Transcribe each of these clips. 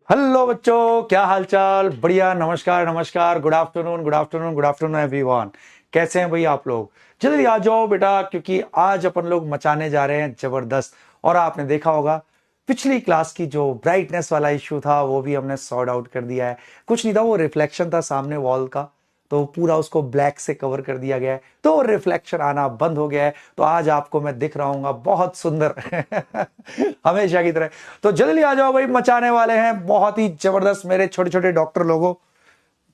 Hello बच्चों, क्या हालचाल। बढ़िया। नमस्कार नमस्कार, good afternoon good afternoon good afternoon everyone. कैसे हैं भाई आप लोग। जल्दी आ जाओ बेटा, क्योंकि आज अपन लोग मचाने जा रहे हैं जबरदस्त। और आपने देखा होगा पिछली क्लास की जो ब्राइटनेस वाला इश्यू था वो भी हमने सॉर्ट आउट कर दिया है। कुछ नहीं था, वो रिफ्लेक्शन था सामने वॉल का, तो पूरा उसको ब्लैक से कवर कर दिया गया है, तो रिफ्लेक्शन आना बंद हो गया है। तो आज आपको मैं दिख रहा हूँ बहुत सुंदर हमेशा की तरह। तो जल्दी आ जाओ भाई, मचाने वाले हैं बहुत ही जबरदस्त मेरे छोटे छोटे डॉक्टर लोगों।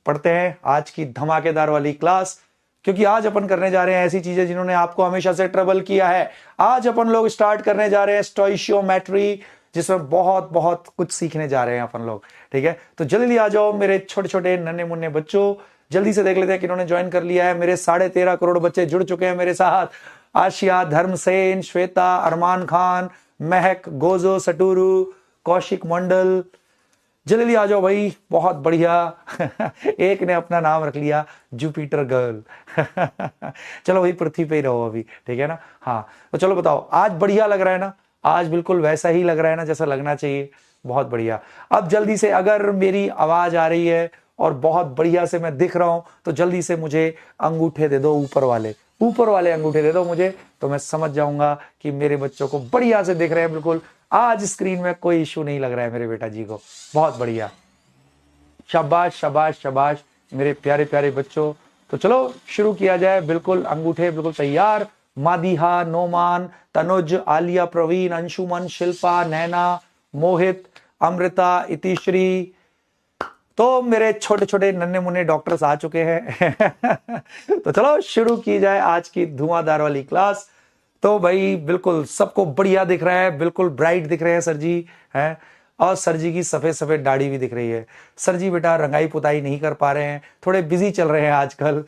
पढ़ते हैं आज की धमाकेदार वाली क्लास, क्योंकि आज अपन करने जा रहे हैं ऐसी चीजें जिन्होंने आपको हमेशा से ट्रबल किया है। आज अपन लोग स्टार्ट करने जा रहे हैं स्टोइशियोमेट्री, जिसमें बहुत बहुत कुछ सीखने जा रहे हैं अपन लोग। ठीक है, तो जल्दी आ जाओ मेरे छोटे छोटे नन्हे मुन्ने बच्चों। जल्दी से देख लेते हैं कि इन्होंने ज्वाइन कर लिया है। मेरे 13.5 करोड़ बच्चे जुड़ चुके हैं मेरे साथ। आशिया, धर्मसेन, श्वेता, अरमान खान, महक, गोजो, सटूरू, कौशिक मंडल। जल्दी आ जाओ भाई, बहुत बढ़िया एक ने अपना नाम रख लिया जुपिटर गर्ल चलो भाई, पृथ्वी पे ही रहो अभी, ठीक है ना। हाँ, तो चलो बताओ, आज बढ़िया लग रहा है ना। आज बिल्कुल वैसा ही लग रहा है ना जैसा लगना चाहिए। बहुत बढ़िया। अब जल्दी से, अगर मेरी आवाज आ रही है और बहुत बढ़िया से मैं दिख रहा हूं, तो जल्दी से मुझे अंगूठे दे दो, ऊपर वाले अंगूठे दे दो मुझे, तो मैं समझ जाऊंगा कि मेरे बच्चों को बढ़िया से दिख रहे हैं। बिल्कुल आज स्क्रीन में कोई इशू नहीं लग रहा है मेरे बेटा जी को। बहुत बढ़िया, शाबाश शाबाश शाबाश मेरे प्यारे प्यारे बच्चों। तो चलो शुरू किया जाए। बिल्कुल अंगूठे बिल्कुल तैयार। मादिहा, नोमान, तनुज, आलिया, प्रवीण, अंशुमन, शिल्पा, नैना, मोहित, अमृता, इतिश्री। तो मेरे छोटे छोटे नन्हे मुन्ने डॉक्टर्स आ चुके हैं तो चलो शुरू की जाए आज की धुआंधार वाली क्लास। तो भाई बिल्कुल सबको बढ़िया दिख रहा है, बिल्कुल ब्राइट दिख रहे हैं सर जी हैं। और सर जी की सफेद सफेद दाढ़ी भी दिख रही है। सर जी बेटा रंगाई पुताई नहीं कर पा रहे हैं, थोड़े बिजी चल रहे हैं आजकल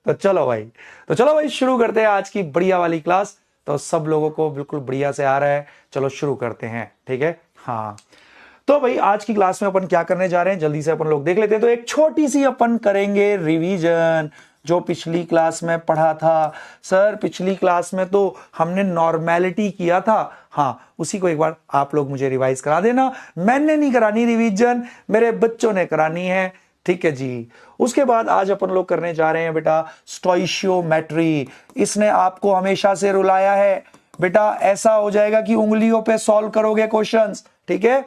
तो चलो भाई शुरू करते हैं आज की बढ़िया वाली क्लास। तो सब लोगों को बिल्कुल बढ़िया से आ रहा है, चलो शुरू करते हैं, ठीक है। हाँ, तो भाई आज की क्लास में अपन क्या करने जा रहे हैं जल्दी से अपन लोग देख लेते हैं। तो एक छोटी सी अपन करेंगे रिवीजन, जो पिछली क्लास में पढ़ा था। सर पिछली क्लास में तो हमने नॉर्मेलिटी किया था। हाँ, उसी को एक बार आप लोग मुझे रिवाइज करा देना। मैंने नहीं करानी रिवीजन, मेरे बच्चों ने करानी है, ठीक है जी। उसके बाद आज अपन लोग करने जा रहे हैं बेटा स्टोइशियोमेट्री। इसने आपको हमेशा से रुलाया है बेटा। ऐसा हो जाएगा कि उंगलियों पे सॉल्व करोगे क्वेश्चंस, ठीक है।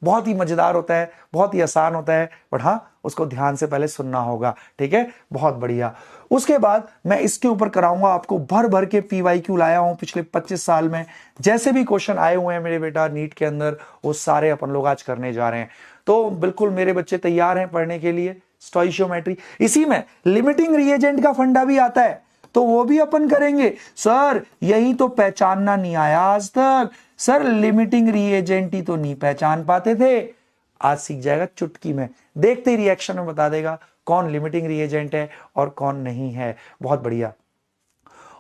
बहुत ही मजेदार होता है, बहुत ही आसान होता है, बट हाँ उसको ध्यान से पहले सुनना होगा, ठीक है। बहुत बढ़िया। उसके बाद मैं इसके ऊपर कराऊंगा आपको भर भर के PYQ लाया हूं पिछले 25 साल में। जैसे भी क्वेश्चन आए हुए हैं मेरे बेटा नीट के अंदर, वो सारे अपन लोग आज करने जा रहे हैं। तो बिल्कुल मेरे बच्चे तैयार हैं पढ़ने के लिए स्टोइशियोमेट्री। इसी में लिमिटिंग रिएजेंट का फंडा भी आता है, तो वो भी अपन करेंगे। सर यही तो पहचानना नहीं आया आज तक। सर लिमिटिंग रिएजेंट ही तो नहीं पहचान पाते थे, आज सीख जाएगा चुटकी में। देखते ही रिएक्शन में बता देगा कौन लिमिटिंग रिएजेंट है और कौन नहीं है। बहुत बढ़िया।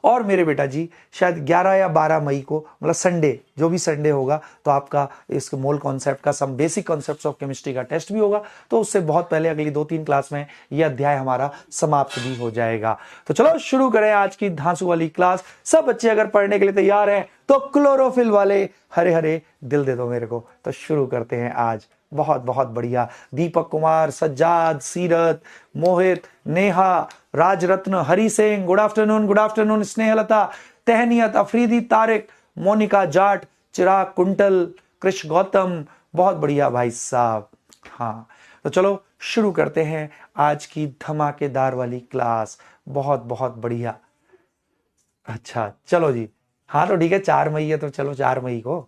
और मेरे बेटा जी शायद 11 या 12 मई को, मतलब संडे, जो भी संडे होगा, तो आपका इस मोल कॉन्सेप्ट का some basic concepts of chemistry का टेस्ट भी होगा। तो उससे बहुत पहले अगली 2-3 क्लास में यह अध्याय हमारा समाप्त भी हो जाएगा। तो चलो शुरू करें आज की धांसू वाली क्लास। सब बच्चे अगर पढ़ने के लिए तैयार हैं तो क्लोरोफिल वाले हरे हरे दिल दे दो मेरे को। तो शुरू करते हैं आज। बहुत बहुत बढ़िया। दीपक कुमार, सज्जाद, सीरत, मोहित, नेहा, राजरत्न, हरी सिंह, गुड आफ्टरनून, स्नेहलता, तहनियत, अफरीदी, तारिक, मोनिका जाट, चिराग कुंटल, कृष गौतम। बहुत बढ़िया भाई साहब। हाँ, तो चलो शुरू करते हैं आज की धमाकेदार वाली क्लास। बहुत बहुत बढ़िया। अच्छा चलो जी। हाँ तो ठीक है, 4 मई है तो चलो 4 मई को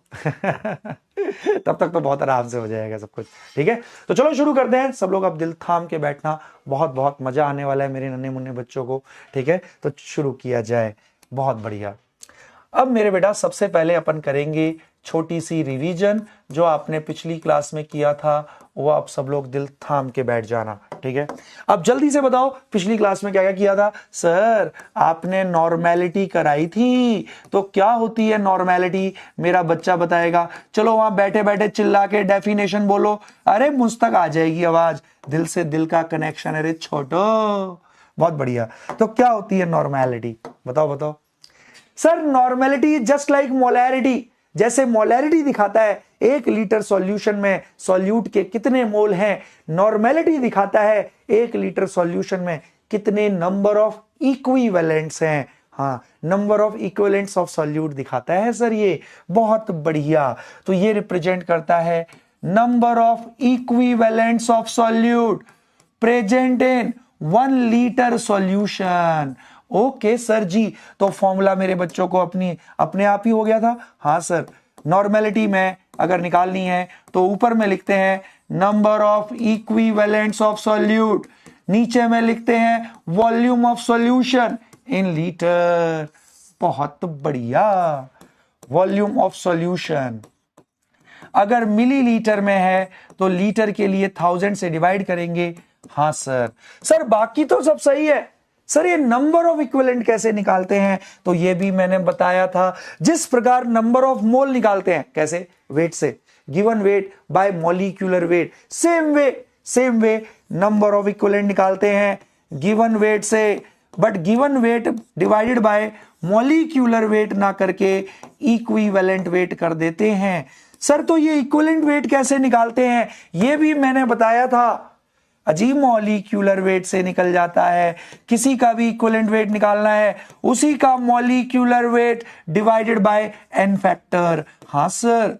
तब तक तो बहुत आराम से हो जाएगा सब कुछ, ठीक है। तो चलो शुरू करते हैं। सब लोग अब दिल थाम के बैठना, बहुत बहुत मजा आने वाला है मेरे नन्हे मुन्ने बच्चों को, ठीक है। तो शुरू किया जाए। बहुत बढ़िया। अब मेरे बेटा सबसे पहले अपन करेंगे छोटी सी रिवीजन, जो आपने पिछली क्लास में किया था वो आप सब लोग दिल थाम के बैठ जाना, ठीक है। अब जल्दी से बताओ पिछली क्लास में क्या क्या किया था। सर आपने नॉर्मेलिटी कराई थी, तो क्या होती है नॉर्मेलिटी, मेरा बच्चा बताएगा। चलो वहां बैठे बैठे चिल्ला के डेफिनेशन बोलो। अरे मुझ तक आ जाएगी आवाज, दिल से दिल का कनेक्शन। अरे छोटो, बहुत बढ़िया। तो क्या होती है नॉर्मेलिटी, बताओ बताओ। Sir normality is just like molarity. जैसे मोलैरिटी दिखाता है 1 लीटर सॉल्यूशन में सॉल्यूट के कितने मोल हैं, नॉर्मेलिटी दिखाता है 1 लीटर सॉल्यूशन में कितने नंबर ऑफ इक्विवेलेंट्स हैं। हाँ, number of equivalents of solute दिखाता है सर ये, बहुत बढ़िया। तो ये रिप्रेजेंट करता है number of equivalents of solute present in 1 litre solution. Okay sir जी, तो फॉर्मूला मेरे बच्चों को अपने आप ही हो गया था। हाँ सर, नॉर्मेलिटी में अगर निकालनी है तो ऊपर में लिखते हैं number of equivalents of solute, नीचे में लिखते हैं volume of solution in litre. बहुत बढ़िया, वॉल्यूम ऑफ सॉल्यूशन अगर मिलीलीटर में है तो लीटर के लिए 1000 से डिवाइड करेंगे। हाँ सर बाकी तो सब सही है सर, ये नंबर ऑफ इक्विवेलेंट कैसे निकालते हैं, तो ये भी मैंने बताया था। जिस प्रकार नंबर ऑफ मोल निकालते हैं, कैसे, वेट से, given weight by molecular wait, same way number of equivalent निकालते हैं गिवन वेट से, but given weight divided bye molecular wait ना करके इक्विवेलेंट वेट कर देते हैं। सर तो ये इक्विवेलेंट वेट कैसे निकालते हैं, ये भी मैंने बताया था। अजीब मॉलिक्यूलर वेट से निकल जाता है, किसी का भी इक्विवेलेंट वेट निकालना है, उसी का molecular weight divided by n factor. हाँ सर,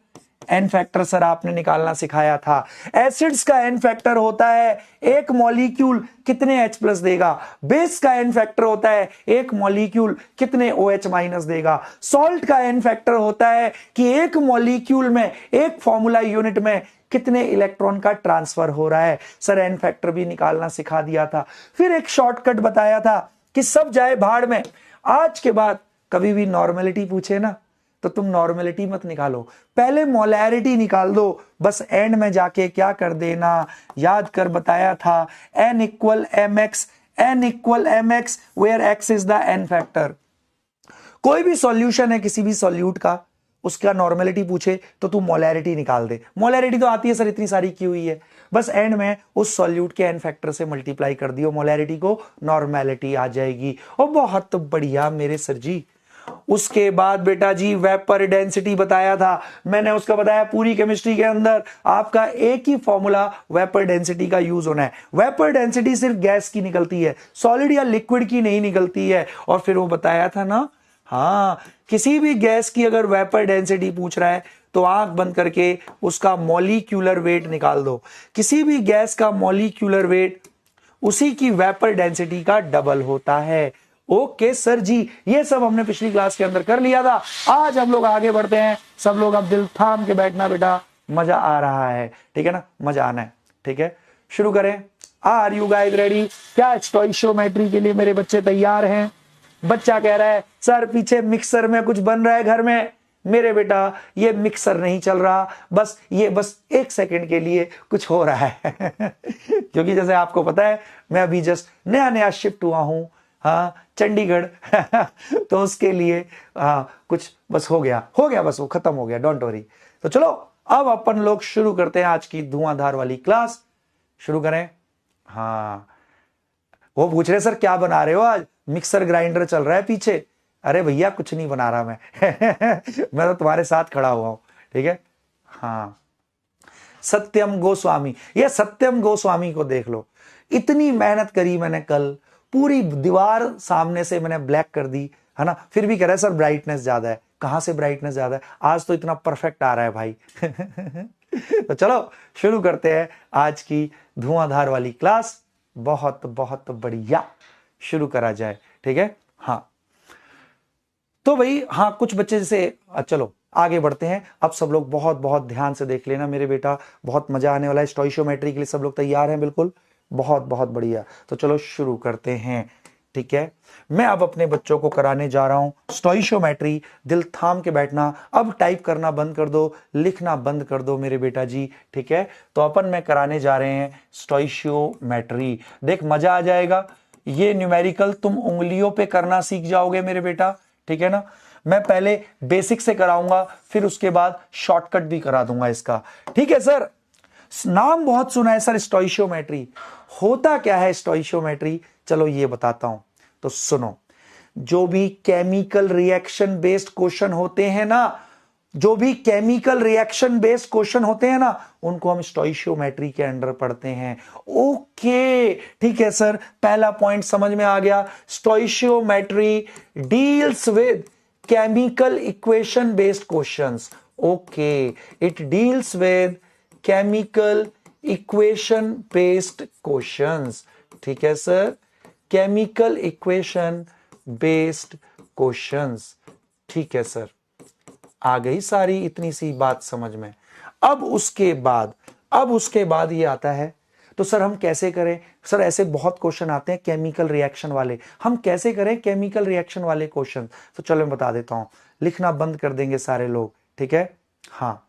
एन फैक्टर सर आपने निकालना सिखाया था। एसिड्स का एन फैक्टर होता है एक मॉलिक्यूल कितने H प्लस देगा, बेस का एन फैक्टर होता है एक मॉलिक्यूल कितने OH माइनस देगा, सॉल्ट का एन फैक्टर होता है कि एक मॉलिक्यूल में एक फॉर्मूला यूनिट में कितने इलेक्ट्रॉन का ट्रांसफर हो रहा है। सर एन फैक्टर भी निकालना सिखा दिया था। फिर एक शॉर्टकट बताया था कि सब जाए भाड़ में। आज के बाद कभी भी नॉर्मेलिटी पूछे ना तो तुम नॉर्मेलिटी मत निकालो, पहले मोलैरिटी निकाल दो, बस एंड में जाके क्या कर देना, याद कर बताया था n equal m x where x is the n factor. कोई भी सॉल्यूशन है किसी भी सॉल्यूट का, उसका नॉर्मेलिटी पूछे तो तू मोलैरिटी निकाल दे। मोलैरिटी तो आती है सर, इतनी सारी की हुई है, बस एंड में उस सॉल्यूट के एन फैक्टर से मल्टीप्लाई कर दियो मोलैरिटी को, नॉर्मेलिटी आ जाएगी। और बहुत बढ़िया मेरे सर जी। उसके बाद बेटा जी वेपर डेंसिटी बताया था मैंने, उसका बताया पूरी केमिस्ट्री के अंदर आपका एक ही फॉर्मूला वेपर डेंसिटी का यूज होना है। वेपर डेंसिटी सिर्फ गैस की निकलती है, सॉलिड या लिक्विड की नहीं निकलती है। और फिर वो बताया था ना, हाँ, किसी भी गैस की अगर वेपर डेंसिटी पूछ रहा है तो आंख बंद करके उसका मॉलिक्यूलर वेट निकाल दो। किसी भी गैस का मॉलिक्यूलर वेट उसी की वेपर डेंसिटी का डबल होता है। ओके सर जी, ये सब हमने पिछली क्लास के अंदर कर लिया था। आज हम लोग आगे बढ़ते हैं, सब लोग अब दिल थाम के बैठना बेटा, मजा आ रहा है, ठीक है ना, मजा आना है, ठीक है। शुरू करें। Are you guys ready? क्या स्टोइशियोमेट्री के लिए मेरे बच्चे तैयार हैं? बच्चा कह रहा है सर पीछे मिक्सर में कुछ बन रहा है घर में। मेरे बेटा ये मिक्सर नहीं चल रहा, बस 1 सेकंड के लिए कुछ हो रहा है क्योंकि जैसे आपको पता है मैं अभी जस्ट नया शिफ्ट हुआ हूं, हाँ, चंडीगढ़ तो उसके लिए कुछ बस हो गया, बस वो खत्म हो गया, डोंट वरी। तो चलो अब अपन लोग शुरू करते हैं आज की धुआंधार वाली क्लास। शुरू करें। हाँ, वो पूछ रहे सर क्या बना रहे हो आज, मिक्सर ग्राइंडर चल रहा है पीछे। अरे भैया कुछ नहीं बना रहा मैं मैं तो तुम्हारे साथ खड़ा हुआ हूं, ठीक है। हाँ, सत्यम गोस्वामी, ये सत्यम गोस्वामी को देख लो, इतनी मेहनत करी मैंने, कल पूरी दीवार सामने से मैंने ब्लैक कर दी, है ना, फिर भी कह रहा है सर ब्राइटनेस ज्यादा है। कहां से ब्राइटनेस ज्यादा है, आज तो इतना परफेक्ट आ रहा है भाई तो चलो शुरू करते हैं आज की धुआंधार वाली क्लास। बहुत बहुत बढ़िया, शुरू करा जाए, ठीक है। हाँ तो भाई, हाँ, कुछ बच्चे जैसे, चलो आगे बढ़ते हैं। अब सब लोग बहुत बहुत ध्यान से देख लेना मेरे बेटा, बहुत मजा आने वाला है। स्टोइशियोमेट्री के लिए सब लोग तैयार हैं? बिल्कुल, बहुत बहुत बढ़िया। तो चलो शुरू करते हैं, ठीक है। मैं अब अपने बच्चों को कराने जा रहा हूं स्टोइशियोमेट्री। दिल थाम के बैठना, अब टाइप करना बंद कर दो, लिखना बंद कर दो मेरे बेटा जी, ठीक है। तो अपन में कराने जा रहे हैं स्टोइशियोमेट्री। देख मजा आ जाएगा। ये न्यूमेरिकल तुम उंगलियों पे करना सीख जाओगे मेरे बेटा, ठीक है ना। मैं पहले बेसिक से कराऊंगा, फिर उसके बाद शॉर्टकट भी करा दूंगा इसका, ठीक है सर। नाम बहुत सुना है सर स्टोइशियोमेट्री, होता क्या है स्टोइशियोमेट्री, चलो ये बताता हूं। तो सुनो, जो भी केमिकल रिएक्शन बेस्ड क्वेश्चन होते हैं ना, जो भी केमिकल रिएक्शन बेस्ड क्वेश्चन होते हैं ना, उनको हम स्टोइशियोमेट्री के अंडर पढ़ते हैं। ओके ठीक है सर, पहला पॉइंट समझ में आ गया। Stoichiometry deals with chemical equation based questions. Okay, it deals with chemical equation based questions. ठीक है sir, chemical equation based questions. ठीक है सर, आ गई सारी इतनी सी बात समझ में। अब उसके बाद ये आता है, तो सर हम कैसे करें? सर ऐसे बहुत क्वेश्चन आते हैं केमिकल रिएक्शन वाले, हम कैसे करें केमिकल रिएक्शन वाले क्वेश्चन? तो चलो मैं बता देता हूं, लिखना बंद कर देंगे सारे लोग, ठीक है? हाँ,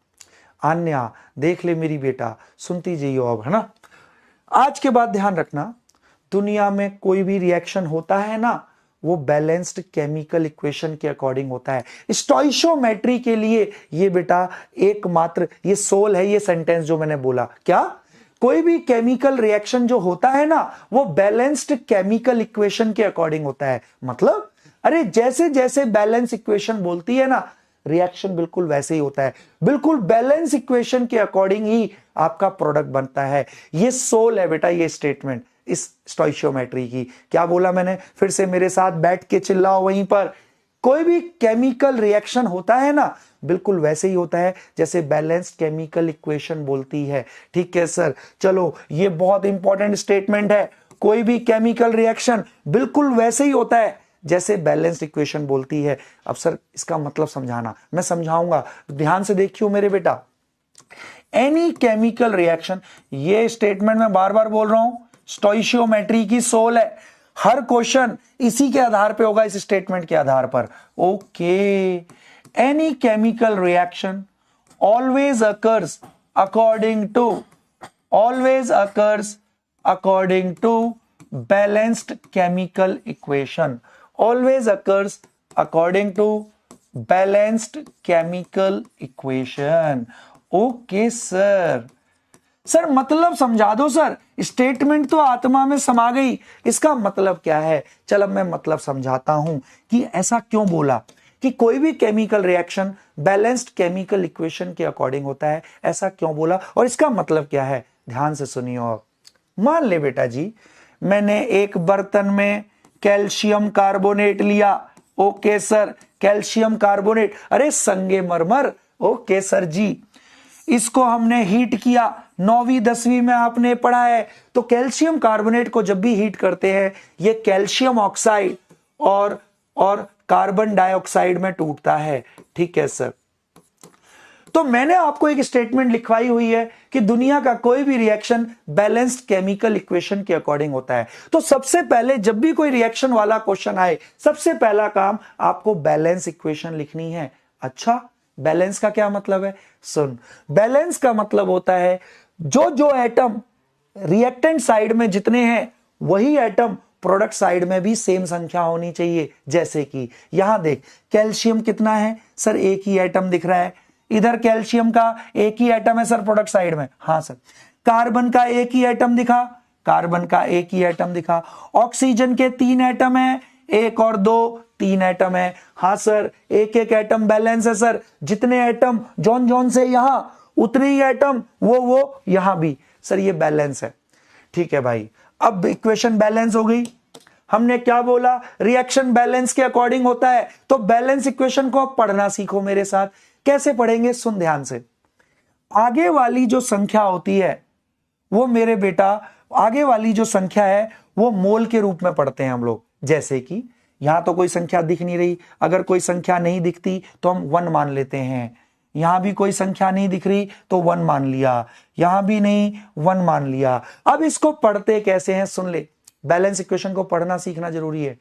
आन्या देख ले मेरी बेटा, सुनती जाइयो अब, है ना। आज के बाद ध्यान रखना, दुनिया में कोई भी रिएक्शन होता है ना, वो बैलेंस्ड केमिकल इक्वेशन के अकॉर्डिंग होता है। स्टोइशियोमेट्री के लिए ये बेटा एकमात्र ये सोल है, ये सेंटेंस जो मैंने बोला। क्या? कोई भी केमिकल रिएक्शन जो होता है ना, वो बैलेंस्ड केमिकल इक्वेशन के अकॉर्डिंग होता है। मतलब अरे जैसे जैसे बैलेंस इक्वेशन बोलती है ना, रिएक्शन बिल्कुल वैसे ही होता है, बिल्कुल बैलेंस इक्वेशन के अकॉर्डिंग ही आपका प्रोडक्ट बनता है। ये सोल है बेटा, ये स्टेटमेंट इस स्टोइशियोमेट्री की। क्या बोला मैंने? फिर से मेरे साथ बैठ के चिल्लाओ वहीं पर। कोई भी केमिकल रिएक्शन होता है ना, बिल्कुल वैसे ही होता है जैसे बैलेंस्ड केमिकल इक्वेशन बोलती है। ठीक है सर, चलो ये बहुत इंपॉर्टेंट स्टेटमेंट है। कोई भी केमिकल रिएक्शन बिल्कुल वैसे ही होता है जैसे बैलेंस्ड इक्वेशन बोलती है। अब सर इसका मतलब समझाना, मैं समझाऊंगा, ध्यान से देखियो मेरे बेटा। एनी केमिकल रिएक्शन, ये स्टेटमेंट मैं बार बार बोल रहा हूं, स्टोइशियोमेट्री की सोल है। हर क्वेश्चन इसी के आधार पे होगा, इस स्टेटमेंट के आधार पर। Okay, any chemical reaction always occurs according to balanced chemical equation. Always occurs according to balanced chemical equation. Okay sir, sir मतलब समझा दो सर, स्टेटमेंट तो आत्मा में समा गई, इसका मतलब क्या है? चल अब मैं मतलब समझाता हूं कि ऐसा क्यों बोला कि कोई भी chemical reaction balanced chemical equation के अकॉर्डिंग होता है, ऐसा क्यों बोला और इसका मतलब क्या है? ध्यान से सुनियो। मान ले बेटा जी, मैंने एक बर्तन में कैल्शियम कार्बोनेट लिया। ओके सर, कैल्शियम कार्बोनेट, अरे संगमरमर। ओके सर जी, इसको हमने हीट किया। 9वीं 10वीं में आपने पढ़ा है। तो कैल्शियम कार्बोनेट को जब भी हीट करते हैं, ये कैल्शियम ऑक्साइड और कार्बन डाइऑक्साइड में टूटता है। ठीक है सर, तो मैंने आपको एक स्टेटमेंट लिखवाई हुई है कि दुनिया का कोई भी रिएक्शन बैलेंस्ड केमिकल इक्वेशन के अकॉर्डिंग होता है। तो सबसे पहले जब भी कोई रिएक्शन वाला क्वेश्चन आए, सबसे पहला काम आपको बैलेंस इक्वेशन लिखनी है। अच्छा, बैलेंस का क्या मतलब है? सुन, बैलेंस का मतलब होता है जो जो एटम रिएक्टेंट साइड में जितने हैं, वही एटम प्रोडक्ट साइड में भी सेम संख्या होनी चाहिए। जैसे कि यहां देख, कैल्शियम कितना है सर? एक ही एटम दिख रहा है। इधर कैल्शियम का एक ही एटम है सर प्रोडक्ट साइड में। हाँ सर। कार्बन का एक ही एटम दिखा, कार्बन का एक ही एटम दिखा। ऑक्सीजन के 3 एटम है, 1 और 2, 3 एटम है। हाँ सर, एक एक एटम बैलेंस है सर। जितने एटम जॉन जॉन से यहां, उतने ही एटम वो यहां भी। सर ये बैलेंस है। ठीक है भाई, अब इक्वेशन बैलेंस हो गई। हमने क्या बोला? रिएक्शन बैलेंस के अकॉर्डिंग होता है। तो बैलेंस इक्वेशन को अब पढ़ना सीखो मेरे साथ। कैसे पढ़ेंगे? सुन ध्यान से। आगे वाली जो संख्या होती है वो मेरे बेटा, आगे वाली जो संख्या है वो मोल के रूप में पढ़ते हैं हम लोग। जैसे कि यहां तो कोई संख्या दिख नहीं रही, अगर कोई संख्या नहीं दिखती तो हम 1 मान लेते हैं। यहां भी कोई संख्या नहीं दिख रही तो 1 मान लिया, यहां भी नहीं, 1 मान लिया। अब इसको पढ़ते कैसे हैं? सुन ले, बैलेंस इक्वेशन को पढ़ना सीखना जरूरी है।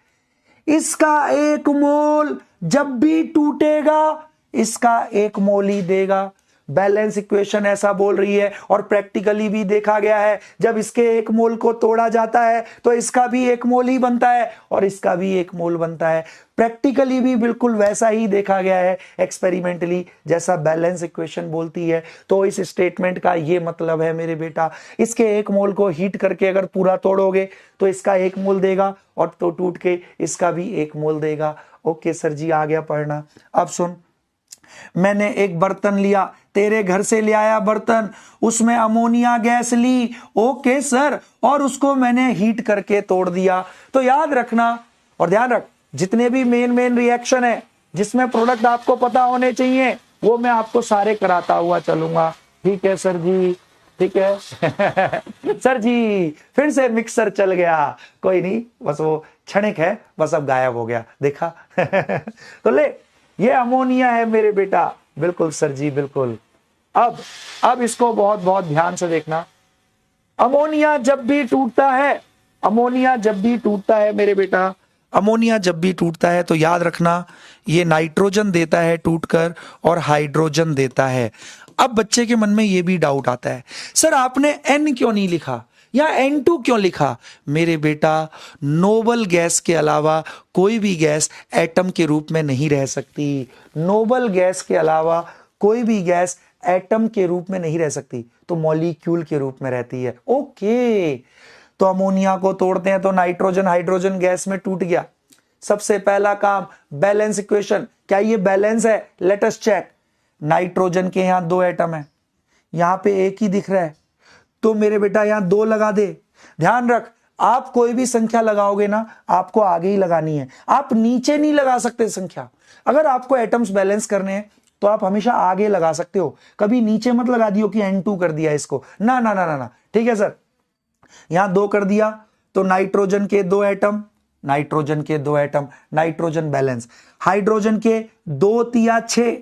इसका एक मोल जब भी टूटेगा, इसका एक मोल ही देगा। बैलेंस इक्वेशन ऐसा बोल रही है, और प्रैक्टिकली भी देखा गया है, जब इसके एक मोल को तोड़ा जाता है तो इसका भी एक मोल ही बनता है और इसका भी एक मोल बनता है। प्रैक्टिकली भी बिल्कुल वैसा ही देखा गया है, एक्सपेरिमेंटली, जैसा बैलेंस इक्वेशन बोलती है। तो इस स्टेटमेंट का ये मतलब है मेरे बेटा, इसके एक मोल को हीट करके अगर पूरा तोड़ोगे तो इसका एक मोल देगा, और तो टूट के इसका भी एक मोल देगा। ओके सर जी, आ गया पढ़ना। अब सुन, मैंने एक बर्तन लिया, तेरे घर से ले आया बर्तन, उसमें अमोनिया गैस ली, ओके सर, और उसको मैंने हीट करके तोड़ दिया। तो याद रखना और ध्यान रख, जितने भी मेन रिएक्शन है जिसमें प्रोडक्ट आपको पता होने चाहिए वो मैं आपको सारे कराता हुआ चलूंगा। ठीक है सर जी, ठीक है सर जी फिर से मिक्सर चल गया, कोई नहीं, बस वो क्षणिक है, बस अब गायब हो गया, देखा तो ले, ये अमोनिया है मेरे बेटा, बिल्कुल सर जी बिल्कुल। अब इसको बहुत बहुत ध्यान से देखना। अमोनिया जब भी टूटता है, अमोनिया जब भी टूटता है मेरे बेटा, अमोनिया जब भी टूटता है तो याद रखना ये नाइट्रोजन देता है टूटकर और हाइड्रोजन देता है। अब बच्चे के मन में ये भी डाउट आता है, सर आपने N क्यों नहीं लिखा या N2 क्यों लिखा? मेरे बेटा, नोबल गैस के अलावा कोई भी गैस एटम के रूप में नहीं रह सकती। नोबल गैस के अलावा कोई भी गैस एटम के रूप में नहीं रह सकती, तो मॉलिक्यूल के रूप में रहती है। ओके, तो अमोनिया को तोड़ते हैं तो नाइट्रोजन हाइड्रोजन गैस में टूट गया। सबसे पहला काम बैलेंस इक्वेशन, क्या ये बैलेंस है? Let us check. नाइट्रोजन के यहां 2 एटम है, यहां पे एक ही दिख रहा है, तो मेरे बेटा यहां 2 लगा दे। ध्यान रख, आप कोई भी संख्या लगाओगे ना, आपको आगे ही लगानी है, आप नीचे नहीं लगा सकते संख्या। अगर आपको एटम्स बैलेंस करने हैं तो आप हमेशा आगे लगा सकते हो, कभी नीचे मत लगा दियो कि N2 कर दिया इसको, ना ना ना ना ना। ठीक है सर, यहां 2 कर दिया तो नाइट्रोजन के 2 एटम, नाइट्रोजन के 2 एटम, नाइट्रोजन बैलेंस। हाइड्रोजन के 2 तिया 6,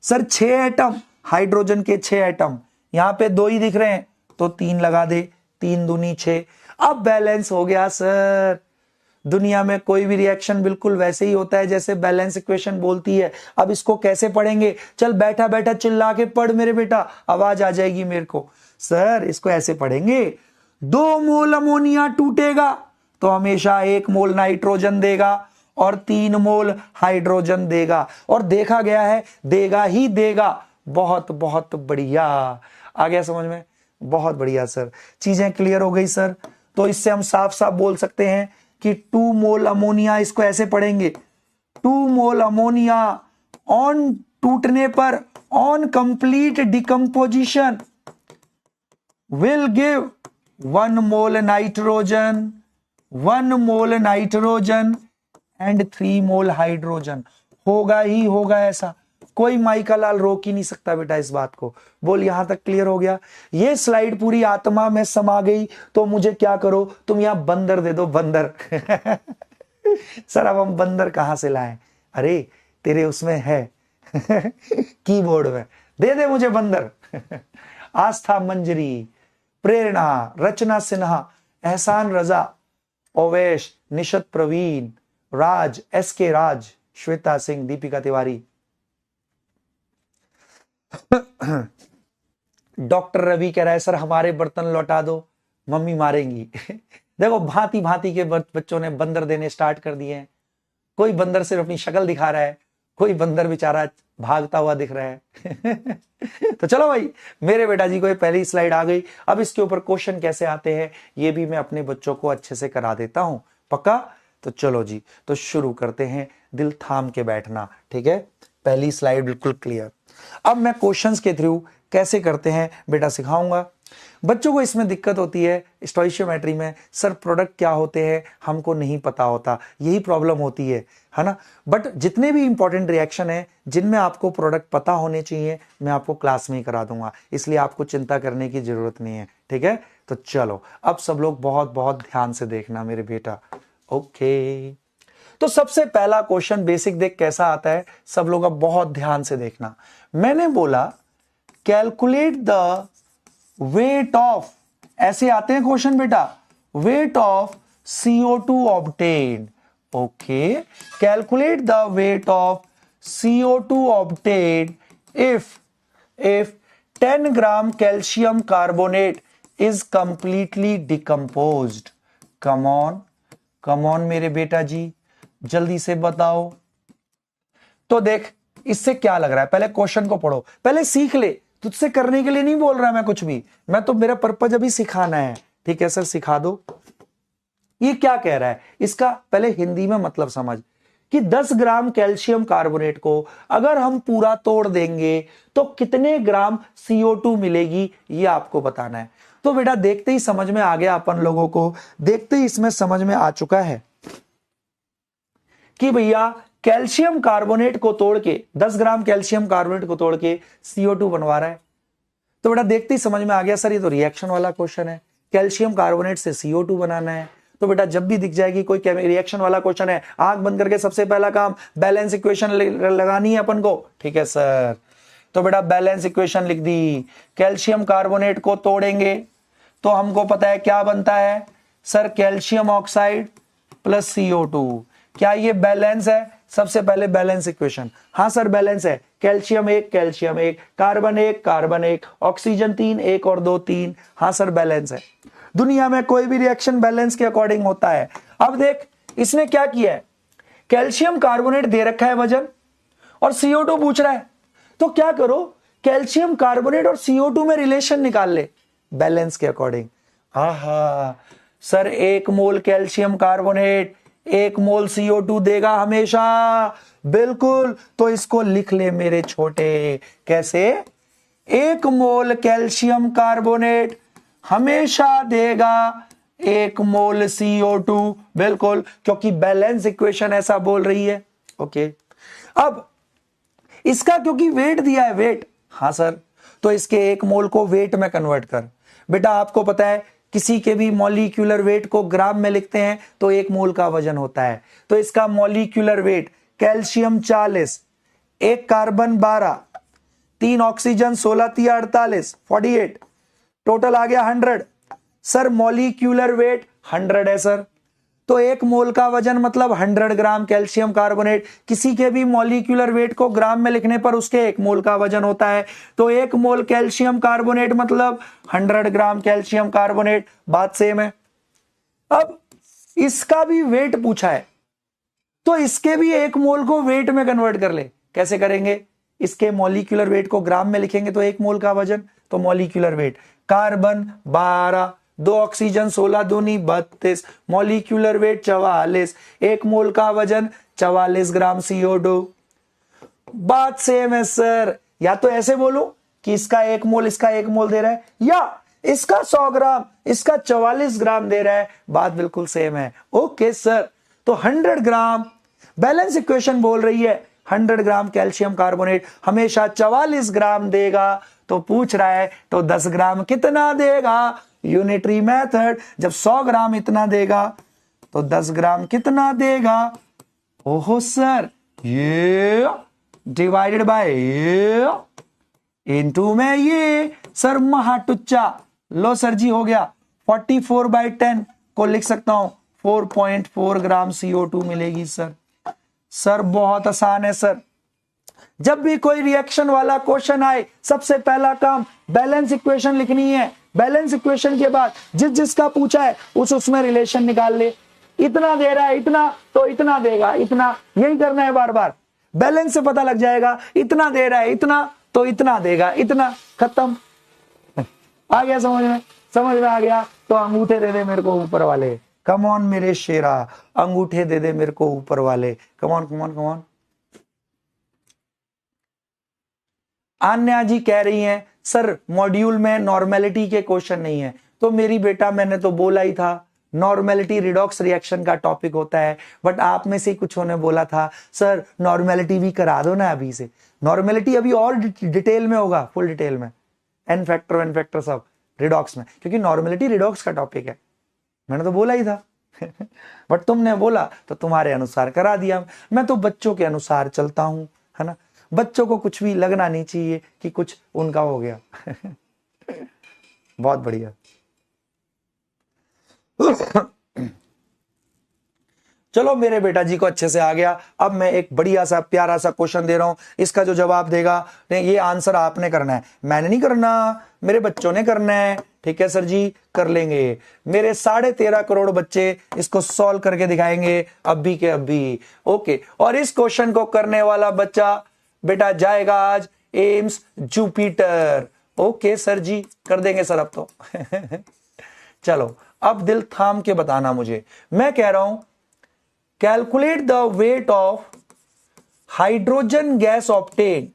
सर 6 एटम, हाइड्रोजन के 6 एटम, यहां पे 2 ही दिख रहे हैं तो 3 लगा दे, 3 दूनी 6। अब बैलेंस हो गया सर। दुनिया में कोई भी रिएक्शन बिल्कुल वैसे ही होता है जैसे बैलेंस इक्वेशन बोलती है। अब इसको कैसे पढ़ेंगे? चल बैठा बैठा चिल्ला के पढ़ मेरे बेटा, आवाज आ जाएगी मेरे को। सर इसको ऐसे पढ़ेंगे, 2 मोल अमोनिया टूटेगा तो हमेशा 1 मोल नाइट्रोजन देगा और 3 मोल हाइड्रोजन देगा, और देखा गया है देगा ही देगा। बहुत बहुत बढ़िया, आ गया समझ में? बहुत बढ़िया सर, चीजें क्लियर हो गई सर। तो इससे हम साफ साफ बोल सकते हैं कि 2 मोल अमोनिया, इसको ऐसे पढ़ेंगे, 2 मोल अमोनिया ऑन टूटने पर, on complete decomposition will give 1 mole nitrogen, 1 mole nitrogen and 3 mole hydrogen. होगा ही होगा ऐसा, कोई माई का लाल रोक ही नहीं सकता बेटा इस बात को। बोल यहां तक क्लियर हो गया? ये स्लाइड पूरी आत्मा में समा गई तो मुझे क्या करो, तुम यहां बंदर दे दो, बंदर सर अब हम बंदर कहां से लाएं? अरे तेरे उसमें है कीबोर्ड में, दे दे मुझे बंदर आस्था मंजरी, प्रेरणा, रचना सिन्हा, एहसान रजा, ओवेश, निशत प्रवीण, राज, SK राज, श्वेता सिंह, दीपिका तिवारी, डॉक्टर रवि कह रहा है सर हमारे बर्तन लौटा दो, मम्मी मारेंगी देखो भांति भांति के बच्चों ने बंदर देने स्टार्ट कर दिए हैं। कोई बंदर सिर्फ अपनी शक्ल दिखा रहा है, कोई बंदर बेचारा भागता हुआ दिख रहा है तो चलो भाई, मेरे बेटा जी को ये पहली स्लाइड आ गई। अब इसके ऊपर क्वेश्चन कैसे आते हैं ये भी मैं अपने बच्चों को अच्छे से करा देता हूं, पक्का? तो चलो जी, तो शुरू करते हैं, दिल थाम के बैठना, ठीक है? पहली स्लाइड बिल्कुल क्लियर। अब मैं क्वेश्चंस के थ्रू कैसे करते हैं बेटा सिखाऊंगा। बच्चों को इसमें दिक्कत होती है स्टोइशियोमेट्री में, सर प्रोडक्ट क्या होते हैं हमको नहीं पता होता, यही प्रॉब्लम होती है ना? बट जितने भी इंपॉर्टेंट रिएक्शन है जिनमें आपको प्रोडक्ट पता होने चाहिए मैं आपको क्लास में ही करा दूंगा, इसलिए आपको चिंता करने की जरूरत नहीं है, ठीक है? तो चलो अब सब लोग बहुत बहुत ध्यान से देखना मेरे बेटा। ओके, तो सबसे पहला क्वेश्चन बेसिक देख कैसा आता है, सब लोग अब बहुत ध्यान से देखना। मैंने बोला कैलकुलेट द वेट ऑफ, ऐसे आते हैं क्वेश्चन बेटा, weight of CO2 obtained. Okay, calculate the weight of CO2 obtained if 10 gram calcium carbonate is completely decomposed. Come on मेरे बेटा जी, जल्दी से बताओ। तो देख इससे क्या लग रहा है, पहले क्वेश्चन को पढ़ो, पहले सीख ले, तुझसे करने के लिए नहीं बोल रहा मैं कुछ भी, मैं तो मेरा पर्पज अभी सिखाना है, ठीक है सर? सिखा दो। ये क्या कह रहा है इसका पहले हिंदी में मतलब समझ। कि 10 ग्राम कैल्शियम कार्बोनेट को अगर हम पूरा तोड़ देंगे तो कितने ग्राम CO2 मिलेगी, ये आपको बताना है। तो बेटा देखते ही समझ में आ गया अपन लोगों को, देखते ही इसमें समझ में आ चुका है कि भैया कैल्शियम कार्बोनेट को तोड़ के 10 ग्राम कैल्शियम कार्बोनेट को तोड़ के CO2 बनवा रहा है। तो बेटा देखते ही समझ में आ गया सर ये तो रिएक्शन वाला क्वेश्चन है, कैल्शियम कार्बोनेट से CO2 बनाना है। तो बेटा जब भी दिख जाएगी कोई रिएक्शन वाला क्वेश्चन है, आंख बंद करके सबसे पहला काम बैलेंस इक्वेशन लगानी है अपन को। ठीक है सर, तो बेटा बैलेंस इक्वेशन लिख दी। कैल्शियम कार्बोनेट को तोड़ेंगे तो हमको पता है क्या बनता है sir, calcium oxide plus CO2। क्या ये बैलेंस है? सबसे पहले बैलेंस इक्वेशन, हाँ सर बैलेंस है। Calcium 1 calcium 1, carbon 1 carbon 1, oxygen 3 1 और 2 3, हाँ सर बैलेंस है। दुनिया में कोई भी रिएक्शन बैलेंस के अकॉर्डिंग होता है। अब देख इसने क्या किया है, कैल्शियम कार्बोनेट दे रखा है वजन और CO2 पूछ रहा है, तो क्या करो कैल्शियम कार्बोनेट और CO2 में रिलेशन निकाल ले बैलेंस के अकॉर्डिंग। आहा सर 1 मोल कैल्शियम कार्बोनेट 1 मोल CO2 देगा हमेशा, बिल्कुल। तो इसको लिख ले मेरे छोटे, कैसे? 1 मोल कैल्शियम कार्बोनेट हमेशा देगा 1 मोल CO2, बिल्कुल, क्योंकि बैलेंस इक्वेशन ऐसा बोल रही है। ओके, अब इसका क्योंकि वेट दिया है, वेट, हाँ सर, तो इसके 1 मोल को वेट में कन्वर्ट कर। बेटा आपको पता है किसी के भी मॉलिक्यूलर वेट को ग्राम में लिखते हैं तो 1 मोल का वजन होता है। तो इसका molecular weight calcium 40, 1 carbon 12, 3 oxygen 16 3 48 48, total आ गया 100। सर मॉलिक्यूलर वेट 100 है सर, तो 1 मोल का वजन मतलब 100 ग्राम कैल्शियम कार्बोनेट। किसी के भी मॉलिक्यूलर वेट को ग्राम में लिखने पर उसके 1 मोल का वजन होता है। तो 1 मोल कैल्शियम कार्बोनेट मतलब 100 ग्राम कैल्शियम कार्बोनेट, बात सेम है। अब इसका भी वेट पूछा है तो इसके भी 1 मोल को वेट में कन्वर्ट कर ले। कैसे करेंगे? इसके मॉलिक्यूलर वेट को ग्राम में लिखेंगे तो 1 मोल का वजन, तो मॉलिक्यूलर वेट कार्बन 12, 2 ऑक्सीजन 16 दूनी 32, मॉलिक्यूलर वेट 44, 1 मोल का वजन 44 ग्राम CO2। बात सेम है सर, या तो ऐसे बोलूं कि इसका 1 मोल इसका 1 मोल दे रहा है, या इसका 100 ग्राम इसका 44 ग्राम दे रहा है, बात बिल्कुल सेम है। ओके सर, तो 100 ग्राम बैलेंस इक्वेशन बोल रही है 100 ग्राम कैल्शियम कार्बोनेट हमेशा 44 ग्राम देगा। तो पूछ रहा है तो 10 ग्राम कितना देगा? यूनिटरी मेथड, जब 100 ग्राम इतना देगा तो 10 ग्राम कितना देगा? ओहो सर, ये डिवाइडेड बाय ये इनटू में ये, सर महाटुच्चा, लो सर जी हो गया। 44/10 को लिख सकता हूं 4.4 ग्राम CO2 मिलेगी सर। सर बहुत आसान है सर, जब भी कोई रिएक्शन वाला क्वेश्चन आए सबसे पहला काम बैलेंस इक्वेशन लिखनी है। बैलेंस इक्वेशन के बाद जिस जिसका पूछा है उसमें रिलेशन निकाल ले। इतना दे रहा है इतना तो इतना देगा इतना, यही करना है बार बार। बैलेंस से पता लग जाएगा, इतना दे रहा है इतना तो इतना देगा इतना, खत्म। आ गया समझ में? समझ में आ गया तो अंगूठे दे दे मेरे को ऊपर वाले, कम ऑन मेरे शेरा, अंगूठे दे दे मेरे को ऊपर वाले, come on come on come on. Aanya ji कह रही हैं सर मॉड्यूल में नॉर्मेलिटी के क्वेश्चन नहीं है, तो मेरी बेटा मैंने तो बोला ही था नॉर्मेलिटी रिडॉक्स रिएक्शन का टॉपिक होता है, बट आप में से कुछ ने बोला था सर नॉर्मेलिटी भी करा दो ना अभी से। नॉर्मेलिटी अभी और डिटेल में होगा, फुल डिटेल में, एन फैक्टर सब रिडॉक्स में, क्योंकि नॉर्मेलिटी रिडॉक्स का टॉपिक है। मैंने तो बोला ही था बट तुमने बोला तो तुम्हारे अनुसार करा दिया। मैं तो बच्चों के अनुसार चलता हूं, है ना। बच्चों को कुछ भी लगना नहीं चाहिए कि कुछ उनका हो गया बहुत बढ़िया चलो मेरे बेटा जी को अच्छे से आ गया। अब मैं एक बढ़िया सा प्यारा सा क्वेश्चन दे रहा हूं, इसका जो जवाब देगा ये आंसर आपने करना है, मैंने नहीं करना, मेरे बच्चों ने करना है। ठीक है सर जी, कर लेंगे। मेरे 13.5 करोड़ बच्चे इसको सॉल्व करके दिखाएंगे अभी के अभी। ओके, और इस क्वेश्चन को करने वाला बच्चा बेटा जाएगा आज एम्स जुपिटर। ओके सर जी, कर देंगे सर अब तो चलो अब दिल थाम के बताना मुझे। मैं कह रहा हूं calculate the weight of hydrogen gas obtain,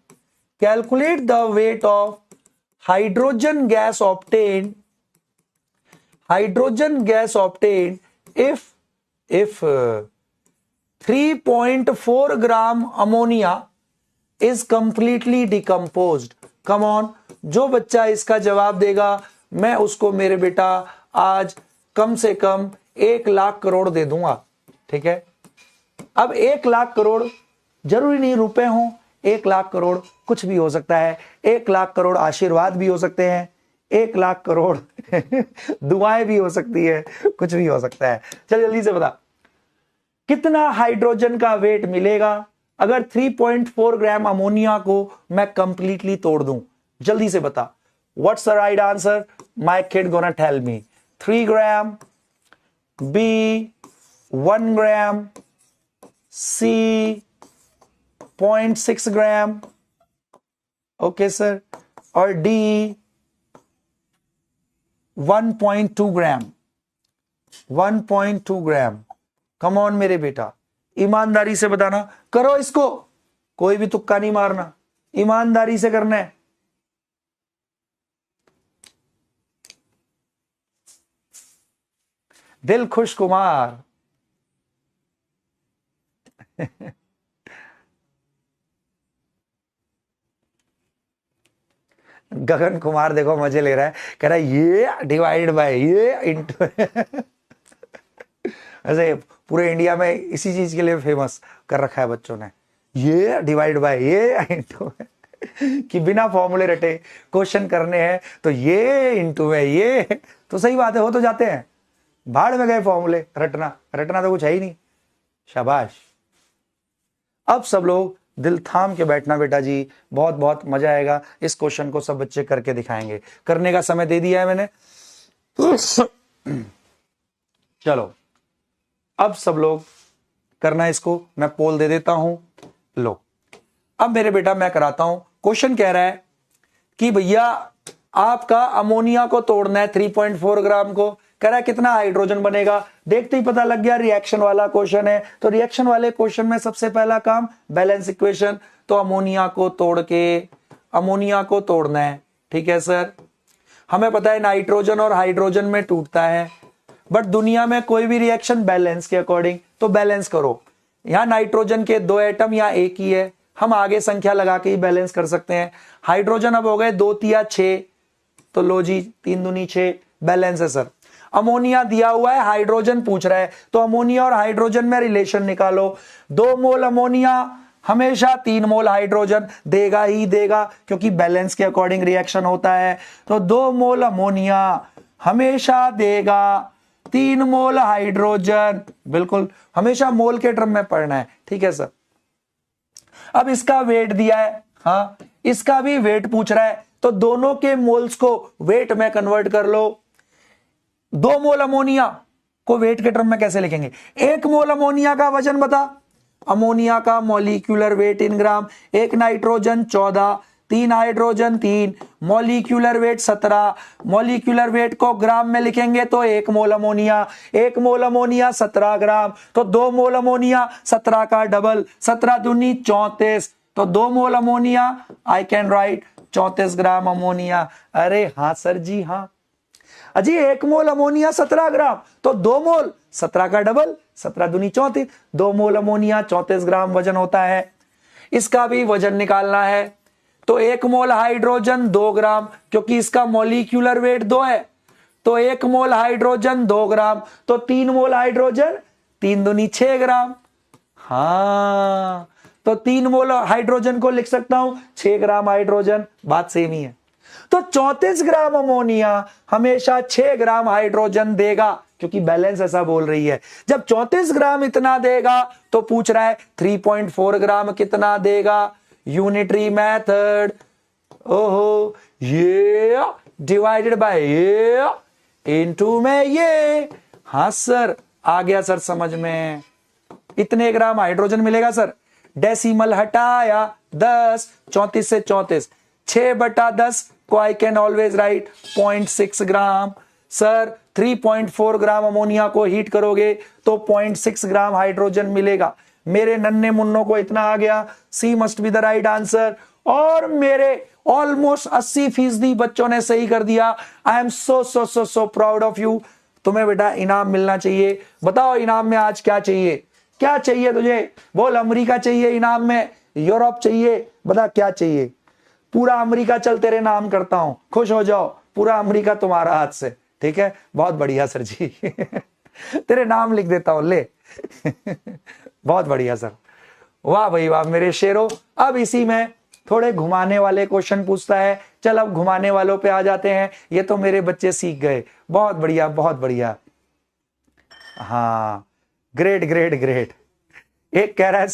calculate the weight of hydrogen gas obtain, hydrogen gas obtain if 3.4 gram ammonia is completely decomposed. Come on, जो बच्चा इसका जवाब देगा मैं उसको मेरे बेटा आज कम से कम 1 लाख करोड़ दे दूंगा। ठीक है, अब 1 लाख करोड़ जरूरी नहीं रुपए हो, 1 लाख करोड़ कुछ भी हो सकता है। 1 लाख करोड़ आशीर्वाद भी हो सकते हैं, 1 लाख करोड़ दुआएं भी हो सकती है, कुछ भी हो सकता है। चल जल्दी से बता कितना हाइड्रोजन का वेट मिलेगा अगर 3.4 ग्राम अमोनिया को मैं कंप्लीटली तोड़ दूं। जल्दी से बता, what's the right answer? My kid gonna tell me. 3 gram, B 1 gram, C 0.6 gram, okay sir, और D 1.2 gram, 1.2 gram. Come on मेरे बेटा, ईमानदारी से बताना, करो इसको, कोई भी तुक्का नहीं मारना, ईमानदारी से करना है। दिल खुश कुमार गगन कुमार देखो मजे ले रहा है, कह रहा है ये डिवाइडेड बाय ये इंटू ऐसे पूरे इंडिया में इसी चीज के लिए फेमस कर रखा है बच्चों ने, ये डिवाइड बाय ये इंटू कि बिना फॉर्मूले रटे क्वेश्चन करने हैं तो ये इंटू में ये, तो सही बात है, हो तो जाते हैं। भाड़ में गए फॉर्मूले, रटना रटना तो कुछ है ही नहीं। शाबाश। अब सब लोग दिल थाम के बैठना बेटा जी, बहुत बहुत मजा आएगा। इस क्वेश्चन को सब बच्चे करके दिखाएंगे, करने का समय दे दिया है मैंने। चलो अब सब लोग करना, इसको मैं पोल दे देता हूं। लो अब मेरे बेटा मैं कराता हूं। क्वेश्चन कह रहा है कि भैया आपका अमोनिया को तोड़ना है 3.4 ग्राम को, कह रहा है कितना हाइड्रोजन बनेगा। देखते ही पता लग गया रिएक्शन वाला क्वेश्चन है, तो रिएक्शन वाले क्वेश्चन में सबसे पहला काम बैलेंस इक्वेशन, तो अमोनिया को तोड़ के अमोनिया को तोड़ना है। ठीक है सर, हमें पता है नाइट्रोजन और हाइड्रोजन में टूटता है, बट दुनिया में कोई भी रिएक्शन बैलेंस के अकॉर्डिंग, तो बैलेंस करो। यहां नाइट्रोजन के 2 एटम या एक ही है, हम आगे संख्या लगा के ही बैलेंस कर सकते हैं। हाइड्रोजन अब हो गए 2 तिया 6, तो लो जी 3 दूनी 6, बैलेंस है सर। अमोनिया दिया हुआ है, हाइड्रोजन पूछ रहा है, तो अमोनिया और हाइड्रोजन में रिलेशन निकालो। 2 मोल अमोनिया हमेशा 3 मोल हाइड्रोजन देगा ही देगा, क्योंकि बैलेंस के अकॉर्डिंग रिएक्शन होता है। तो 2 मोल अमोनिया हमेशा देगा 3 मोल हाइड्रोजन, बिल्कुल हमेशा मोल के टर्म में पढ़ना है। ठीक है सर। अब इसका वेट दिया है, हाँ इसका भी वेट पूछ रहा है, तो दोनों के मोल्स को वेट में कन्वर्ट कर लो। 2 मोल अमोनिया को वेट के टर्म में कैसे लिखेंगे? 1 मोल अमोनिया का वजन बता, अमोनिया का मॉलिक्यूलर वेट इन ग्राम, 1 nitrogen 14, 3 hydrogen 3, molecular weight 17, molecular weight को ग्राम में लिखेंगे तो 1 मोल अमोनिया, 1 मोल अमोनिया 17 ग्राम, तो 2 मोल अमोनिया 17 का डबल, 17 दूनी 34, तो 2 mole ammonia I can write 34 gram ammonia. अरे हाँ सर जी हाँ अजी, 1 मोल अमोनिया 17 ग्राम, तो 2 मोल 17 का डबल, 17 दूनी 34, 2 मोल अमोनिया 34 ग्राम वजन होता है। इसका भी वजन निकालना है, तो 1 मोल हाइड्रोजन 2 ग्राम, क्योंकि इसका मॉलिक्यूलर वेट 2 है, तो 1 मोल हाइड्रोजन 2 ग्राम, तो 3 मोल हाइड्रोजन 3 दूनी 6 ग्राम। हाँ तो 3 मोल हाइड्रोजन को लिख सकता हूं 6 ग्राम हाइड्रोजन, बात सेम ही है। तो 34 ग्राम अमोनिया हमेशा 6 ग्राम हाइड्रोजन देगा, क्योंकि बैलेंस ऐसा बोल रही है। जब 34 ग्राम इतना देगा तो पूछ रहा है 3.4 ग्राम कितना देगा। यूनिटरी मेथड, ओहो ये डिवाइडेड बाय ये इनटू में ये। हाँ सर आ गया सर समझ में। इतने ग्राम हाइड्रोजन मिलेगा सर, डेसिमल हटाया 10, 34 से 34, 6/10 को I can always right 0.6 gram. Sir 3.4 gram ammonia को हीट करोगे तो 0.6 ग्राम हाइड्रोजन मिलेगा। मेरे नन्हे मुन्नों को इतना आ गया, C must be the right answer. और मेरे ऑलमोस्ट 80% बच्चों ने सही कर दिया। I am so so so so proud of you. तुम्हें बेटा इनाम मिलना चाहिए। बताओ इनाम में आज क्या चाहिए? क्या चाहिए तुझे? बोल, अमेरिका चाहिए इनाम में, यूरोप चाहिए, बता क्या चाहिए? पूरा अमेरिका चल तेरे नाम करता हूं, खुश हो जाओ, पूरा अमेरिका तुम्हारा हाथ से। ठीक है, बहुत बढ़िया सर जी तेरे नाम लिख देता हूं, ले बहुत बढ़िया सर, वाह भाई वाह मेरे शेरों। अब इसी में थोड़े घुमाने वाले क्वेश्चन पूछता है। चल अब घुमाने वालों पे आ जाते हैं। ये तो मेरे बच्चे सीख गए, बहुत बढ़िया बहुत बढ़िया। हाँ, ग्रेट ग्रेट ग्रेट। एक कह रहा है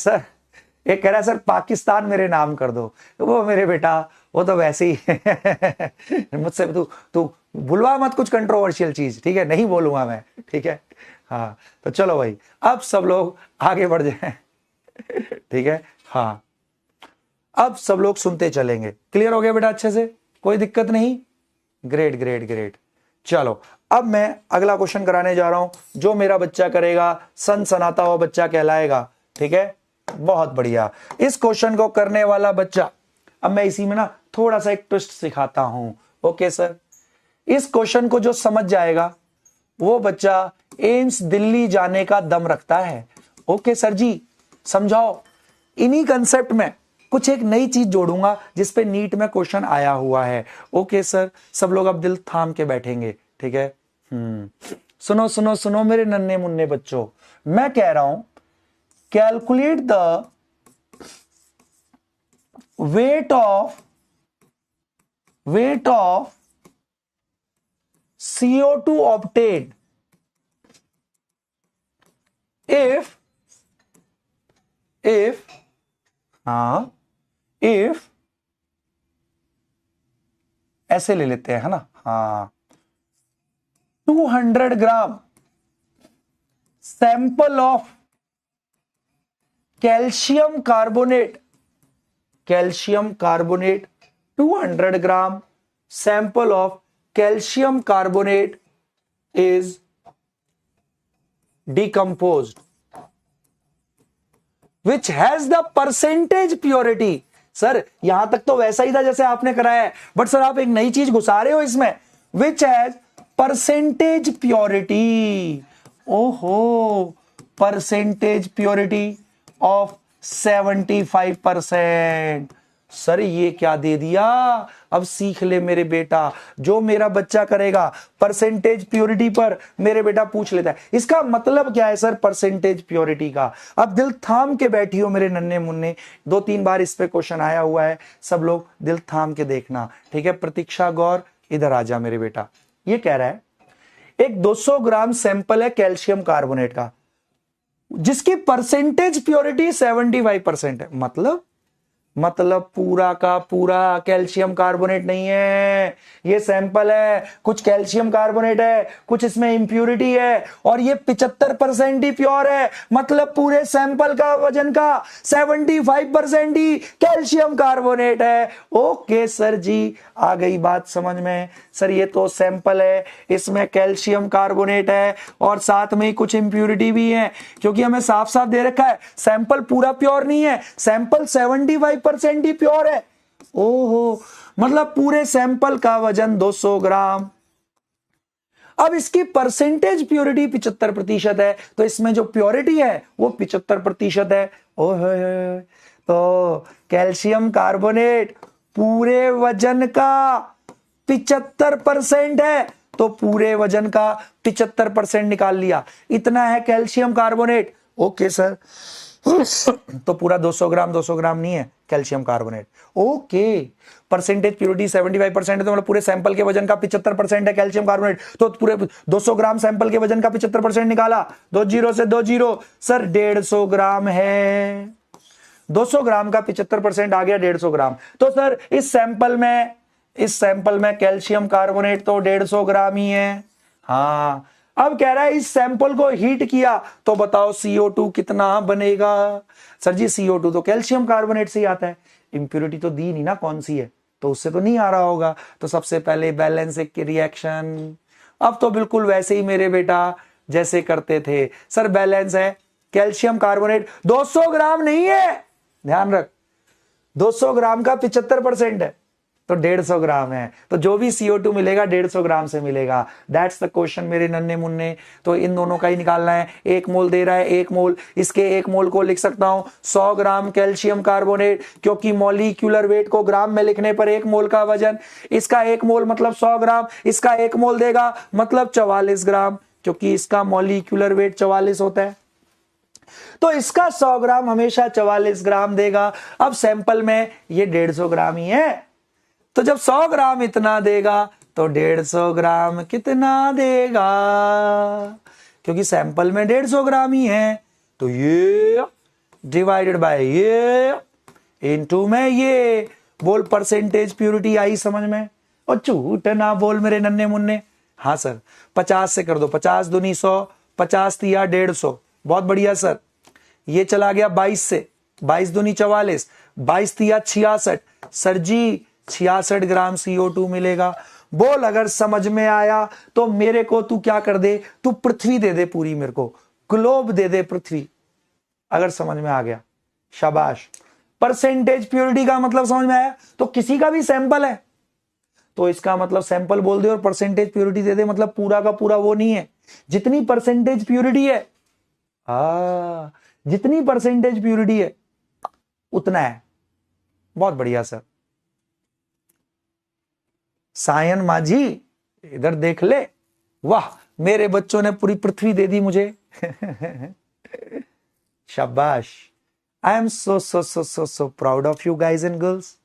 सर पाकिस्तान मेरे नाम कर दो। वो मेरे बेटा वो तो वैसे ही मुझसे तू तू बुलवा मत कुछ कंट्रोवर्शियल चीज, ठीक है? नहीं बोलूंगा मैं, ठीक है? हाँ, तो चलो भाई अब सब लोग आगे बढ़ जाएं ठीक है? हाँ, अब सब लोग सुनते चलेंगे। क्लियर हो गया बेटा अच्छे से? कोई दिक्कत नहीं? Great great great. चलो अब मैं अगला क्वेश्चन कराने जा रहा हूं। जो मेरा बच्चा करेगा सनसनाता हुआ बच्चा कहलाएगा। ठीक है, बहुत बढ़िया। इस क्वेश्चन को करने वाला बच्चा, अब मैं इसी में ना थोड़ा सा एक ट्विस्ट सिखाता हूं। ओके सर, इस क्वेश्चन को जो समझ जाएगा वो बच्चा एम्स दिल्ली जाने का दम रखता है। ओके सर जी, समझाओ। इन्हीं कंसेप्ट में कुछ एक नई चीज जोड़ूंगा जिसपे नीट में क्वेश्चन आया हुआ है। ओके सर, सब लोग अब दिल थाम के बैठेंगे। ठीक है? सुनो सुनो सुनो मेरे नन्हे मुन्ने बच्चों, मैं कह रहा हूं calculate the weight of CO2 obtained if ऐसे ले लेते हैं, है ना? हाँ, 200 gram sample of calcium carbonate 200 gram sample of calcium carbonate is decomposed which has the percentage purity। Sir यहां तक तो वैसा ही था जैसे आपने कराया है, बट सर आप एक नई चीज घुसा रहे हो इसमें, which has percentage purity। ओहो, percentage purity of 75%। सर ये क्या दे दिया? अब सीख ले मेरे बेटा, जो मेरा बच्चा करेगा परसेंटेज प्योरिटी पर मेरे बेटा पूछ लेता है। इसका मतलब क्या है सर परसेंटेज प्योरिटी का? अब दिल थाम के बैठी हो मेरे नन्हे मुन्ने, 2-3 बार इस पे क्वेश्चन आया हुआ है। सब लोग दिल थाम के देखना, ठीक है? प्रतीक्षा गौर इधर आ जा मेरे बेटा। ये कह रहा है एक 200 ग्राम सैंपल है कैल्शियम कार्बोनेट का जिसकी परसेंटेज प्योरिटी 75% है। मतलब पूरा का पूरा कैल्शियम कार्बोनेट नहीं है, ये सैंपल है। कुछ कैल्शियम कार्बोनेट है, कुछ इसमें इंप्यूरिटी है, और ये 75% ही प्योर है। मतलब पूरे सैंपल का वजन का 75% ही कैल्शियम कार्बोनेट है। ओके सर जी, आ गई बात समझ में। सर ये तो सैंपल है, इसमें कैल्शियम कार्बोनेट है और साथ में कुछ इंप्यूरिटी भी है, क्योंकि हमें साफ साफ दे रखा है सैंपल पूरा प्योर नहीं है, सैंपल 75% ही प्योर है। ओहो, मतलब पूरे सैंपल का वजन 200 ग्राम। अब इसकी परसेंटेज प्योरिटी 75% है, तो इसमें जो प्योरिटी है वो 75% है। ओहो, तो कैल्शियम कार्बोनेट पूरे वजन का 75% है, तो पूरे वजन का 75% निकाल लिया। इतना है कैल्शियम कार्बोनेट। ओके सर, तो पूरा 200 ग्राम नहीं है calcium carbonate. Okay, percentage purity 75% है, तो मतलब पूरे सैंपल के वजन का 75% है कैल्शियम कार्बोनेट। तो पूरे 200 ग्राम सैंपल के वजन का 75% निकाला, 2 जीरो से 2 जीरो। सर 150 ग्राम है, 200 ग्राम का 75% आ गया 150 ग्राम। तो सर इस सैंपल में कैल्शियम कार्बोनेट तो 150 ग्राम ही है। हाँ, अब कह रहा है इस सैंपल को हीट किया तो बताओ CO2 कितना बनेगा? सर जी CO2 तो कैल्शियम कार्बोनेट से ही आता है, इंप्योरिटी तो दी नहीं ना कौन सी है, तो उससे तो नहीं आ रहा होगा। तो सबसे पहले बैलेंस एक रिएक्शन, अब तो बिल्कुल वैसे ही मेरे बेटा जैसे करते थे। सर बैलेंस है, कैल्शियम कार्बोनेट 200 ग्राम नहीं है, ध्यान रख, 200 ग्राम का 75% है, तो 150 ग्राम है। तो जो भी CO2 मिलेगा 150 ग्राम से मिलेगा। दैट्स द क्वेश्चन मेरे नन्हे मुन्ने। तो इन दोनों का ही निकालना है। 1 मोल दे रहा है, 1 मोल, इसके 1 मोल को लिख सकता हूं 100 ग्राम कैल्शियम कार्बोनेट, क्योंकि मॉलिक्यूलर वेट को ग्राम में लिखने पर 1 मोल का वजन, इसका 1 मोल मतलब 100 ग्राम, इसका 1 मोल देगा मतलब 44 ग्राम, क्योंकि इसका मॉलिक्यूलर वेट 44 होता है। तो इसका 100 ग्राम हमेशा 44 ग्राम देगा। अब सैंपल में ये 150 ग्राम ही है, तो जब 100 ग्राम इतना देगा तो 150 ग्राम कितना देगा, क्योंकि सैंपल में 150 ग्राम ही है, तो ये डिवाइडेड बाय ये इनटू में ये। बोल परसेंटेज प्योरिटी आई समझ में? और झूठ ना बोल मेरे नन्हे मुन्ने। हाँ सर 50 से कर दो, 50 दूनी 100, 50 तिया 150, बहुत बढ़िया सर। ये चला गया 22 से, 22 दूनी 44, 22 तिया 66, सर जी 66 ग्राम CO2 मिलेगा। बोल अगर समझ में आया तो मेरे को तू क्या कर दे, तू पृथ्वी दे दे पूरी, मेरे को ग्लोब दे दे पृथ्वी, अगर समझ में आ गया शाबाश। परसेंटेज प्योरिटी का मतलब समझ में आया? तो किसी का भी सैंपल है तो इसका मतलब सैंपल बोल दे और परसेंटेज प्योरिटी दे दे, मतलब पूरा का पूरा वो नहीं है, जितनी परसेंटेज प्योरिटी है, जितनी परसेंटेज प्योरिटी है उतना है। बहुत बढ़िया सर। सायन माझी इधर देख ले, वाह मेरे बच्चों ने पूरी पृथ्वी दे दी मुझे। शाबाश। आई am so so so so so proud of you guys and girls.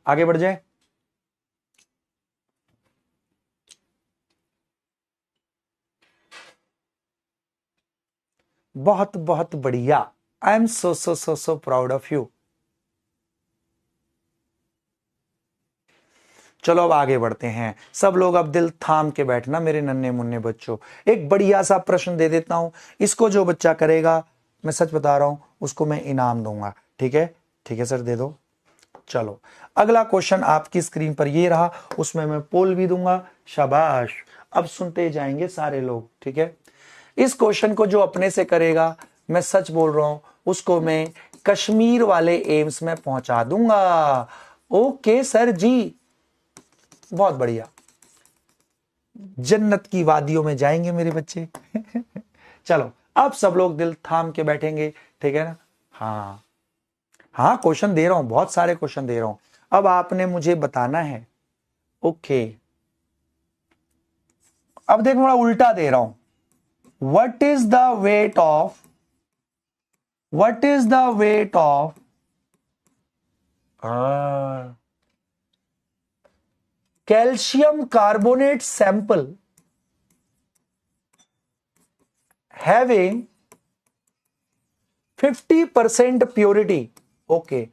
आगे बढ़ जाए। बहुत बहुत बढ़िया। आई am so so so so proud of you. चलो अब आगे बढ़ते हैं। सब लोग अब दिल थाम के बैठना मेरे नन्हे मुन्ने बच्चों। एक बढ़िया सा प्रश्न दे देता हूं, इसको जो बच्चा करेगा, मैं सच बता रहा हूं, उसको मैं इनाम दूंगा। ठीक है? ठीक है सर, दे दो। चलो अगला क्वेश्चन आपकी स्क्रीन पर ये रहा, उसमें मैं पोल भी दूंगा। शाबाश। अब सुनते जाएंगे सारे लोग। ठीक है? इस क्वेश्चन को जो अपने से करेगा, मैं सच बोल रहा हूं, उसको मैं कश्मीर वाले एम्स में पहुंचा दूंगा। ओके सर जी, बहुत बढ़िया, जन्नत की वादियों में जाएंगे मेरे बच्चे। चलो अब सब लोग दिल थाम के बैठेंगे। ठीक है ना? हाँ हाँ, क्वेश्चन दे रहा हूं, बहुत सारे क्वेश्चन दे रहा हूं। अब आपने मुझे बताना है। ओके, अब देख थोड़ा उल्टा दे रहा हूं। What is the weight of, what is the weight of calcium carbonate sample having 50% purity? Okay,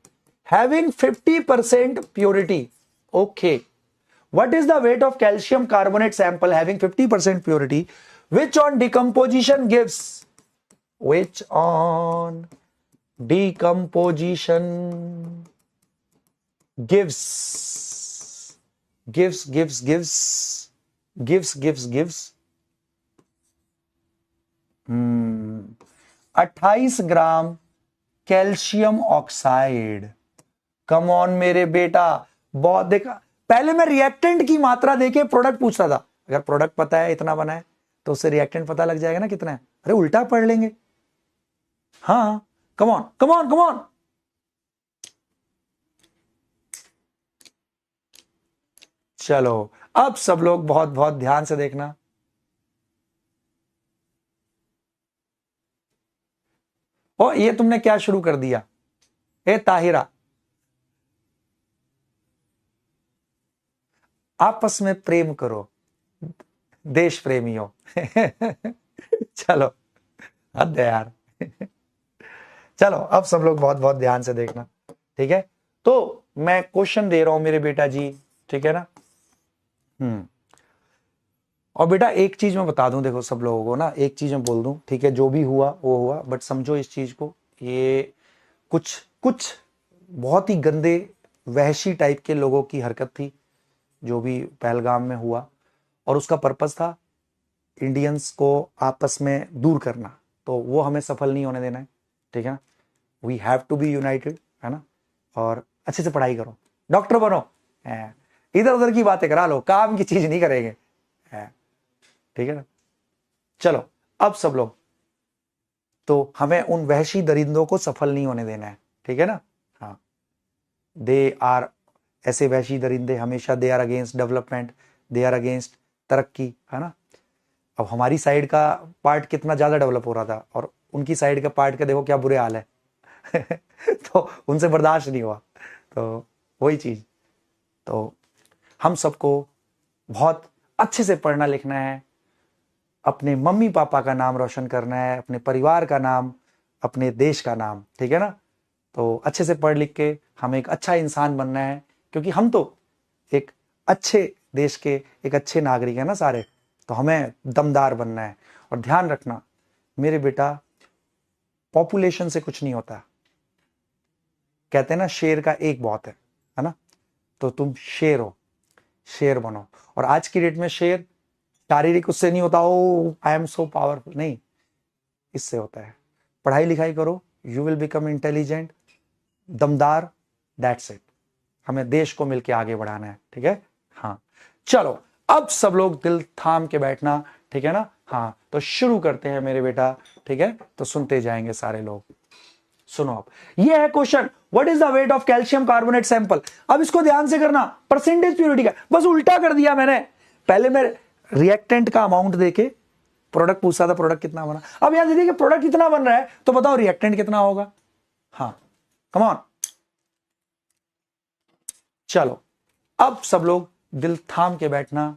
having 50% purity. Okay, what is the weight of calcium carbonate sample having 50% purity, which on decomposition gives, which on decomposition gives 28 gram calcium oxide. Come on मेरे बेटा, बहुत देखा। पहले मैं reactant की मात्रा देके product पूछता था, अगर प्रोडक्ट पता है इतना बना है तो उससे रिएक्टेंट पता लग जाएगा ना कितना है। अरे उल्टा पढ़ लेंगे। हाँ कम on come on come on. चलो अब सब लोग बहुत बहुत ध्यान से देखना। ओ ये तुमने क्या शुरू कर दिया? ए ताहिरा, आपस में प्रेम करो देश प्रेमियों। चलो हद है यार। चलो अब सब लोग बहुत बहुत ध्यान से देखना। ठीक है? तो मैं क्वेश्चन दे रहा हूं मेरे बेटा जी। ठीक है ना? और बेटा एक चीज मैं बता दूं, देखो सब लोगों को ना, एक चीज मैं बोल दूं, ठीक है? जो भी हुआ वो हुआ, बट समझो इस चीज को, ये कुछ कुछ बहुत ही गंदे वहशी टाइप के लोगों की हरकत थी जो भी पहलगाम में हुआ। और उसका पर्पस था इंडियंस को आपस में दूर करना, तो वो हमें सफल नहीं होने देना है, ठीक है ना। We have to be united, है ना, और अच्छे से पढ़ाई करो, डॉक्टर बनो, इधर उधर की बातें करा लो, काम की चीज नहीं करेंगे, ठीक है ना। चलो अब सब लोग, तो हमें उन वहशी दरिंदों को सफल नहीं होने देना है, ठीक है ना। हाँ, दे आर, ऐसे वहशी दरिंदे हमेशा they are against development, they are against तरक्की, है ना। अब हमारी साइड का पार्ट कितना ज्यादा डेवलप हो रहा था और उनकी साइड का पार्ट का देखो क्या बुरे हाल है तो उनसे बर्दाश्त नहीं हुआ, तो वही चीज। तो हम सबको बहुत अच्छे से पढ़ना लिखना है, अपने मम्मी पापा का नाम रोशन करना है, अपने परिवार का नाम, अपने देश का नाम, ठीक है ना। तो अच्छे से पढ़ लिख के हमें एक अच्छा इंसान बनना है, क्योंकि हम तो एक अच्छे देश के एक अच्छे नागरिक है ना सारे, तो हमें दमदार बनना है। और ध्यान रखना मेरे बेटा, पॉपुलेशन से कुछ नहीं होता, कहते हैं ना शेर का एक बहुत है ना। तो तुम शेर हो, शेर बनो। और आज की डेट में शेर शारीरिक उससे नहीं होता, ओ आई एम सो पावरफुल, नहीं, इससे होता है पढ़ाई लिखाई करो, यू विल बिकम इंटेलिजेंट, दमदार, दैट्स इट। हमें देश को मिलके आगे बढ़ाना है, ठीक है। हाँ चलो अब सब लोग दिल थाम के बैठना, ठीक है ना। हाँ तो शुरू करते हैं मेरे बेटा, ठीक है, तो सुनते जाएंगे सारे लोग। सुनो अब, ये है question, what is the weight of calcium carbonate sample. अब इसको ध्यान से करना, परसेंटेज प्योरिटी का, बस उल्टा कर दिया मैंने। पहले मैं रिएक्टेंट का अमाउंट देके प्रोडक्ट पूछा था, प्रोडक्ट कितना बना। अब यहां देखिए प्रोडक्ट कितना बन रहा है, तो बताओ रिएक्टेंट कितना होगा। हाँ कम ऑन, चलो अब सब लोग दिल थाम के बैठना।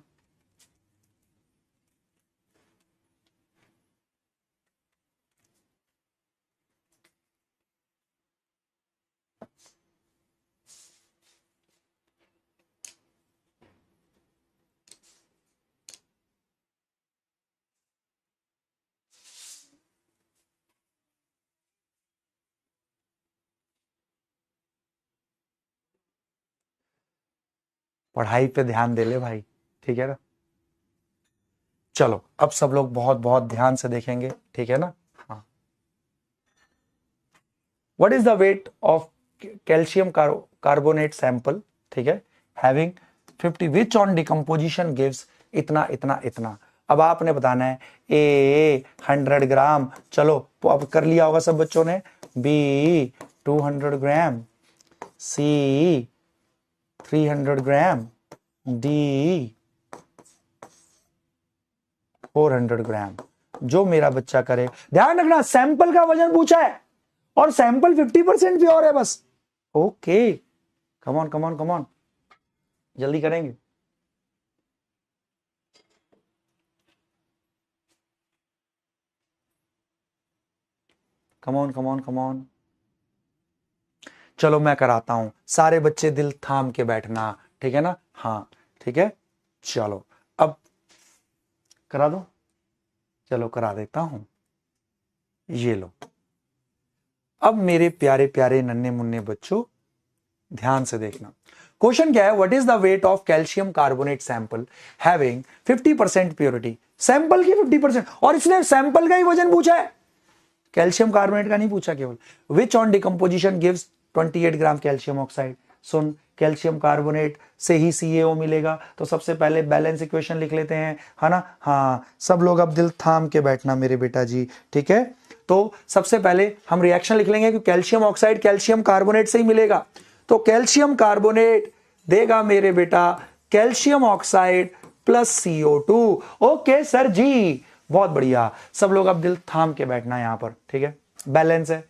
पढ़ाई पे ध्यान दे ले भाई, ठीक है ना। चलो अब सब लोग बहुत बहुत ध्यान से देखेंगे, ठीक है ना। हाँ, what is the weight of calcium carbonate sample, ठीक है, having 50 which on decomposition gives इतना इतना इतना। अब आपने बताना है ए 100 ग्राम, चलो तो अब कर लिया होगा सब बच्चों ने, बी 200 ग्राम, सी 300 ग्राम, डी 400 ग्राम। जो मेरा बच्चा करे, ध्यान रखना सैंपल का वजन पूछा है और सैंपल 50% प्योर है बस। Okay come on come on come on, जल्दी करेंगे। कम on come on come on, चलो मैं कराता हूं, सारे बच्चे दिल थाम के बैठना, ठीक है ना। हाँ ठीक है, चलो अब करा दो, चलो करा देता हूं, ये लो। अब मेरे प्यारे प्यारे नन्हे मुन्ने बच्चों ध्यान से देखना, क्वेश्चन क्या है, what is the weight of calcium carbonate sample having 50% purity. Sample की 50%, और इसने सैंपल का ही वजन पूछा है, कैल्शियम कार्बोनेट का नहीं पूछा केवल। Which on decomposition gives 28 gram calcium oxide. सुन, कैल्शियम कार्बोनेट से ही CaO मिलेगा, तो सबसे पहले बैलेंस इक्वेशन लिख लेते हैं, है ना। हाँ सब लोग अब दिल थाम के बैठना मेरे बेटा जी, ठीक है। तो सबसे पहले हम रिएक्शन लिख लेंगे कि कैल्शियम ऑक्साइड कैल्शियम कार्बोनेट से ही मिलेगा, तो कैल्शियम कार्बोनेट देगा मेरे बेटा calcium oxide plus CO2। Okay sir जी, बहुत बढ़िया। सब लोग अब दिल थाम के बैठना यहां पर, ठीक है, बैलेंस है।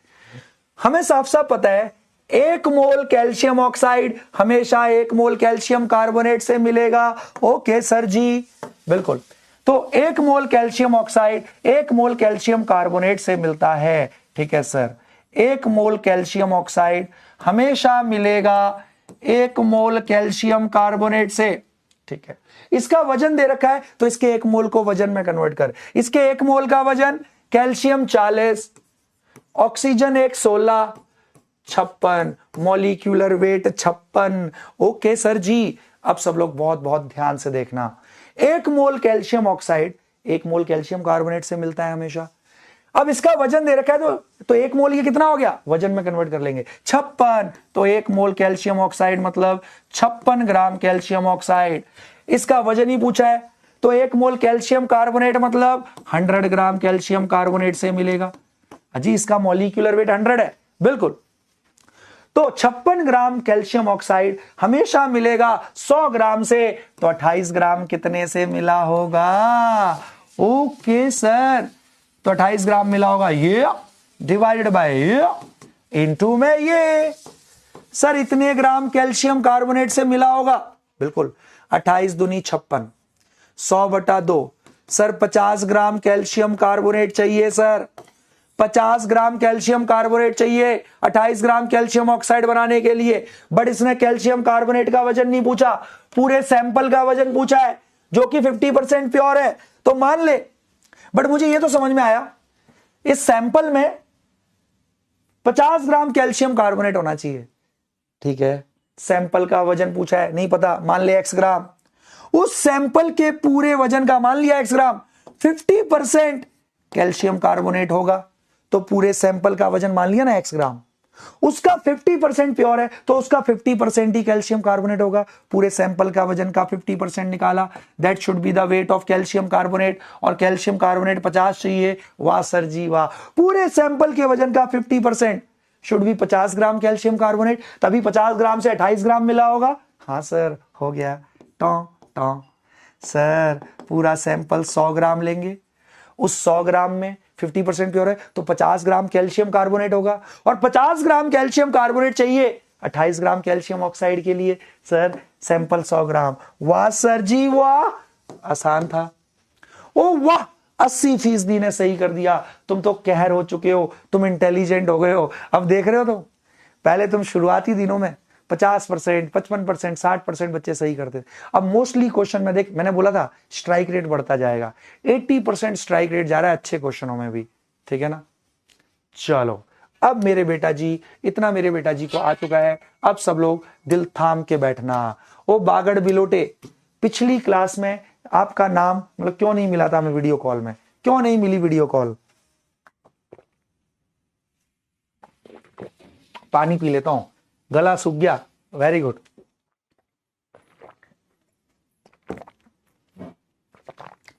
हमें साफ साफ पता है 1 मोल कैल्शियम ऑक्साइड हमेशा 1 मोल कैल्शियम कार्बोनेट से मिलेगा। ओके सर जी, बिल्कुल। तो 1 mole calcium oxide 1 mole calcium carbonate से मिलता है, ठीक है सर। 1 मोल कैल्शियम ऑक्साइड हमेशा मिलेगा 1 मोल कैल्शियम कार्बोनेट से, ठीक है। इसका वजन दे रखा है, तो इसके 1 मोल को वजन में कन्वर्ट कर। इसके 1 मोल का वजन calcium 40, oxygen 16, 56, molecular weight 56। Okay sir जी, अब सब लोग बहुत बहुत ध्यान से देखना, 1 mole calcium oxide 1 mole calcium carbonate से मिलता है हमेशा। अब इसका वजन दे रखा है तो 1 मोल ये कितना हो गया, वजन में कन्वर्ट कर लेंगे 56। तो 1 मोल कैल्शियम ऑक्साइड मतलब 56 ग्राम कैल्शियम ऑक्साइड। इसका वजन ही पूछा है तो 1 मोल कैल्शियम कार्बोनेट मतलब 100 ग्राम कैल्शियम कार्बोनेट से मिलेगा। अजी इसका मॉलिक्यूलर वेट 100 है, बिल्कुल। तो 56 ग्राम कैल्शियम ऑक्साइड हमेशा मिलेगा 100 ग्राम से, तो 28 ग्राम कितने से मिला होगा? ओके सर, तो 28 ग्राम मिला होगा ये डिवाइडेड बाय ये इनटू में ये। सर इतने ग्राम कैल्शियम कार्बोनेट से मिला होगा, बिल्कुल। 28 दूनी 56, 100/2। सर 50 ग्राम कैल्शियम कार्बोनेट चाहिए सर, 50 ग्राम कैल्शियम कार्बोनेट चाहिए 28 ग्राम कैल्शियम ऑक्साइड बनाने के लिए। बट इसने कैल्शियम कार्बोनेट का वजन नहीं पूछा, पूरे सैंपल का वजन पूछा है जो कि 50% प्योर है, तो मान ले। बट मुझे यह तो समझ में आया इस सैंपल में 50 ग्राम कैल्शियम कार्बोनेट होना चाहिए, ठीक है। सैंपल का वजन पूछा है, नहीं पता, मान ले x ग्राम। उस सैंपल के पूरे वजन का मान लिया x ग्राम, 50% कैल्शियम कार्बोनेट होगा, तो पूरे सैंपल का वजन मान लिया ना x ग्राम। उसका 50% प्योर है तो उसका 50% ही कैल्शियम कार्बोनेट होगा। पूरे सैंपल का वजन का 50% निकाला, that should be the weight of calcium carbonate. और कैल्शियम कार्बोनेट 50 चाहिए। वाह सर जी वाह, पूरे सैंपल के वजन का 50% should be 50 gram calcium carbonate, तभी 50 ग्राम से 28 ग्राम मिला होगा। हाँ सर हो गया। टॉ टॉ सर पूरा सैंपल 100 ग्राम लेंगे, उस 100 ग्राम में 50% प्योर है तो 50 ग्राम कैल्शियम कार्बोनेट होगा, और 50 ग्राम कैल्शियम कार्बोनेट चाहिए 28 ग्राम कैल्शियम ऑक्साइड के लिए। सर सैंपल 100 ग्राम। वाह सर जी वाह, आसान था। ओ वाह, 80% ने सही कर दिया। तुम तो कहर हो चुके हो, तुम इंटेलिजेंट हो गए हो। अब देख रहे हो तुम, पहले तुम शुरुआती दिनों में 50%, 55%, 60% बच्चे सही करते थे। अब मोस्टली क्वेश्चन में देख, मैंने बोला था स्ट्राइक रेट बढ़ता जाएगा, 80% स्ट्राइक रेट जा रहा है अच्छे क्वेश्चनों में भी, ठीक है ना। चलो अब मेरे बेटा जी, इतना मेरे बेटा जी को आ चुका है। अब सब लोग दिल थाम के बैठना। ओ बागड़ बिलोटे, पिछली क्लास में आपका नाम मतलब क्यों नहीं मिला था हमें वीडियो कॉल में, क्यों नहीं मिली वीडियो कॉल? पानी पी लेता हूं, गला सूख गया। Very good.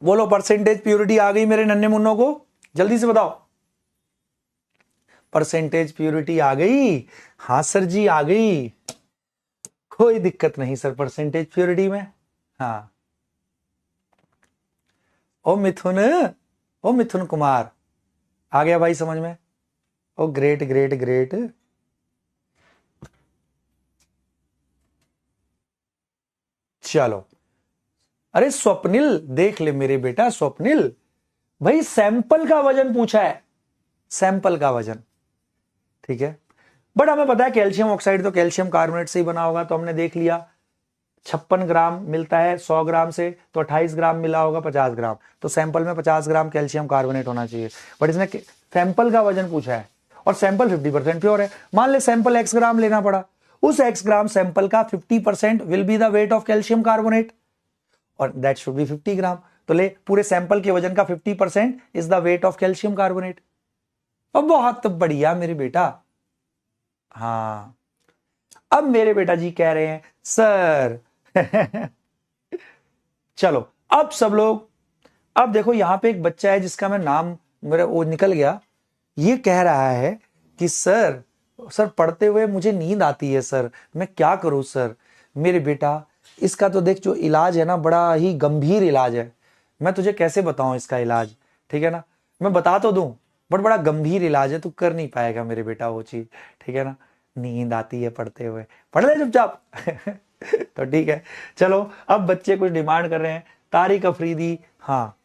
बोलो परसेंटेज प्योरिटी आ गई मेरे नन्हे मुन्नों को, जल्दी से बताओ। परसेंटेज प्योरिटी आ गई? हाँ सर जी आ गई, कोई दिक्कत नहीं सर परसेंटेज प्योरिटी में। हाँ ओ मिथुन कुमार आ गया भाई समझ में। ओ ग्रेट ग्रेट ग्रेट। चलो अरे स्वप्निल देख ले मेरे बेटा, स्वप्निल भाई सैंपल का वजन पूछा है, सैंपल का वजन, ठीक है। बट हमें पता है कैल्शियम ऑक्साइड तो कैल्शियम कार्बोनेट से ही बना होगा, तो हमने देख लिया 56 ग्राम मिलता है 100 ग्राम से, तो 28 ग्राम मिला होगा 50 ग्राम, तो सैंपल में 50 ग्राम कैल्शियम कार्बोनेट होना चाहिए। बट इसने सैंपल का वजन पूछा है और सैंपल 50% प्योर है। मान ले सैंपल x ग्राम लेना पड़ा, उस x ग्राम सैंपल का 50% will be the weight of calcium carbonate, और दैट शुड बी 50 ग्राम। तो ले पूरे सैंपल के वजन का 50% is the weight of calcium carbonate. और बहुत बढ़िया मेरे बेटा। हाँ अब मेरे बेटा जी कह रहे हैं सर चलो अब सब लोग, अब देखो यहां पे एक बच्चा है जिसका मैं नाम मेरा वो निकल गया, ये कह रहा है कि सर पढ़ते हुए मुझे नींद आती है सर, मैं क्या करूं सर। मेरे बेटा इसका तो देख जो इलाज है ना बड़ा ही गंभीर इलाज है, मैं तुझे कैसे बताऊं इसका इलाज, ठीक है ना। मैं बता तो दूं बट बड़ा गंभीर इलाज है, तू कर नहीं पाएगा मेरे बेटा वो चीज, ठीक है ना। नींद आती है पढ़ते हुए, पढ़ ले चुपचाप तो ठीक है। चलो अब बच्चे कुछ डिमांड कर रहे हैं, तारिक अफरीदी। हाँ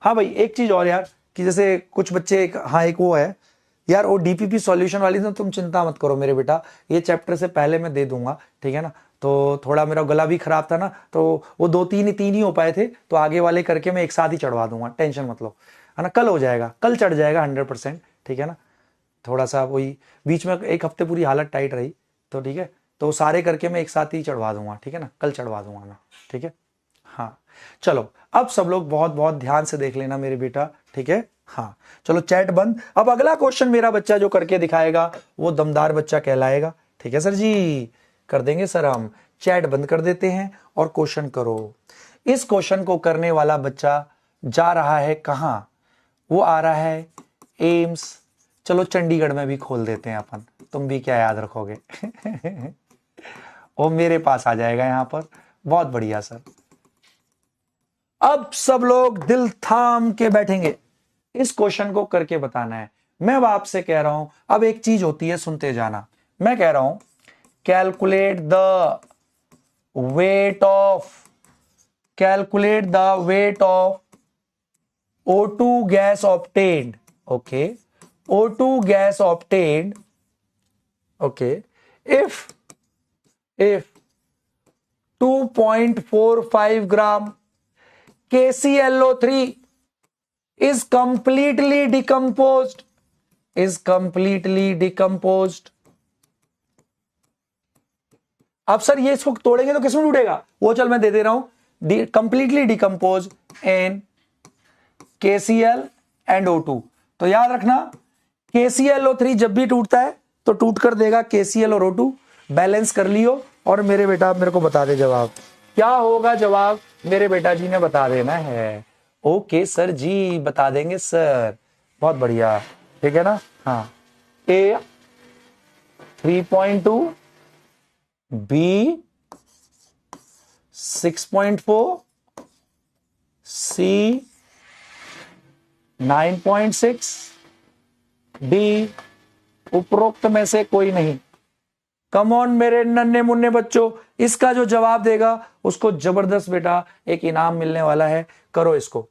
हाँ भाई एक चीज और यार, कि जैसे कुछ बच्चे हाँ एक वो है यार, वो डीपीपी सॉल्यूशन वाली तो तुम चिंता मत करो मेरे बेटा, ये चैप्टर से पहले मैं दे दूंगा, ठीक है ना। तो थोड़ा मेरा गला भी खराब था ना, तो वो तीन ही हो पाए थे, तो आगे वाले करके मैं एक साथ ही चढ़वा दूंगा, टेंशन मत लो, है ना। कल हो जाएगा, कल चढ़ जाएगा 100%, ठीक है ना। थोड़ा सा वही बीच में एक हफ्ते पूरी हालत टाइट रही, तो ठीक है, तो सारे करके मैं एक साथ ही चढ़वा दूंगा, ठीक है ना, कल चढ़वा दूंगा मैं, ठीक है। हाँ चलो, अब सब लोग बहुत बहुत ध्यान से देख लेना मेरे बेटा, ठीक है। हाँ चलो चैट बंद। अब अगला क्वेश्चन मेरा बच्चा जो करके दिखाएगा वो दमदार बच्चा कहलाएगा, ठीक है सर जी। कर देंगे सर, हम चैट बंद कर देते हैं और क्वेश्चन करो। इस क्वेश्चन को करने वाला बच्चा जा रहा है कहां? वो आ रहा है एम्स। चलो चंडीगढ़ में भी खोल देते हैं अपन, तुम भी क्या याद रखोगे। वो मेरे पास आ जाएगा यहां पर। बहुत बढ़िया सर। अब सब लोग दिल थाम के बैठेंगे, इस क्वेश्चन को करके बताना है। मैं अब आपसे कह रहा हूं, अब एक चीज होती है, सुनते जाना। मैं कह रहा हूं calculate the weight of, calculate the weight of O2 gas obtained, okay, O2 gas obtained, okay, if 2.45 gram KClO3 is completely decomposed, अब सर ये इसको तोड़ेंगे तो किसमें टूटेगा? वो चल मैं दे दे रहा हूं, completely decompose in KCl and O2। तो याद रखना KClO3 जब भी टूटता है तो टूट कर देगा KCl और O2। बैलेंस कर लियो और मेरे बेटा आप मेरे को बता दे जवाब क्या होगा। जवाब मेरे बेटा जी ने बता देना है। ओके सर जी, बता देंगे सर, बहुत बढ़िया, ठीक है ना। हाँ, A 3.2, B 6.4, C 9.6, डी उपरोक्त में से कोई नहीं। कम ऑन मेरे नन्हे मुन्ने बच्चों, इसका जो जवाब देगा उसको जबरदस्त बेटा एक इनाम मिलने वाला है। करो इसको,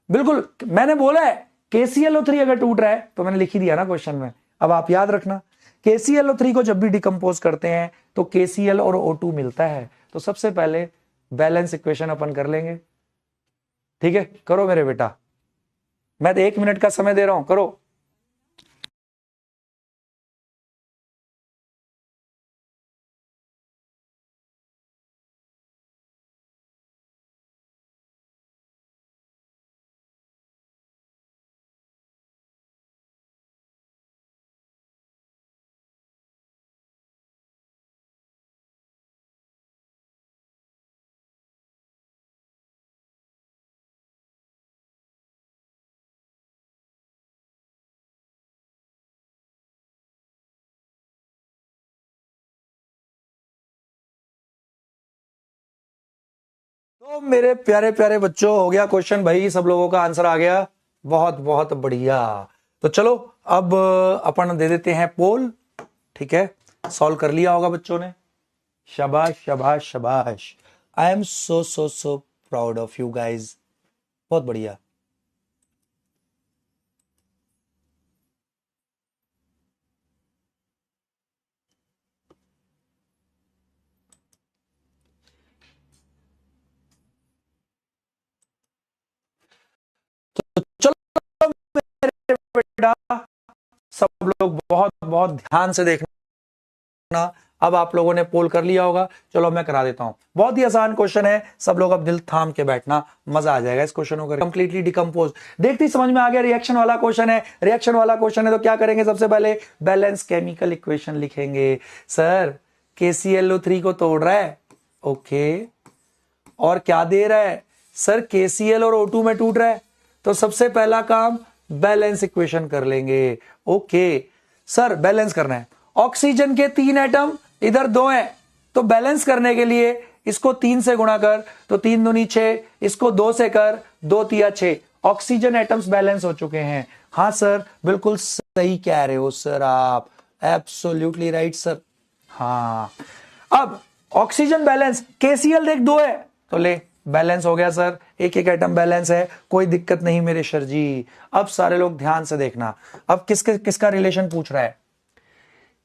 बिल्कुल मैंने बोला है KClO3 अगर टूट रहा है तो मैंने लिख ही दिया ना क्वेश्चन में। अब आप याद रखना KClO3 को जब भी डिकम्पोज करते हैं तो KCl और O2 मिलता है। तो सबसे पहले बैलेंस इक्वेशन अपन कर लेंगे, ठीक है। करो मेरे बेटा, मैं तो 1 मिनट का समय दे रहा हूं, करो। तो मेरे प्यारे प्यारे बच्चों, हो गया क्वेश्चन भाई, सब लोगों का आंसर आ गया। बहुत बहुत बढ़िया। तो चलो अब अपन दे देते हैं पोल, ठीक है। सॉल्व कर लिया होगा बच्चों ने। शाबाश शाबाश शाबाश। आई am so so so proud of you guys, बहुत बढ़िया। तो चलो मेरे बेटा, सब लोग बहुत बहुत ध्यान से देखना। अब आप लोगों ने पोल कर लिया होगा, चलो मैं करा देता हूं। बहुत ही आसान क्वेश्चन है, सब लोग अब दिल थाम के बैठना, मजा आ जाएगा इस क्वेश्चन को। कंप्लीटली डिकम्पोज, देखते ही समझ में आ गया, रिएक्शन वाला क्वेश्चन है। रिएक्शन वाला क्वेश्चन है तो क्या करेंगे, सबसे पहले बैलेंस केमिकल इक्वेशन लिखेंगे। सर KClO3 को तोड़ रहा है, ओके, और क्या दे रहा है सर, KCl और O2 में टूट रहा है। तो सबसे पहला काम बैलेंस इक्वेशन कर लेंगे। ओके सर, बैलेंस करना है। ऑक्सीजन के 3 एटम, इधर 2 हैं, तो बैलेंस करने के लिए इसको 3 से गुणा कर, तो 3 दूनी 6, इसको 2 से कर, 2 तिया 6। ऑक्सीजन एटम्स बैलेंस हो चुके हैं। हाँ सर, बिल्कुल सही कह रहे हो सर आप, एब्सोल्युटली राइट सर। हाँ, अब ऑक्सीजन बैलेंस, KCl देख 2 है तो ले बैलेंस हो गया सर, एक एक एटम बैलेंस है, कोई दिक्कत नहीं मेरे सर जी। अब सारे लोग ध्यान से देखना, अब किसका रिलेशन पूछ रहा है।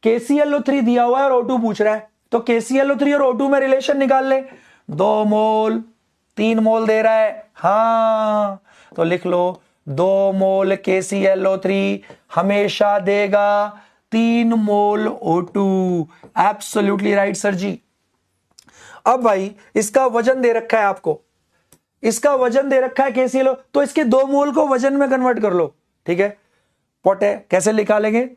KClO3 दिया हुआ है और O2 पूछ रहा है, तो KClO3 और O2 में रिलेशन निकाल ले। 2 मोल 3 मोल दे रहा है, हाँ तो लिख लो 2 मोल KClO3 हमेशा देगा 3 मोल O2। एब्सोल्युटली राइट सर जी। अब भाई इसका वजन दे रखा है आपको, इसका वजन दे रखा है KClO, तो इसके 2 मोल को वजन में कन्वर्ट कर लो, ठीक है। कैसे निकालेंगे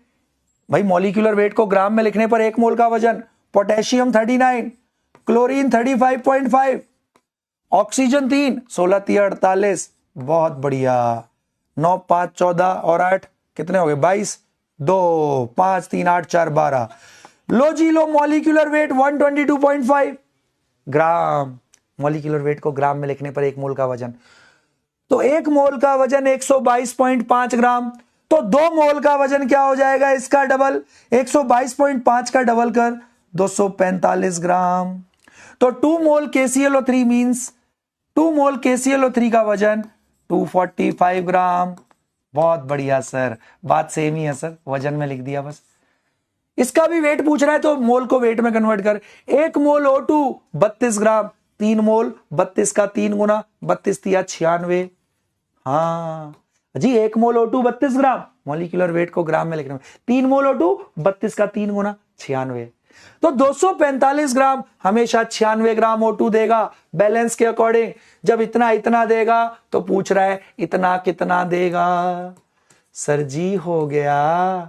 भाई, मॉलिक्यूलर वेट को ग्राम में लिखने पर 1 मोल का वजन, पोटेशियम 39, क्लोरीन 35.5, ऑक्सीजन 3, 16 3 48, बहुत बढ़िया। 9 5 14 और 8 कितने हो गए, 22, 2 5 3 8 4 12। लो जी लो, मॉलिक्यूलर वेट 122.5 ग्राम। मॉलिक्यूलर वेट को ग्राम में लिखने पर 1 मोल का वजन, तो 1 मोल का वजन 122.5 ग्राम। तो 2 मोल का वजन क्या हो जाएगा, इसका डबल, 122.5 का डबल कर 245 ग्राम। तो 2 मोल KClO3 मींस 2 मोल KClO3 का वजन 245 ग्राम। बहुत बढ़िया सर, बात सेम ही है सर, वजन में लिख दिया बस। इसका भी वेट पूछ रहा है तो मोल को वेट में कन्वर्ट कर। 1 मोल O2 32 ग्राम, 3 मोल 32 का 3 गुना, 32 तिया 96। हाँ जी, 1 मोल O2 32 ग्राम, मॉलिक्यूलर वेट को ग्राम में लिखने में 3 मोल O2 32 का 3 गुना 96। तो 245 ग्राम हमेशा 96 ग्राम O2 देगा बैलेंस के अकॉर्डिंग। जब इतना इतना देगा तो पूछ रहा है इतना कितना देगा। सर जी हो गया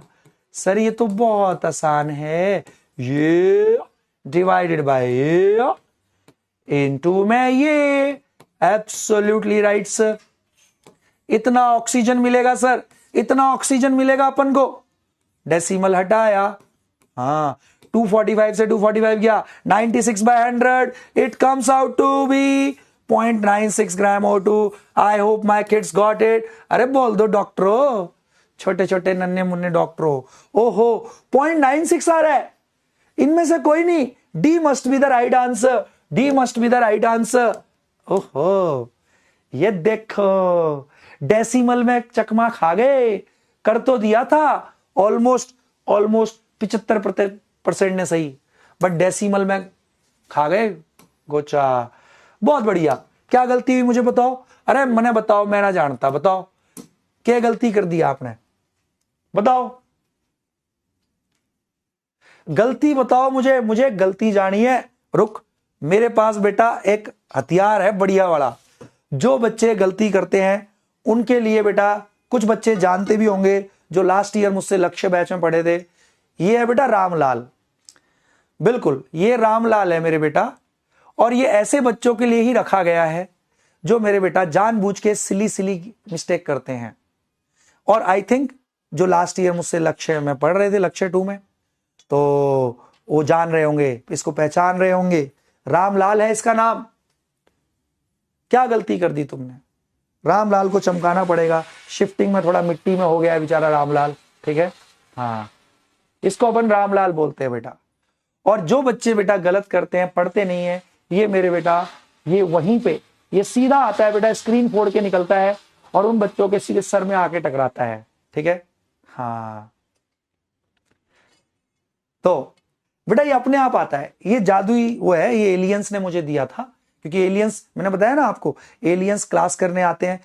सर, ये तो बहुत आसान है, ये डिवाइडेड बाय ये इनटू में ये, एब्सोल्युटली राइट सर। इतना ऑक्सीजन मिलेगा सर, इतना ऑक्सीजन मिलेगा अपन को, डेसिमल हटाया, हाँ 245 से 245 गया, 96/100, it comes out to be 0.96 gram O2। I hope my kids got it. अरे बोल दो डॉक्टरों, छोटे छोटे नन्हे मुन्ने डॉक्टरों। ओहो 0.96 आ रहा है, इनमें से कोई नहीं, D must be the right answer, D must be the right answer. ओहो ये देखो, डेसिमल में चकमा खा गए, कर तो दिया था ऑलमोस्ट 75% ने सही, बट डेसिमल में खा गए गोचा। बहुत बढ़िया। क्या गलती हुई मुझे बताओ, अरे मैंने बताओ, मैं ना जानता, बताओ क्या गलती कर दी आपने, बताओ गलती बताओ मुझे, मुझे गलती जानी है। रुक, मेरे पास बेटा एक हथियार है बढ़िया वाला। जो बच्चे गलती करते हैं उनके लिए बेटा, कुछ बच्चे जानते भी होंगे जो लास्ट ईयर मुझसे लक्ष्य बैच में पढ़े थे, ये है बेटा रामलाल। बिल्कुल ये रामलाल है मेरे बेटा, और ये ऐसे बच्चों के लिए ही रखा गया है जो मेरे बेटा जानबूझ के सिली मिस्टेक करते हैं। और आई थिंक जो लास्ट ईयर मुझसे लक्ष्य में पढ़ रहे थे, लक्ष्य 2 में, तो वो जान रहे होंगे, इसको पहचान रहे होंगे। रामलाल है इसका नाम। क्या गलती कर दी तुमने, रामलाल को चमकाना पड़ेगा। शिफ्टिंग में थोड़ा मिट्टी में हो गया है बेचारा रामलाल, ठीक है, हाँ इसको अपन रामलाल बोलते हैं बेटा। और जो बच्चे बेटा गलत करते हैं, पढ़ते नहीं है, ये मेरे बेटा, ये वहीं पे ये सीधा आता है बेटा, स्क्रीन फोड़ के निकलता है और उन बच्चों के सीधे सर में आके टकराता है, ठीक है, हाँ। तो बेटा ये अपने आप आता है, ये जादुई वो है, ये एलियंस ने मुझे दिया था, क्योंकि एलियंस मैंने बताया ना आपको, एलियंस क्लास करने आते हैं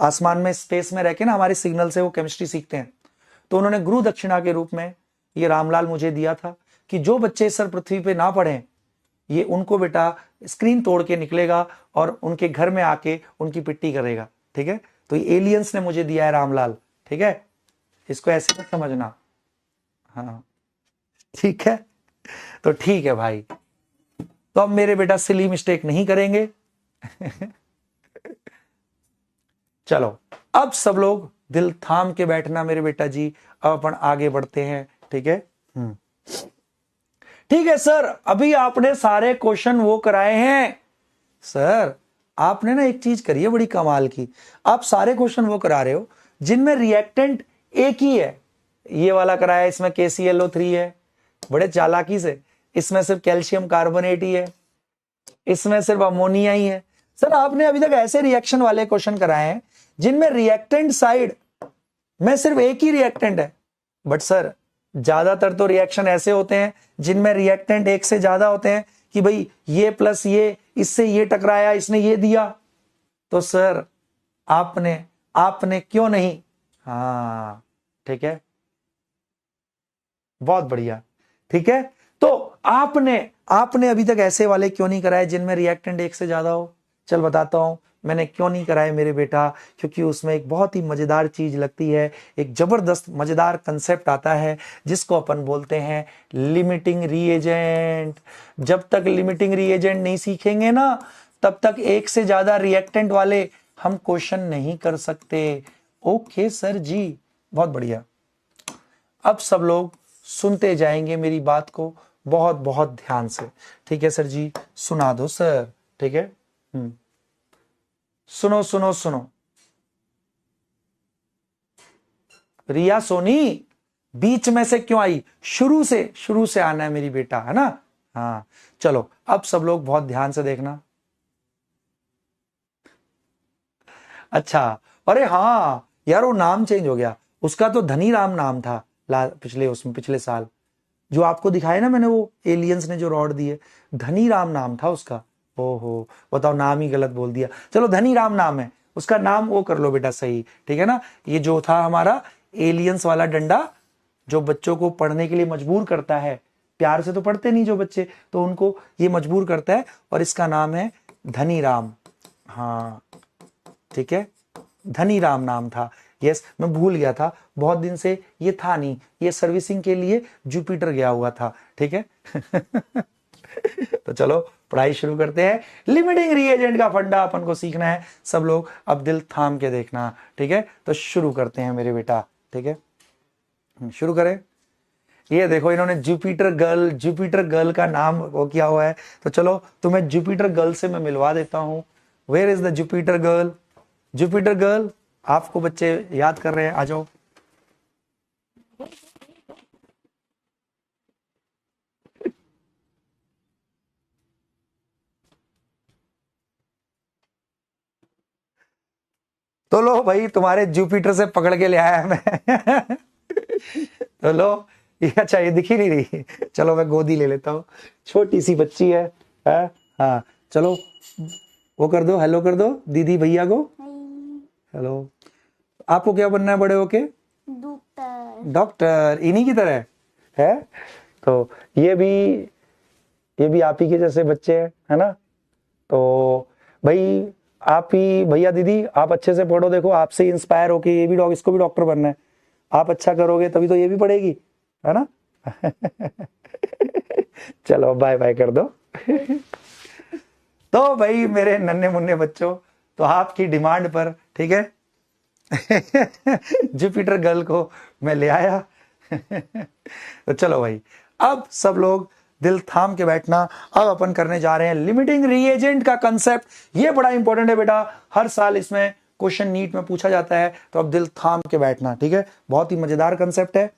आसमान में, स्पेस में रह के ना, हमारे सिग्नल से वो केमिस्ट्री सीखते हैं। तो उन्होंने गुरु दक्षिणा के रूप में ये रामलाल मुझे दिया था कि जो बच्चे सर पृथ्वी पे ना पढ़ें, ये उनको बेटा स्क्रीन तोड़ के निकलेगा और उनके घर में आके उनकी पिट्टी करेगा, ठीक है। तो ये एलियंस ने मुझे दिया है रामलाल, ठीक है, इसको ऐसे मत समझना, हाँ ठीक है। तो ठीक है भाई, तो अब मेरे बेटा सिली मिस्टेक नहीं करेंगे। चलो अब सब लोग दिल थाम के बैठना मेरे बेटा जी, अब अपन आगे बढ़ते हैं, ठीक है। ठीक है सर, अभी आपने सारे क्वेश्चन वो कराए हैं। सर आपने ना एक चीज करी है बड़ी कमाल की, आप सारे क्वेश्चन वो करा रहे हो जिनमें रिएक्टेंट एक ही है। ये वाला कराया, इसमें KClO3 है, बड़े चालाकी से। इसमें सिर्फ कैल्शियम कार्बोनेट ही है, इसमें सिर्फ अमोनिया ही है। सर आपने अभी तक ऐसे रिएक्शन वाले क्वेश्चन कराए हैं जिनमें रिएक्टेंट साइड में सिर्फ एक ही रिएक्टेंट है, बट सर ज्यादातर तो रिएक्शन ऐसे होते हैं जिनमें रिएक्टेंट एक से ज्यादा होते हैं, कि भाई ये प्लस ये, इससे ये टकराया, इसने ये दिया। तो सर आपने क्यों नहीं, हाँ ठीक है, बहुत बढ़िया, ठीक है। तो आपने अभी तक ऐसे वाले क्यों नहीं कराए जिनमें रिएक्टेंट एक से ज्यादा हो। चल बताता हूँ मैंने क्यों नहीं कराए मेरे बेटा, क्योंकि उसमें एक बहुत ही मजेदार चीज लगती है, एक जबरदस्त मजेदार कंसेप्ट आता है जिसको अपन बोलते हैं लिमिटिंग रिएजेंट। जब तक लिमिटिंग रिएजेंट नहीं सीखेंगे ना, तब तक एक से ज्यादा रिएक्टेंट वाले हम क्वेश्चन नहीं कर सकते। ओके सर जी, बहुत बढ़िया। अब सब लोग सुनते जाएंगे मेरी बात को बहुत बहुत ध्यान से, ठीक है सर जी, सुना दो सर, ठीक है। सुनो सुनो सुनो, रिया सोनी बीच में से क्यों आई, शुरू से आना है मेरी बेटा, है ना। हाँ चलो, अब सब लोग बहुत ध्यान से देखना। अच्छा, अरे हाँ यार, वो नाम चेंज हो गया, उसका तो धनीराम नाम था पिछले साल जो आपको दिखाया ना मैंने, वो एलियंस ने जो रॉड दिए, धनीराम नाम था उसका। ओहो बताओ, नाम ही गलत बोल दिया। चलो धनीराम नाम है उसका, नाम वो कर लो बेटा सही, ठीक है ना। ये जो था हमारा एलियंस वाला डंडा, जो बच्चों को पढ़ने के लिए मजबूर करता है, प्यार से तो पढ़ते नहीं जो बच्चे, तो उनको ये मजबूर करता है, और इसका नाम है धनीराम। हाँ ठीक है, धनीराम नाम था। यस, मैं भूल गया था, बहुत दिन से ये था नहीं, ये सर्विसिंग के लिए जुपिटर गया हुआ था, ठीक है। तो चलो पढ़ाई शुरू करते हैं। लिमिटिंग रिएजेंट का फंडा अपन को सीखना है, सब लोग अब दिल थाम के देखना, ठीक है। तो शुरू करते हैं मेरे बेटा, ठीक है, शुरू करें। ये देखो इन्होंने जुपिटर गर्ल का नाम वो किया हुआ है, तो चलो तुम्हें जुपिटर गर्ल से मैं मिलवा देता हूं। Where is the Jupiter girl? Jupiter girl, आपको बच्चे याद कर रहे हैं, आ जाओ। तो लो भाई, तुम्हारे जुपिटर से पकड़ के ले आया मैं। तो लो, ये अच्छा, ये दिख ही नहीं रही, चलो मैं गोदी ले लेता हूँ, छोटी सी बच्ची है, हाँ चलो वो कर दो, हेलो कर दो दीदी भैया को, हेलो। आपको क्या बनना है बड़े होके? डॉक्टर, इन्हीं की तरह है। तो ये भी आप ही के जैसे बच्चे हैं, है ना। तो भाई आप ही भैया दीदी, आप अच्छे से पढ़ो, देखो आपसे इंस्पायर होके ये भी इसको भी डॉक्टर बनना है। आप अच्छा करोगे तभी तो ये भी पढ़ेगी, है ना। चलो बाय बाय कर दो। तो भाई मेरे नन्हे मुन्ने बच्चों, तो आपकी डिमांड पर, ठीक है, जुपिटर गर्ल को मैं ले आया। तो चलो भाई, अब सब लोग दिल थाम के बैठना। अब अपन करने जा रहे हैं लिमिटिंग रिएजेंट का कंसेप्ट। ये बड़ा इंपॉर्टेंट है बेटा, हर साल इसमें क्वेश्चन नीट में पूछा जाता है, तो अब दिल थाम के बैठना, ठीक है। बहुत ही मजेदार कंसेप्ट है,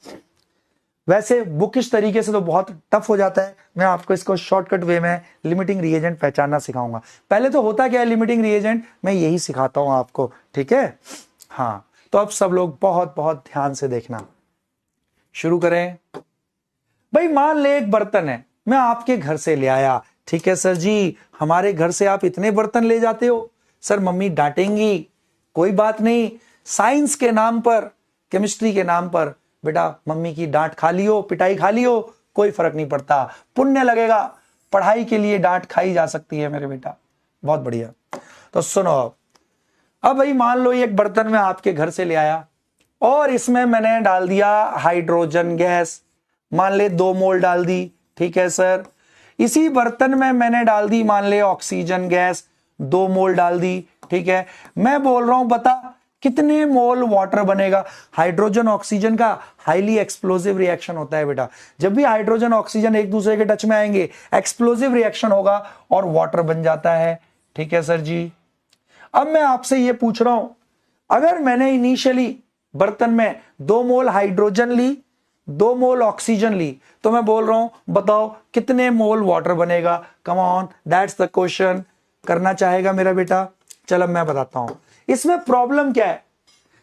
वैसे बुकिश तरीके से तो बहुत टफ हो जाता है, मैं आपको इसको शॉर्टकट वे में लिमिटिंग रिएजेंट पहचानना सिखाऊंगा। पहले तो होता क्या है लिमिटिंग रिएजेंट, मैं यही सिखाता हूं आपको, ठीक है। हाँ तो अब सब लोग बहुत बहुत ध्यान से देखना, शुरू करें। भाई मान ले एक बर्तन है, मैं आपके घर से ले आया, ठीक है सर जी, हमारे घर से आप इतने बर्तन ले जाते हो, सर मम्मी डांटेंगी। कोई बात नहीं, साइंस के नाम पर, केमिस्ट्री के नाम पर बेटा मम्मी की डांट खा लियो, पिटाई खा लियो, कोई फर्क नहीं पड़ता, पुण्य लगेगा, पढ़ाई के लिए डांट खाई जा सकती है मेरे बेटा। बहुत बढ़िया, तो सुनो अब भाई मान लो एक बर्तन में आपके घर से ले आया, और इसमें मैंने डाल दिया हाइड्रोजन गैस, मान ले 2 मोल डाल दी, ठीक है सर। इसी बर्तन में मैंने डाल दी मान ले ऑक्सीजन गैस, 2 मोल डाल दी, ठीक है। मैं बोल रहा हूं बता कितने मोल वाटर बनेगा। हाइड्रोजन ऑक्सीजन का हाईली एक्सप्लोसिव रिएक्शन होता है बेटा, जब भी हाइड्रोजन ऑक्सीजन एक दूसरे के टच में आएंगे एक्सप्लोसिव रिएक्शन होगा और वाटर बन जाता है, ठीक है सर जी। अब मैं आपसे ये पूछ रहा हूं, अगर मैंने इनिशियली बर्तन में 2 मोल हाइड्रोजन ली, 2 मोल ऑक्सीजन ली, तो मैं बोल रहा हूं बताओ कितने मोल वाटर बनेगा। Come on, that's the question. करना चाहेगा मेरा बेटा? चलो मैं बताता हूं इसमें प्रॉब्लम क्या है।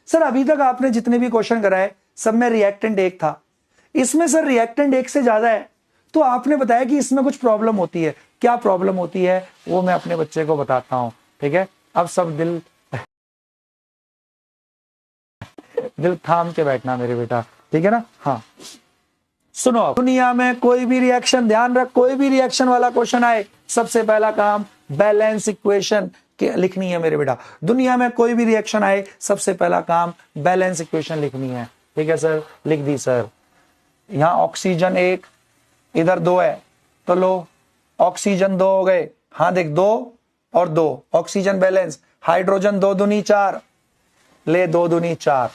सर अभी तक आपने जितने भी क्वेश्चन कराए सब में रिएक्टेंट 1 था, इसमें सर रिएक्टेंट 1 से ज्यादा है, तो आपने बताया कि इसमें कुछ प्रॉब्लम होती है। क्या प्रॉब्लम होती है वो मैं अपने बच्चे को बताता हूं, ठीक है। अब सब दिल थाम के बैठना मेरे बेटा, ठीक है ना। हाँ सुनो, अब दुनिया में कोई भी रिएक्शन, ध्यान रख, कोई भी रिएक्शन वाला क्वेश्चन आए, सबसे पहला काम बैलेंस इक्वेशन, लिखनी है मेरे बेटा। दुनिया में कोई भी रिएक्शन आए सबसे पहला काम बैलेंस इक्वेशन लिखनी है। ठीक है सर, लिख दी सर। यहां ऑक्सीजन 1, इधर 2 है, तो लो ऑक्सीजन 2 हो गए। हाँ देख 2 और 2 ऑक्सीजन बैलेंस। हाइड्रोजन 2 दूनी 4, ले 2 दूनी 4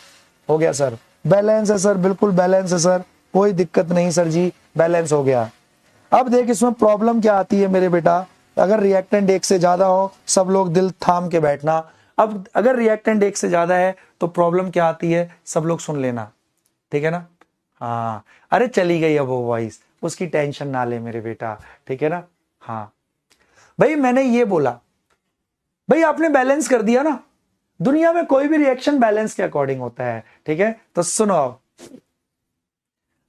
हो गया सर। बैलेंस है सर, बिल्कुल बैलेंस है सर, कोई दिक्कत नहीं सर जी, बैलेंस हो गया। अब देख इसमें प्रॉब्लम क्या आती है मेरे बेटा, अगर रिएक्टेंट 1 से ज्यादा हो, सब लोग दिल थाम के बैठना। अब अगर रिएक्टेंट 1 से ज्यादा है तो प्रॉब्लम क्या आती है, सब लोग सुन लेना, ठीक है ना। हाँ, अरे चली गई अब वो वॉइस, उसकी टेंशन ना ले मेरे बेटा, ठीक है ना। हाँ भाई, मैंने ये बोला भाई आपने बैलेंस कर दिया ना, दुनिया में कोई भी रिएक्शन बैलेंस के अकॉर्डिंग होता है, ठीक है। तो सुनो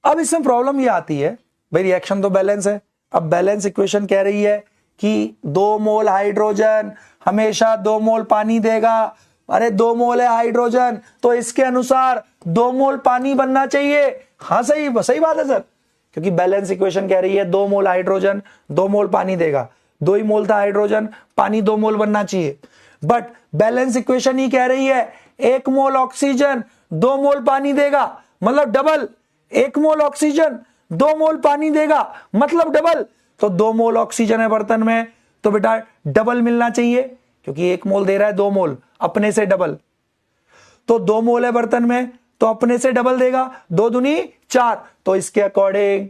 अब इसमें प्रॉब्लम ये आती है भाई, रिएक्शन तो बैलेंस है। अब बैलेंस इक्वेशन कह रही है कि 2 मोल हाइड्रोजन हमेशा 2 मोल पानी देगा। अरे 2 मोल है हाइड्रोजन, तो इसके अनुसार 2 मोल पानी बनना चाहिए। हाँ सही बात है सर, क्योंकि बैलेंस इक्वेशन कह रही है 2 मोल हाइड्रोजन 2 मोल पानी देगा। 2 ही मोल था हाइड्रोजन, पानी 2 मोल बनना चाहिए। बट बैलेंस इक्वेशन ही कह रही है 1 मोल ऑक्सीजन 2 मोल पानी देगा, मतलब डबल। 1 मोल ऑक्सीजन 2 मोल पानी देगा, मतलब डबल। तो 2 मोल ऑक्सीजन है बर्तन में, तो बेटा डबल मिलना चाहिए, क्योंकि 1 मोल दे रहा है 2 मोल अपने से डबल। तो 2 मोल है बर्तन में, तो अपने से डबल देगा, 2 दूनी 4, तो इसके अकॉर्डिंग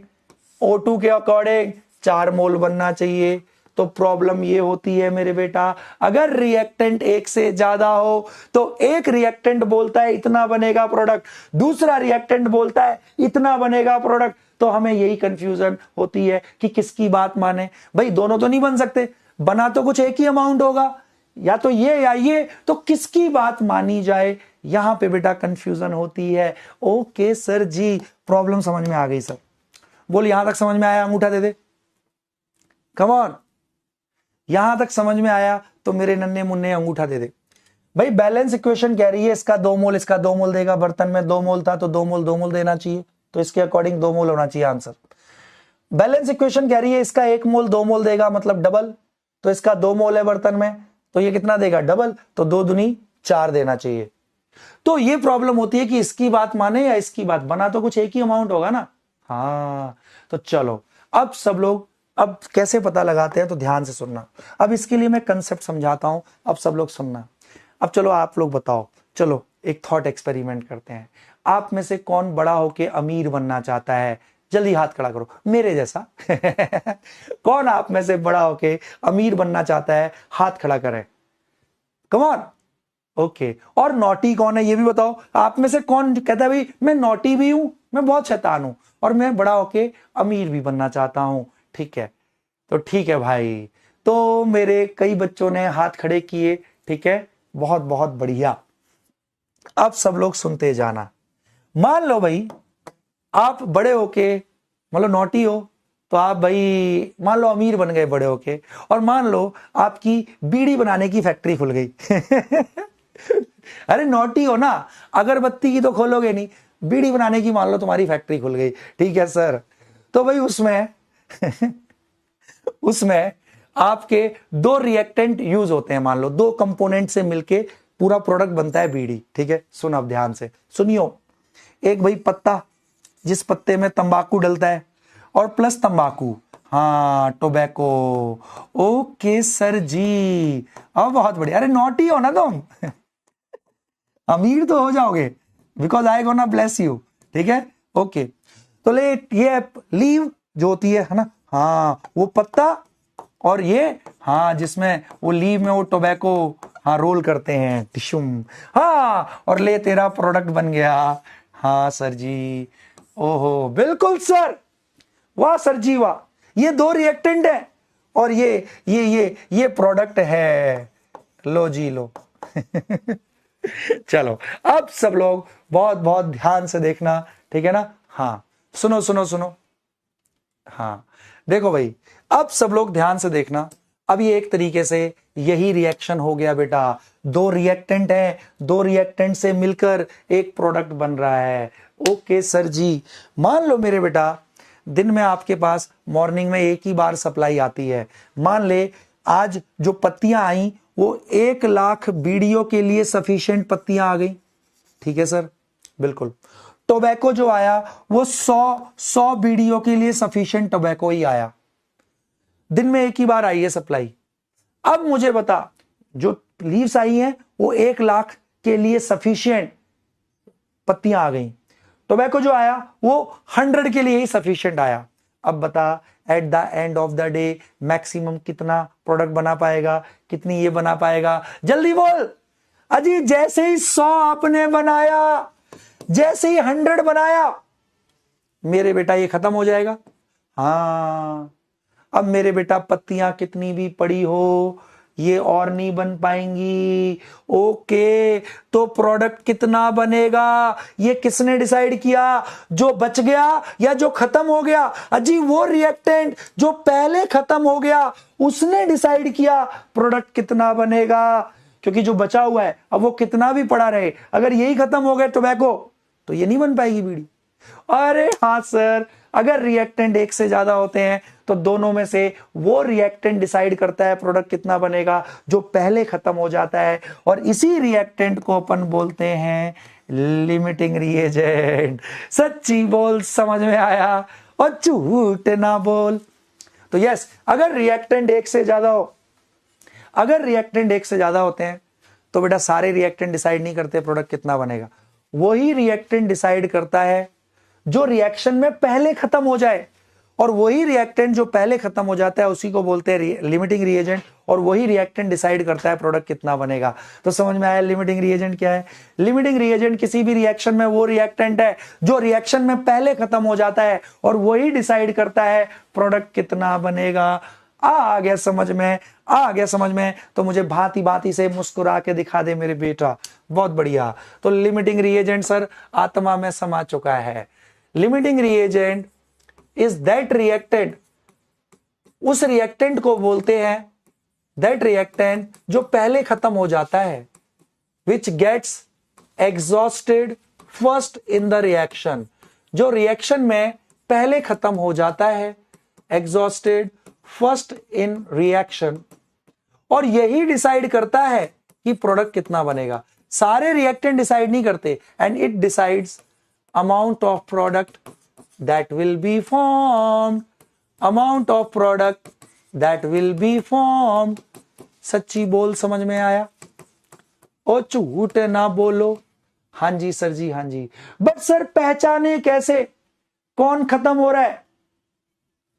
O2 के अकॉर्डिंग 4 मोल बनना चाहिए। तो प्रॉब्लम ये होती है मेरे बेटा, अगर रिएक्टेंट 1 से ज्यादा हो तो एक रिएक्टेंट बोलता है इतना बनेगा प्रोडक्ट, दूसरा रिएक्टेंट बोलता है इतना बनेगा प्रोडक्ट, तो हमें यही कंफ्यूजन होती है कि किसकी बात माने। भाई दोनों तो नहीं बन सकते, बना तो कुछ एक ही अमाउंट होगा, या तो ये या ये, तो किसकी बात मानी जाए, यहां पे बेटा कंफ्यूजन होती है। ओके सर जी, प्रॉब्लम समझ में आ गई सर। बोल यहां तक समझ में आया, अंगूठा दे दे, कम ऑन। यहां तक समझ में आया तो मेरे नन्हे मुन्ने अंगूठा दे दे। भाई बैलेंस इक्वेशन कह रही है इसका 2 मोल इसका 2 मोल देगा, बर्तन में 2 मोल था तो 2 मोल देना चाहिए, तो इसके अकॉर्डिंग 2 मोल होना चाहिए आंसर। बैलेंस इक्वेशन कह रही है इसका 1 मोल 2 मोल देगा, मतलब डबल, तो इसका 2 मोल है बर्तन में, तो ये कितना देगा डबल, तो 2 दूनी 4 देना चाहिए। तो ये प्रॉब्लम होती है कि इसकी बात माने या इसकी बात, बना तो कुछ एक ही अमाउंट होगा ना। हाँ तो चलो, अब सब लोग अब कैसे पता लगाते हैं, तो ध्यान से सुनना। अब इसके लिए मैं कंसेप्ट समझाता हूं, अब सब लोग सुनना। अब चलो आप लोग बताओ, चलो एक थॉट एक्सपेरिमेंट करते हैं। आप में से कौन बड़ा होके अमीर बनना चाहता है, जल्दी हाथ खड़ा करो मेरे जैसा। कौन आप में से बड़ा होके अमीर बनना चाहता है, हाथ खड़ा करें, कम ऑन। ओके, और नॉटी कौन है ये भी बताओ। आप में से कौन कहता है भाई मैं नॉटी भी हूं, मैं बहुत शैतान हूं, और मैं बड़ा होके अमीर भी बनना चाहता हूं। ठीक है, तो ठीक है भाई, तो मेरे कई बच्चों ने हाथ खड़े किए, ठीक है, बहुत बहुत बढ़िया। अब सब लोग सुनते जाना। मान लो भाई आप बड़े होके, मतलब नॉटी हो, तो आप भाई मान लो अमीर बन गए बड़े होके, और मान लो आपकी बीड़ी बनाने की फैक्ट्री खुल गई। अरे नॉटी हो ना, अगरबत्ती की तो खोलोगे नहीं, बीड़ी बनाने की मान लो तुम्हारी फैक्ट्री खुल गई, ठीक है सर। तो भाई उसमें उसमें आपके 2 रिएक्टेंट यूज होते हैं, मान लो 2 कंपोनेंट से मिलके पूरा प्रोडक्ट बनता है बीड़ी, ठीक है। सुन अब ध्यान से सुनियो, एक भाई पत्ता, जिस पत्ते में तंबाकू डलता है, और प्लस तंबाकू, हाँ टोबैको। ओके सर जी, अब बहुत बढ़िया। अरे नॉटी हो ना तुम, अमीर तो हो जाओगे, because I gonna bless you, ठीक है। ओके, तो ले ये लीव जो होती है ना, हाँ वो पत्ता, और ये हाँ जिसमें वो लीव में वो टोबैको हाँ रोल करते हैं, टिशुम, हाँ, और ले तेरा प्रोडक्ट बन गया। हाँ सर जी, ओहो बिल्कुल सर, वाह सर जी वाह, ये 2 रिएक्टेंट है, और ये प्रोडक्ट है, लो जी लो। चलो अब सब लोग बहुत बहुत ध्यान से देखना, ठीक है ना। हाँ सुनो सुनो सुनो, हाँ देखो भाई, अब सब लोग ध्यान से देखना। अब ये एक तरीके से यही रिएक्शन हो गया बेटा, 2 रिएक्टेंट हैं, 2 रिएक्टेंट से मिलकर एक प्रोडक्ट बन रहा है। ओके सर जी, मान लो मेरे बेटा दिन में आपके पास मॉर्निंग में एक ही बार सप्लाई आती है, मान ले आज जो पत्तियां आई वो 1 लाख बीड़ियों के लिए सफिशिएंट पत्तियां आ गई। ठीक है सर, बिल्कुल। टोबैको जो आया वो 100 बीड़ियों के लिए सफिशिएंट टोबैको ही आया। दिन में एक ही बार आई है सप्लाई। अब मुझे बता, जो लीव्स आई हैं वो 1 लाख के लिए सफिशिएंट पत्तियां आ गई। टोबैको जो आया वो 100 के लिए ही सफिशिएंट आया। अब बता, at the end of the day maximum कितना प्रोडक्ट बना पाएगा, कितनी ये बना पाएगा? जल्दी बोल। अजी जैसे ही 100 आपने बनाया, जैसे ही 100 बनाया, मेरे बेटा ये खत्म हो जाएगा। हाँ, अब मेरे बेटा पत्तियां कितनी भी पड़ी हो ये और नहीं बन पाएंगी। ओके, तो प्रोडक्ट कितना बनेगा ये किसने डिसाइड किया? जो बच गया या जो खत्म हो गया? अजी वो रिएक्टेंट जो पहले खत्म हो गया उसने डिसाइड किया प्रोडक्ट कितना बनेगा। क्योंकि जो बचा हुआ है, अब वो कितना भी पड़ा रहे, अगर यही खत्म हो गया टोबैको, तो ये नहीं बन पाएगी बीड़ी। अरे हाँ सर, अगर रिएक्टेंट एक से ज्यादा होते हैं तो दोनों में से वो रिएक्टेंट डिसाइड करता है प्रोडक्ट कितना बनेगा जो पहले खत्म हो जाता है, और इसी रिएक्टेंट को अपन बोलते हैं लिमिटिंग रिएजेंट। सच्ची बोल, समझ में आया? और झूठ ना बोल। तो यस, अगर रिएक्टेंट एक से ज्यादा हो, अगर रिएक्टेंट एक से ज्यादा होते हैं तो बेटा सारे रिएक्टेंट डिसाइड नहीं करते प्रोडक्ट कितना बनेगा। वही रिएक्टेंट डिसाइड करता है जो रिएक्शन में पहले खत्म हो जाए, और वही रिएक्टेंट जो पहले खत्म हो जाता है उसी को बोलते हैं लिमिटिंग रिएजेंट, और वही रिएक्टेंट डिसाइड करता है प्रोडक्ट कितना बनेगा। तो समझ में आया लिमिटिंग रिएजेंट क्या है? लिमिटिंग रिएजेंट किसी भी रिएक्शन में वो रिएक्टेंट है जो रिएक्शन में पहले खत्म हो जाता है, और वही डिसाइड करता है प्रोडक्ट कितना बनेगा। आ गया समझ में? आ गया समझ में? तो मुझे भांति भांति से मुस्कुरा के दिखा दे मेरे बेटा। बहुत बढ़िया। तो लिमिटिंग रिएजेंट सर आत्मा में समा चुका है। Limiting reagent is that reactant, उस रिएक्टेंट को बोलते हैं दैट रिएक्टेंट जो पहले खत्म हो जाता है, which gets exhausted first in the reaction, जो रिएक्शन में पहले खत्म हो जाता है, एग्जॉस्टेड फर्स्ट इन रिएक्शन, और यही डिसाइड करता है कि प्रोडक्ट कितना बनेगा। सारे रिएक्टेंट डिसाइड नहीं करते, and it decides amount of product that will be formed, amount of product that will be formed। सच्ची बोल, समझ में आया? ओ झूठ ना बोलो। हाँ जी सर जी, हाँ जी। बट सर पहचाने कैसे कौन खत्म हो रहा है?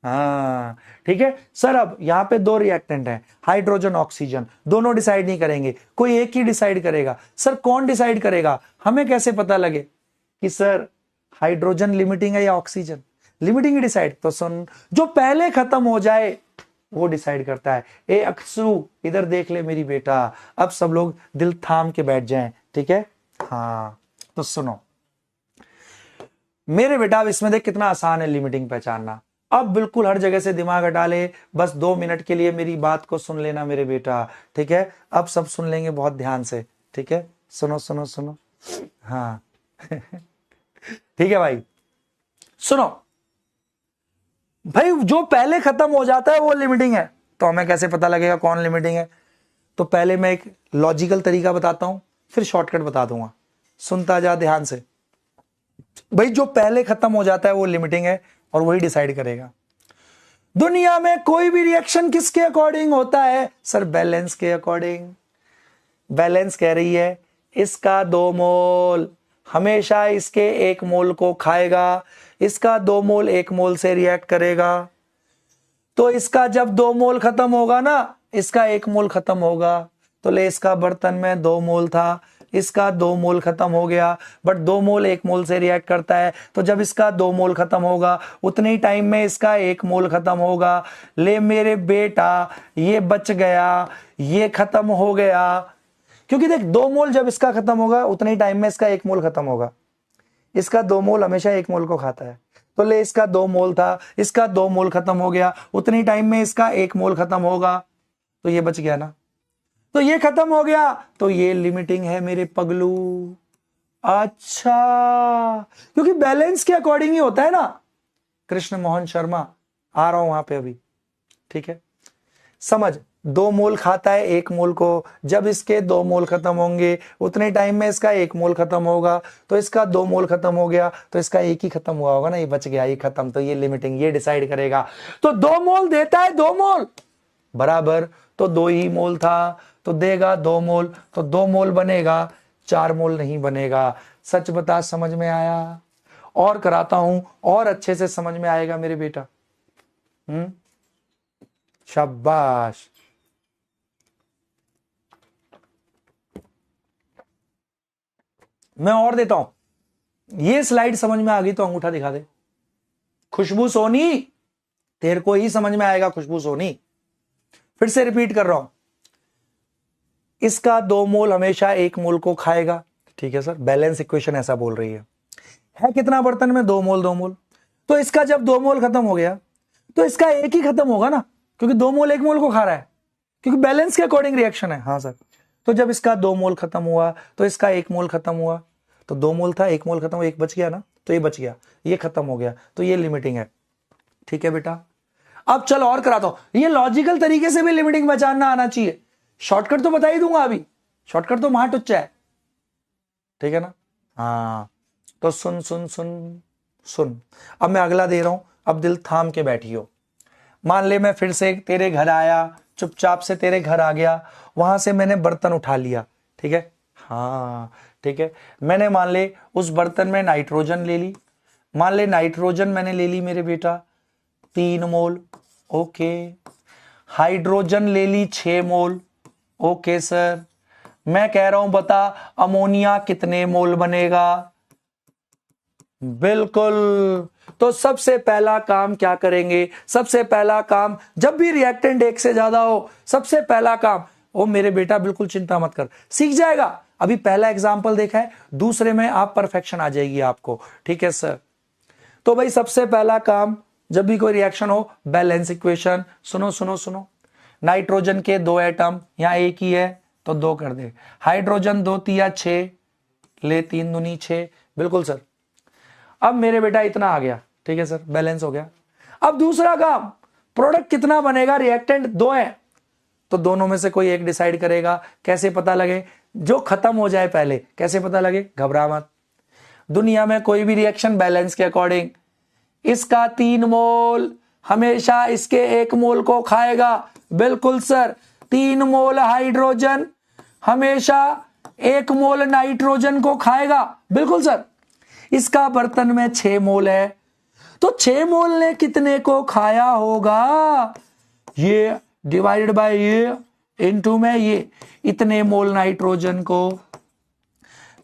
हाँ ठीक है सर, अब यहां पे 2 रिएक्टेंट हैं, हाइड्रोजन ऑक्सीजन, दोनों डिसाइड नहीं करेंगे, कोई एक ही डिसाइड करेगा। सर कौन डिसाइड करेगा? हमें कैसे पता लगे कि सर हाइड्रोजन लिमिटिंग है या ऑक्सीजन? लिमिटिंग ही डिसाइड। तो सुन, जो पहले खत्म हो जाए वो डिसाइड करता है। ए अक्सू इधर देख ले मेरी बेटा, अब सब लोग दिल थाम के बैठ जाएं, ठीक है? हाँ तो सुनो मेरे बेटा, अब इसमें देख कितना आसान है लिमिटिंग पहचानना। अब बिल्कुल हर जगह से दिमाग हटा ले, बस 2 मिनट के लिए मेरी बात को सुन लेना मेरे बेटा, ठीक है? अब सब सुन लेंगे बहुत ध्यान से, ठीक है? सुनो सुनो सुनो, हाँ ठीक है भाई, सुनो भाई, जो पहले खत्म हो जाता है वो लिमिटिंग है। तो हमें कैसे पता लगेगा कौन लिमिटिंग है? तो पहले मैं एक लॉजिकल तरीका बताता हूं, फिर शॉर्टकट बता दूंगा। सुनता जा ध्यान से भाई। जो पहले खत्म हो जाता है वो लिमिटिंग है, और वही डिसाइड करेगा। दुनिया में कोई भी रिएक्शन किसके अकॉर्डिंग होता है? सर बैलेंस के अकॉर्डिंग। बैलेंस कह रही है इसका 2 मोल हमेशा इसके 1 मोल को खाएगा, इसका 2 मोल 1 मोल से रिएक्ट करेगा। तो इसका जब 2 मोल खत्म होगा ना, इसका 1 मोल खत्म होगा, तो ले इसका बर्तन में 2 मोल था, इसका 2 मोल खत्म हो गया, बट 2 मोल 1 मोल से रिएक्ट करता है। तो जब इसका 2 मोल खत्म होगा उतने ही टाइम में इसका 1 मोल खत्म होगा। ले मेरे बेटा, ये बच गया, ये खत्म हो गया, क्योंकि देख 2 मोल जब इसका खत्म होगा उतने ही टाइम में इसका 1 मोल खत्म होगा। इसका 2 मोल हमेशा 1 मोल को खाता है। तो ले इसका 2 मोल था, इसका 2 मोल खत्म हो गया, उतने ही टाइम में इसका 1 मोल खत्म होगा, तो ये बच गया ना। तो ये खत्म हो गया, तो ये लिमिटिंग है मेरे पगलू। अच्छा, क्योंकि बैलेंस के अकॉर्डिंग ही होता है ना। कृष्ण मोहन शर्मा, आ रहा हूं वहां पे अभी, ठीक है? समझ, 2 मोल खाता है 1 मोल को, जब इसके 2 मोल खत्म होंगे उतने टाइम में इसका 1 मोल खत्म होगा, तो इसका 2 मोल खत्म हो गया तो इसका 1 ही खत्म हुआ होगा ना, ये बच गया, ये खत्म। तो ये लिमिटिंग ये डिसाइड करेगा। तो 2 मोल देता है 2 मोल बराबर, तो 2 ही मोल था तो देगा 2 मोल, तो 2 मोल बनेगा, 4 मोल नहीं बनेगा। सच बता, समझ में आया? और कराता हूं और अच्छे से समझ में आएगा मेरे बेटा। शाबाश। मैं और देता हूं, ये स्लाइड समझ में आ गई तो अंगूठा दिखा दे। खुशबू सोनी, तेरे को ही समझ में आएगा खुशबू सोनी। फिर से रिपीट कर रहा हूं, इसका 2 मोल हमेशा 1 मोल को खाएगा। ठीक है सर, बैलेंस इक्वेशन ऐसा बोल रही है कितना बर्तन में? 2 मोल 2 मोल। तो इसका जब 2 मोल खत्म हो गया तो इसका 1 ही खत्म होगा ना, क्योंकि 2 मोल 1 मोल को खा रहा है, क्योंकि बैलेंस के अकॉर्डिंग रिएक्शन है। हाँ सर, तो जब इसका 2 मोल खत्म हुआ तो इसका 1 मोल खत्म हुआ, तो 2 मोल था 1 मोल खत्म हुआ, 1 बच गया ना, तो ये बच गया, ये खत्म हो गया, तो ये लिमिटिंग है। ठीक है बेटा, अब चलो और कराता हूं। ये लॉजिकल तरीके से भी लिमिटिंग पहचानना आना चाहिए। शॉर्टकट तो बता ही दूंगा अभी, शॉर्टकट तो महान टुच्चा है। ठीक है ना? हाँ, तो सुन सुन सुन सुन, अब मैं अगला दे रहा हूं, अब दिल थाम के बैठियो। मान ले मैं फिर से तेरे घर आया, चुपचाप से तेरे घर आ गया, वहां से मैंने बर्तन उठा लिया। ठीक है, हाँ ठीक है, मैंने मान ले उस बर्तन में नाइट्रोजन ले ली, मान ले नाइट्रोजन मैंने ले ली मेरे बेटा 3 मोल, ओके। हाइड्रोजन ले ली 6 मोल, ओके सर। मैं कह रहा हूं बता अमोनिया कितने मोल बनेगा? बिल्कुल, तो सबसे पहला काम क्या करेंगे? सबसे पहला काम, जब भी रिएक्टेंट 1 से ज्यादा हो, सबसे पहला काम, ओ मेरे बेटा बिल्कुल चिंता मत कर, सीख जाएगा। अभी पहला एग्जांपल देखा है, दूसरे में आप परफेक्शन आ जाएगी आपको। ठीक है सर, तो भाई सबसे पहला काम, जब भी कोई रिएक्शन हो, बैलेंस इक्वेशन। सुनो सुनो सुनो, नाइट्रोजन के 2 एटम, यहां 1 ही है तो 2 कर दे। हाइड्रोजन 2 तिया 6, ले 3 दूनी 6, बिल्कुल सर। अब मेरे बेटा इतना आ गया, ठीक है सर, बैलेंस हो गया। अब दूसरा काम, प्रोडक्ट कितना बनेगा? रिएक्टेंट 2 है तो दोनों में से कोई एक डिसाइड करेगा। कैसे पता लगे? जो खत्म हो जाए पहले। कैसे पता लगे? घबरा मत, दुनिया में कोई भी रिएक्शन बैलेंस के अकॉर्डिंग, इसका 3 मोल हमेशा इसके 1 मोल को खाएगा। बिल्कुल सर, 3 मोल हाइड्रोजन हमेशा 1 मोल नाइट्रोजन को खाएगा। बिल्कुल सर, इसका बर्तन में 6 मोल है तो 6 मोल ने कितने को खाया होगा? ये डिवाइडेड बाय ये इनटू में ये, इतने मोल नाइट्रोजन को,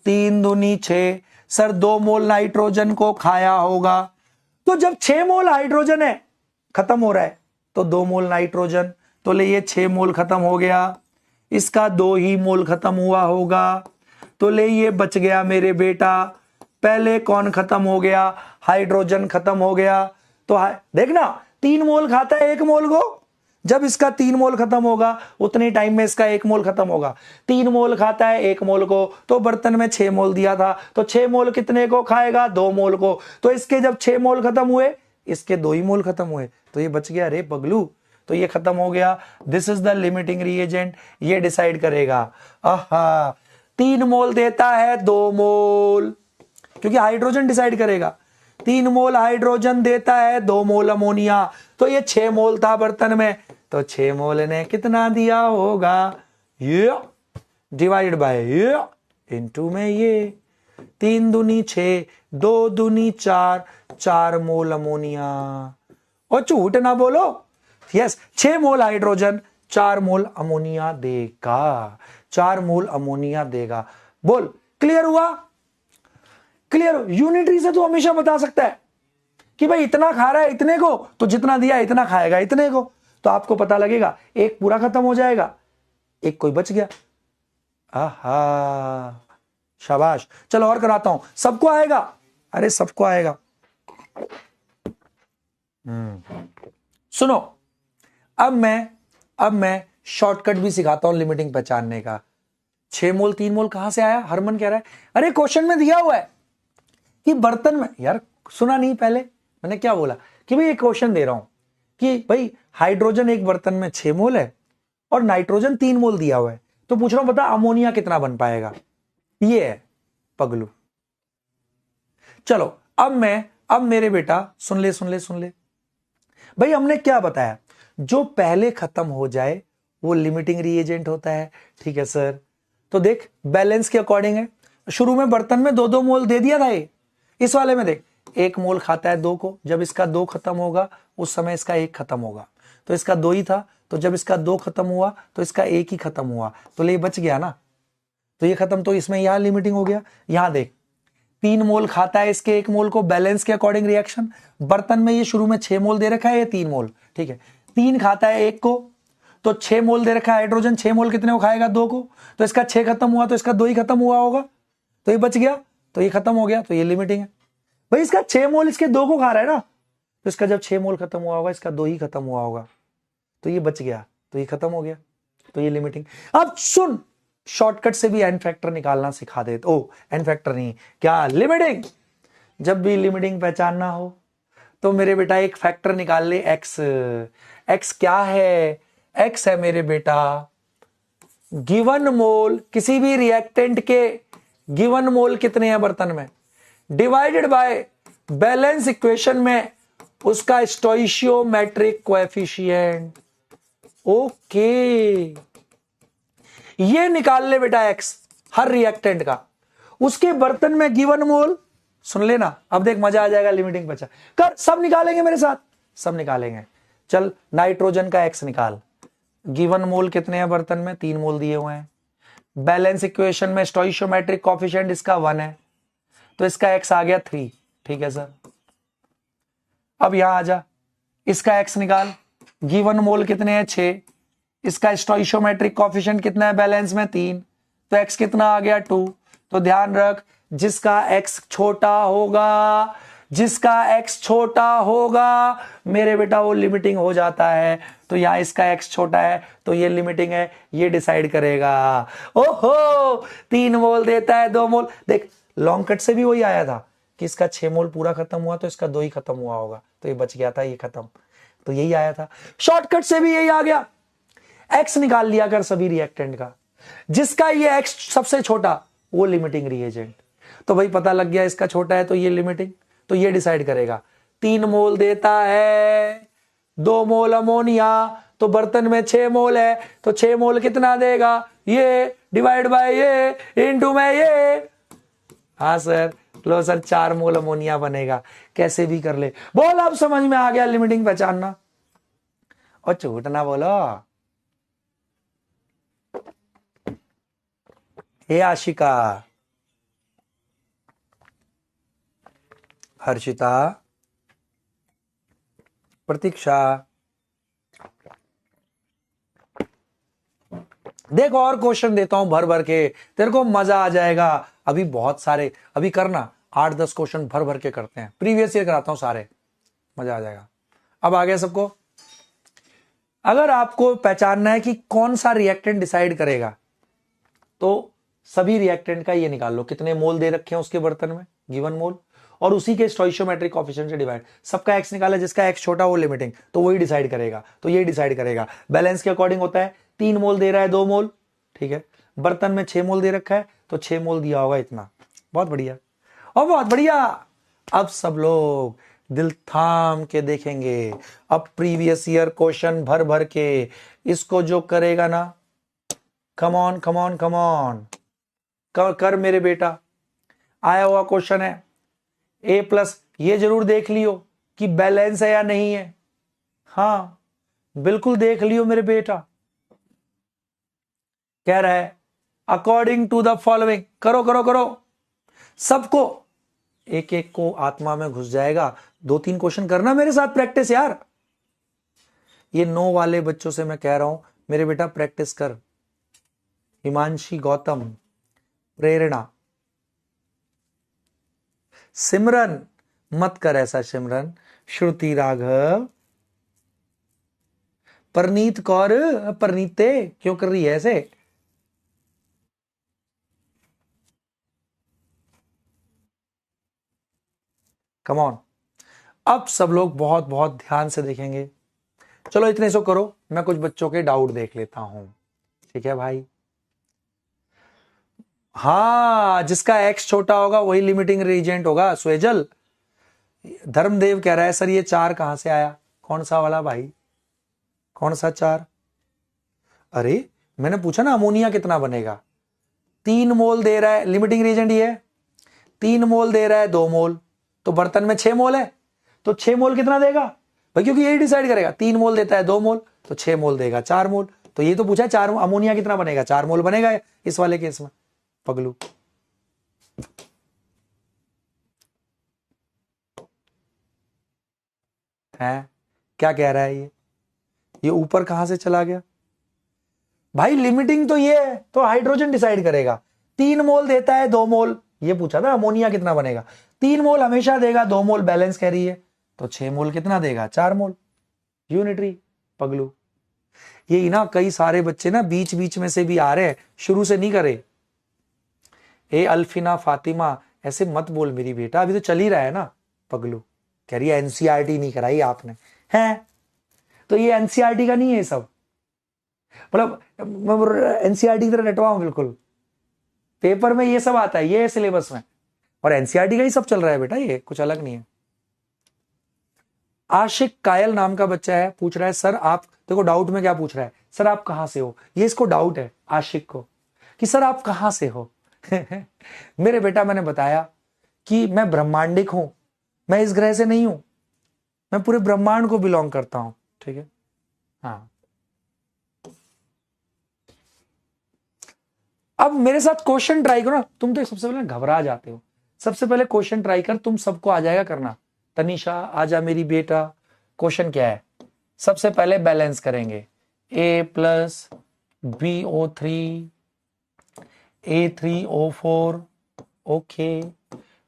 3 दूनी 6, सर 2 मोल नाइट्रोजन को खाया होगा। तो जब 6 मोल हाइड्रोजन है, खत्म हो रहा है, तो 2 मोल नाइट्रोजन, तो ले ये 6 मोल खत्म हो गया, इसका 2 ही मोल खत्म हुआ होगा, तो ले ये बच गया मेरे बेटा। पहले कौन खत्म हो गया? हाइड्रोजन खत्म हो गया। तो देखना, 3 मोल खाता है 1 मोल को, जब इसका 3 मोल खत्म होगा उतने टाइम में इसका 1 मोल खत्म होगा। 3 मोल खाता है 1 मोल को, तो बर्तन में 6 मोल दिया था, तो 6 मोल कितने को खाएगा? 2 मोल को। तो इसके जब 6 मोल खत्म हुए, इसके 2 ही मोल खत्म हुए, तो ये बच गया। रे पगलू, तो ये खत्म हो गया। This is the limiting reagent, ये डिसाइड करेगा। आहा, 3 मोल देता है 2 मोल, क्योंकि हाइड्रोजन डिसाइड करेगा। 3 मोल हाइड्रोजन देता है 2 मोल अमोनिया, तो ये 6 मोल था बर्तन में, तो 6 मोल ने कितना दिया होगा? ये डिवाइडेड बाय ये इनटू में ये, 3 दूनी 6, 2 दूनी 4, 4 मोल अमोनिया। और झूठ ना बोलो, यस, 6 मोल हाइड्रोजन 4 मोल अमोनिया देगा, 4 मोल अमोनिया देगा। बोल, क्लियर हुआ? क्लियर? यूनिटरी से तो हमेशा बता सकता है कि भाई इतना खा रहा है इतने को, तो जितना दिया इतना खाएगा इतने को, तो आपको पता लगेगा। एक पूरा खत्म हो जाएगा, एक कोई बच गया। आहा, शाबाश। चलो और कराता हूं, सबको आएगा? अरे सबको आएगा। सुनो, अब मैं शॉर्टकट भी सिखाता हूं लिमिटिंग पहचानने का। 6 मोल 3 मोल कहां से आया? हरमन कह रहा है, अरे क्वेश्चन में दिया हुआ है कि बर्तन में, यार सुना नहीं पहले मैंने क्या बोला? कि भाई ये क्वेश्चन दे रहा हूं कि भाई हाइड्रोजन एक बर्तन में 6 मोल है और नाइट्रोजन 3 मोल दिया हुआ है, तो पूछ रहा हूं बता अमोनिया कितना बन पाएगा। ये है पगलू। चलो अब मेरे बेटा सुन ले सुन ले सुन ले। भाई हमने क्या बताया, जो पहले खत्म हो जाए वो लिमिटिंग रिएजेंट होता है। ठीक है सर, तो देख बैलेंस के अकॉर्डिंग है। शुरू में बर्तन में 2-2 मोल दे दिया था ये, इस वाले में देख 1 मोल खाता है 2 को, जब इसका 2 खत्म होगा उस समय इसका 1 खत्म होगा, तो इसका 2 ही था, तो जब इसका 2 खत्म हुआ तो इसका 1 ही खत्म हुआ, तो ले बच गया ना, तो ये खत्म, तो इसमें यहां लिमिटिंग हो गया। यहां देख 3 मोल खाता है इसके 1 मोल को, बैलेंस के अकॉर्डिंग रिएक्शन। बर्तन में ये शुरू में 6 मोल दे रखा है, ये 3 मोल, ठीक है, 3 खाता है 1 को, तो 6 मोल दे रखा है हाइड्रोजन, 6 मोल कितने को खाएगा 2 को, तो इसका 6 खत्म हुआ तो इसका 2 ही खत्म हुआ होगा, तो ये बच गया, तो ये खत्म हो गया, तो ये लिमिटिंग है। भाई इसका 6 मोल इसके 2 को खा रहा है ना, तो इसका जब 6 मोल खत्म हुआ होगा इसका 2 ही खत्म हुआ होगा, तो ये बच गया, तो ये खत्म हो गया, तो ये लिमिटिंग। अब सुन, शॉर्टकट से भी एन फैक्टर निकालना सिखा दे। ओ एन फैक्टर नहीं, क्या लिमिटिंग। जब भी लिमिटिंग पहचानना हो तो मेरे बेटा एक फैक्टर निकाल ले, एक्स। एक्स क्या है, एक्स है मेरे बेटा गिवन मोल, किसी भी रिएक्टेंट के गिवन मोल कितने हैं बर्तन में, डिवाइडेड बाय बैलेंस इक्वेशन में उसका स्टोइशियोमेट्रिक कोएफिशिएंट। ओके, ये निकाल ले बेटा एक्स हर रिएक्टेंट का, उसके बर्तन में गिवन मोल, सुन लेना अब देख मजा आ जाएगा, लिमिटिंग बचा कर, सब निकालेंगे मेरे साथ, सब निकालेंगे। चल नाइट्रोजन का एक्स निकाल, गिवन मोल कितने हैं बर्तन में, 3 मोल दिए हुए हैं, बैलेंस इक्वेशन में स्टोइशियोमेट्रिक कोएफिशिएंट इसका 1 है, तो इसका एक्स आ गया 3। ठीक है सर, अब यहां आ जा, इसका एक्स निकाल, गिवन मोल कितने हैं 6, इसका स्टोइशियोमेट्रिक कोएफिशिएंट कितना है बैलेंस में 3, तो एक्स कितना आ गया 2। तो ध्यान रख जिसका एक्स छोटा होगा, जिसका एक्स छोटा होगा मेरे बेटा वो लिमिटिंग हो जाता है, तो यहां इसका एक्स छोटा है तो ये लिमिटिंग है, ये डिसाइड करेगा। ओहो 3 मोल देता है 2 मोल, देख लॉन्ग कट से भी वही आया था कि इसका 6 मोल पूरा खत्म हुआ तो इसका 2 ही खत्म हुआ होगा, तो ये बच गया था, ये खत्म, तो यही आया था। शॉर्टकट से भी यही आ गया, एक्स निकाल लिया कर सभी रिएक्टेंट का, जिसका ये एक्स सबसे छोटा वो लिमिटिंग रिएजेंट। तो भाई पता लग गया इसका छोटा है तो ये लिमिटिंग, तो ये डिसाइड करेगा। 3 मोल देता है 2 मोल अमोनिया, तो बर्तन में 6 मोल है, तो 6 मोल कितना देगा, ये डिवाइड बाय ये इनटू में ये। हाँ सर, लो सर 4 मोल अमोनिया बनेगा, कैसे भी कर ले। बोल अब समझ में आ गया लिमिटिंग पहचानना, और झूठ ना बोलो। हे आशिका, हर्षिता, प्रतीक्षा, देख और क्वेश्चन देता हूं भर भर के, तेरे को मजा आ जाएगा। अभी बहुत सारे, अभी करना 8-10 क्वेश्चन भर भर के करते हैं, प्रीवियस ईयर कराता हूं सारे, मजा आ जाएगा। अब आ गया सबको। अगर आपको पहचानना है कि कौन सा रिएक्टेंट डिसाइड करेगा, तो सभी रिएक्टेंट का ये निकाल लो, कितने मोल दे रखे हैं उसके बर्तन में गिवन मोल, और उसी के स्टोइशियोमेट्रिक कोएफिशिएंट से डिवाइड, सबका एक्स निकाला, जिसका एक्स छोटा वो लिमिटिंग, तो वही डिसाइड करेगा, तो ये डिसाइड करेगा। बैलेंस के अकॉर्डिंग होता है, 3 मोल दे रहा है 2 मोल, ठीक है, बर्तन में 6 मोल दे रखा है तो 6 मोल दिया होगा इतना। बहुत बढ़िया और बहुत बढ़िया। अब सब लोग दिल थाम के देखेंगे, अब प्रीवियस ईयर क्वेश्चन भर भर के, इसको जो करेगा ना, कम on come on come on कर मेरे बेटा। आया हुआ क्वेश्चन है A+, ये जरूर देख लियो कि बैलेंस है या नहीं है। हाँ बिल्कुल देख लियो मेरे बेटा। कह रहा है अकॉर्डिंग टू द फॉलोइंग, करो करो करो, सबको एक एक को आत्मा में घुस जाएगा। 2-3 क्वेश्चन करना मेरे साथ प्रैक्टिस यार। ये 9 वाले बच्चों से मैं कह रहा हूं मेरे बेटा प्रैक्टिस कर। हिमांशी, गौतम, प्रेरणा, सिमरन, मत कर ऐसा सिमरन, श्रुति, राघव, परनीत कौर, परनीते क्यों कर रही है ऐसे। Come on. अब सब लोग बहुत बहुत ध्यान से देखेंगे। चलो इतने सो करो, मैं कुछ बच्चों के डाउट देख लेता हूं। ठीक है भाई, हाँ जिसका एक्स छोटा होगा वही लिमिटिंग रीजेंट होगा। स्वेजल धर्मदेव कह रहा है सर ये 4 कहां से आया, कौन सा वाला भाई, कौन सा 4? अरे मैंने पूछा ना अमोनिया कितना बनेगा, 3 मोल दे रहा है, लिमिटिंग रीजेंट ये है, 3 मोल दे रहा है 2 मोल, तो बर्तन में 6 मोल है, तो 6 मोल कितना देगा भाई, क्योंकि यही डिसाइड करेगा, 3 मोल देता है 2 मोल, तो 6 मोल देगा 4 मोल। तो ये तो पूछा है 4 अमोनिया कितना बनेगा, 4 मोल बनेगा इस वाले केस में। पगलू है, क्या कह रहा है ये ऊपर कहां से चला गया भाई, लिमिटिंग तो ये है, तो हाइड्रोजन डिसाइड करेगा। 3 मोल देता है 2 मोल, ये पूछा था अमोनिया कितना बनेगा, 3 मोल हमेशा देगा, 2 मोल बैलेंस कह रही है, तो 6 मोल कितना देगा, 4 मोल यूनिटरी। पगलू ये ना कई सारे बच्चे ना बीच बीच में से भी आ रहे हैं, शुरू से नहीं करे। ए अल्फिना फातिमा ऐसे मत बोल मेरी बेटा, अभी तो चल ही रहा है ना। पगलू कह रही है एनसीईआरटी नहीं कराई आपने, है तो ये एनसीईआरटी का नहीं है सब, मतलब एनसीईआरटी की तरह रटवाऊं बिल्कुल, पेपर में ये सब आता है, ये सिलेबस में, और एनसीईआरटी का ही सब चल रहा है बेटा, ये कुछ अलग नहीं है। आशिक कायल नाम का बच्चा है, पूछ रहा है सर आप, देखो डाउट में क्या पूछ रहा है, सर आप कहां से हो, ये इसको डाउट है आशिक को कि सर आप कहां से हो। मेरे बेटा मैंने बताया कि मैं ब्रह्मांडिक हूं, मैं इस ग्रह से नहीं हूं, मैं पूरे ब्रह्मांड को बिलोंग करता हूं। ठीक है, हाँ अब मेरे साथ क्वेश्चन ट्राई करो ना, तुम तो सबसे पहले घबरा जाते हो, सबसे पहले क्वेश्चन ट्राई कर, तुम सबको आ जाएगा करना। तनिषा आजा मेरी बेटा, क्वेश्चन क्या है, सबसे पहले बैलेंस करेंगे, A+BO3 A3O4 ओके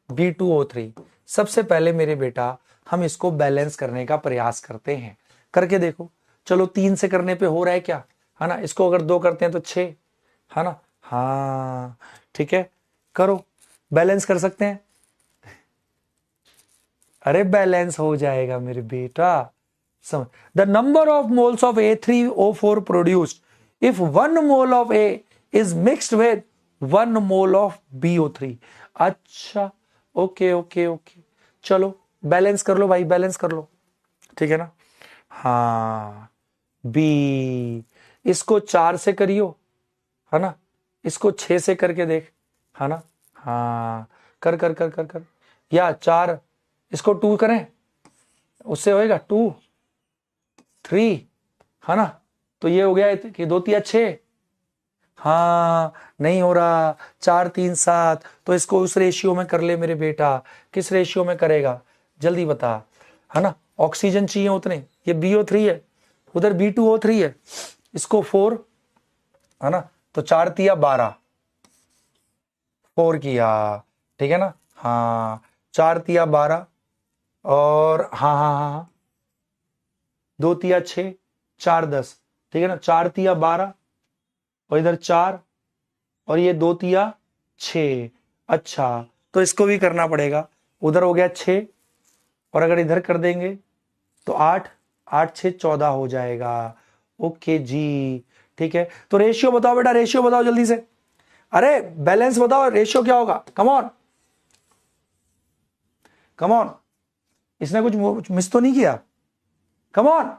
B2O3। सबसे पहले मेरे बेटा हम इसको बैलेंस करने का प्रयास करते हैं, करके देखो। चलो 3 से करने पे हो रहा है क्या, है ना, इसको अगर 2 करते हैं तो 6, है ना, हाँ ठीक है, करो बैलेंस कर सकते हैं, अरे बैलेंस हो जाएगा मेरे बेटा। समझ, the number of moles of A3O4 produced if 1 mole of A is mixed with 1 mole of BO3। अच्छा ओके ओके ओके, चलो बैलेंस कर लो भाई, बैलेंस कर लो, ठीक है ना। हाँ बी, इसको 4 से करियो, है ना, इसको 6 से करके देख, है ना, हाँ कर कर कर कर कर, या 4 इसको 2 करें, उससे होएगा 2 3, है ना, तो ये हो गया कि 2 3 6, हाँ नहीं हो रहा, 4 3 7, तो इसको उस रेशियो में कर ले मेरे बेटा। किस रेशियो में करेगा जल्दी बता, है ना, ऑक्सीजन चाहिए उतने, ये BO3 है, उधर B2O3 है, इसको 4, है ना, तो 4 तिया 12, 4 किया, ठीक है ना, हाँ 4 तिया 12, और हाँ हाँ हाँ हाँ 2 तिया 6, 4 10, ठीक है ना, 4 तिया 12, और इधर 4, और ये 2 तिया 6। अच्छा तो इसको भी करना पड़ेगा, उधर हो गया 6, और अगर इधर कर देंगे तो 8 8 6 14 हो जाएगा। ओके जी ठीक है, तो रेशियो बताओ बेटा, रेशियो बताओ जल्दी से, अरे बैलेंस बताओ, रेशियो क्या होगा, कम ऑन कम ऑन, इसने कुछ मिस तो नहीं किया, कम ऑन,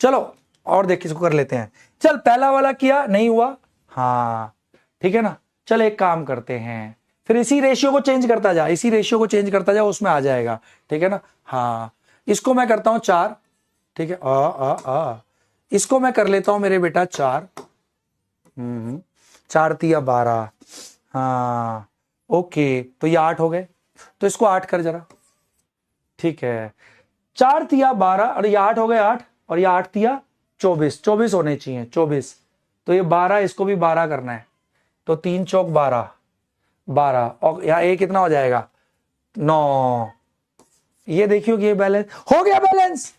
चलो और देख इसको कर लेते हैं। चल पहला वाला किया नहीं हुआ, हाँ ठीक है ना, चल एक काम करते हैं, फिर इसी रेशियो को चेंज करता जा, इसी रेशियो को चेंज करता जा, उसमें आ जाएगा, ठीक है ना, हाँ इसको मैं करता हूं 4, ठीक है, इसको मैं कर लेता हूं मेरे बेटा 4, 4 तिया 12, हाँ ओके, तो ये 8 हो गए, तो इसको 8 कर जरा, ठीक है, 4 तिया 12, और ये 8 हो गए 8, और ये 8 तिया 24, 24 होने चाहिए 24, तो ये 12, इसको भी 12 करना है, तो 3 चौक 12, 12, और यहाँ ए कितना हो जाएगा 9, ये देखियो कि ये बैलेंस हो गया, बैलेंस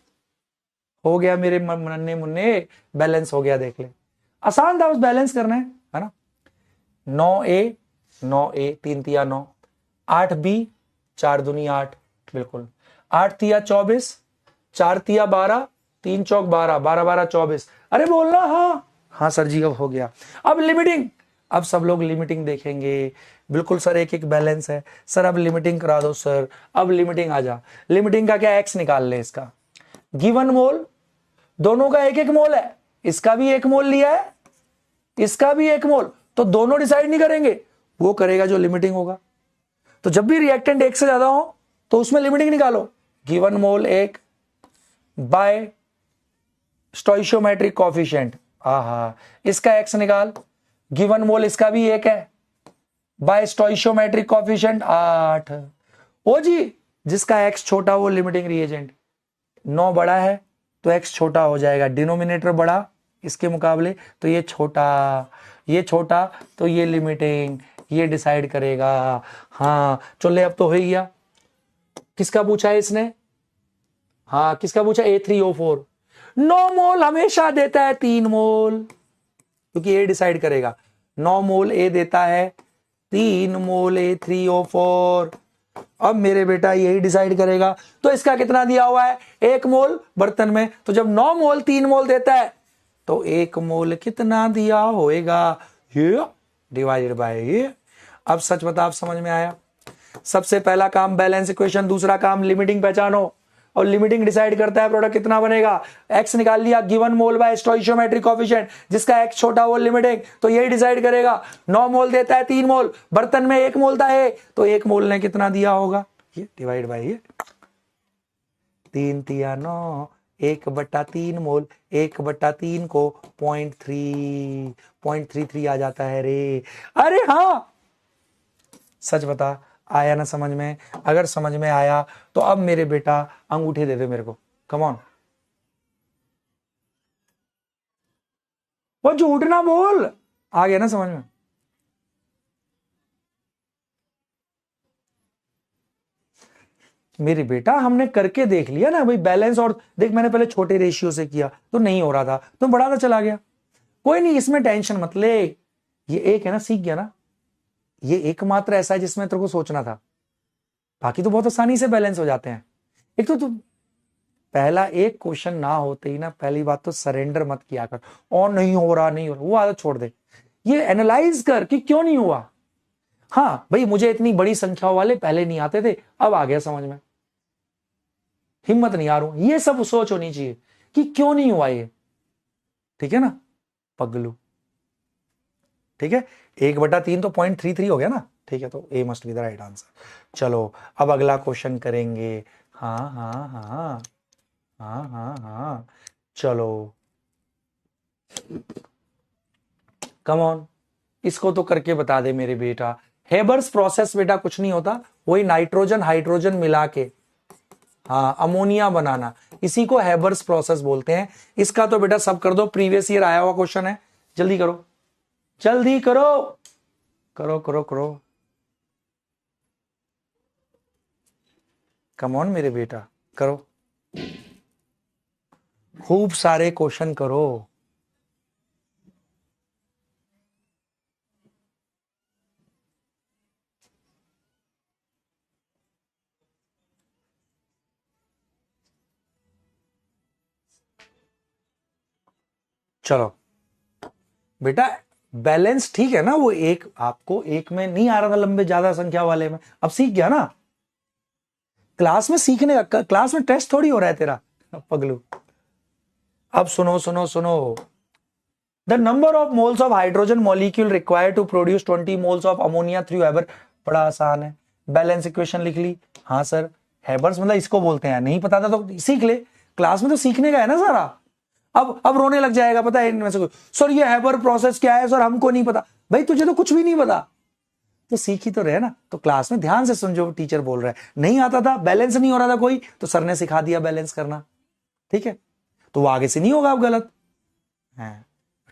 हो गया मेरे नन्हे मुन्ने, बैलेंस हो गया, देख ले आसान था, बस बैलेंस करना है ना। 9A 9A 3 तिया 9, 8B 4 दूनी 8, बिल्कुल 8 तिया 24, 4 तिया 12, 3 चौक 12, 12 12 24। अरे बोलना हाँ हाँ सर जी, अब हो गया। अब लिमिटिंग, अब सब लोग लिमिटिंग देखेंगे। बिल्कुल सर, एक एक बैलेंस है सर, अब लिमिटिंग करा दो सर। अब लिमिटिंग आ जा। लिमिटिंग का क्या, एक्स निकाल ले इसका। गिवन मोल, दोनों का एक एक मोल है, इसका भी एक मोल लिया है, इसका भी एक मोल, तो दोनों डिसाइड नहीं करेंगे, वो करेगा जो लिमिटिंग होगा। तो जब भी रिएक्टेंट एक से ज्यादा हो तो उसमें लिमिटिंग निकालो। गिवन मोल एक बाय स्टोइशियोमेट्रिक कोएफिशिएंट, आहा, इसका एक्स निकाल। गिवन मोल इसका भी एक है, बाय स्टोइशियोमेट्रिक कोएफिशिएंट 8। ओ जी, जिसका एक्स छोटा वो लिमिटिंग रिएजेंट। 9 बड़ा है तो एक्स छोटा हो जाएगा, डिनोमिनेटर बड़ा इसके मुकाबले, तो ये छोटा, ये छोटा, तो ये लिमिटिंग, ये डिसाइड करेगा। हाँ चलो, अब तो हो ही गया। किसका पूछा है इसने? हाँ किसका पूछा? A3O4। 9 मोल हमेशा देता है 3 मोल, क्योंकि ये डिसाइड करेगा। 9 मोल ए देता है, 3 मोल A3O4। अब मेरे बेटा यही डिसाइड करेगा। तो इसका कितना दिया हुआ है? 1 मोल बर्तन में। तो जब 9 मोल 3 मोल देता है तो 1 मोल कितना दिया होएगा? ये डिवाइडेड बाय ये। अब सच बता, आप समझ में आया? सबसे पहला काम बैलेंस इक्वेशन, दूसरा काम लिमिटिंग पहचानो, और लिमिटिंग डिसाइड करता है प्रोडक्ट कितना बनेगा। एक्स निकाल लिया, गिवन मोल बाय स्टोइशियोमेट्रिक कोएफिशिएंट, जिसका एक्स छोटा वो लिमिटिंग, तो यही डिसाइड करेगा। 9 मोल देता है 3 मोल, बर्तन में 1 मोल था ए, तो 1 मोल ने कितना दिया होगा? ये डिवाइड बाय ये। 3 तिया 9, 1/3 मोल, 1/3 को 0.33 आ जाता है रे। अरे हाँ, सच बता, आया ना समझ में? अगर समझ में आया तो अब मेरे बेटा अंगूठे दे दे मेरे को, कम ऑन। वो झूठ ना बोल, आ गया ना समझ में? मेरे बेटा हमने करके देख लिया ना भाई, बैलेंस। और देख, मैंने पहले छोटे रेशियो से किया तो नहीं हो रहा था, तो बढ़ाता चला गया। कोई नहीं, इसमें टेंशन मत ले। ये एक है ना, सीख गया ना? ये एकमात्र ऐसा है जिसमें तेरे को सोचना था, बाकी तो बहुत आसानी से बैलेंस हो जाते हैं। एक तो तू पहला एक क्वेश्चन ना होते ही ना, पहली बात तो सरेंडर मत किया कर, और नहीं हो रहा, नहीं हो रहा, वो आदत छोड़ दे। ये एनालाइज कर कि क्यों नहीं हुआ। हाँ भाई, मुझे इतनी बड़ी संख्या वाले पहले नहीं आते थे, अब आ गया समझ में। हिम्मत नहीं आ रहा हूं, ये सब सोच होनी चाहिए कि क्यों नहीं हुआ ये। ठीक है ना पगलू? ठीक है, 1/3 तो 0.33 हो गया ना। ठीक है, तो A must be the right answer. चलो अब अगला क्वेश्चन करेंगे। हाँ हाँ हाँ हाँ हाँ हाँ, चलो कम ऑन, इसको तो करके बता दे मेरे बेटा। हेबर्स प्रोसेस बेटा कुछ नहीं होता, वही नाइट्रोजन हाइड्रोजन मिला के, हाँ, अमोनिया बनाना, इसी को हेबर्स प्रोसेस बोलते हैं। इसका तो बेटा सब कर दो, प्रीवियस ईयर आया हुआ क्वेश्चन है, जल्दी करो, जल्दी करो, करो करो करो, कम ऑन मेरे बेटा, करो, खूब सारे क्वेश्चन करो। चलो बेटा, बैलेंस ठीक है ना, वो एक आपको एक में नहीं आ रहा था, लंबे ज्यादा संख्या वाले में, अब सीख गया ना। क्लास में सीखने का, क्लास में टेस्ट थोड़ी हो रहा है तेरा पगलू। अब सुनो सुनो सुनो, the number of moles of hydrogen molecule required to produce 20 moles of ammonia through Haber. बड़ा आसान है, बैलेंस इक्वेशन लिख ली। हाँ सर, हेबर्स मतलब इसको बोलते हैं, नहीं पता था तो सीख ले, क्लास में तो सीखने का है ना सारा। अब रोने लग जाएगा, पता है इनमें से कोई, सर ये हेबर प्रोसेस क्या है सर, हमको नहीं पता। भाई तुझे तो कुछ भी नहीं पता, तो सीख ही तो रहे ना। तो क्लास में ध्यान से सुन जो टीचर बोल रहा है। नहीं आता था, बैलेंस नहीं हो रहा था कोई, तो सर ने सिखा दिया बैलेंस करना, ठीक है, तो वो आगे से नहीं होगा अब गलत है।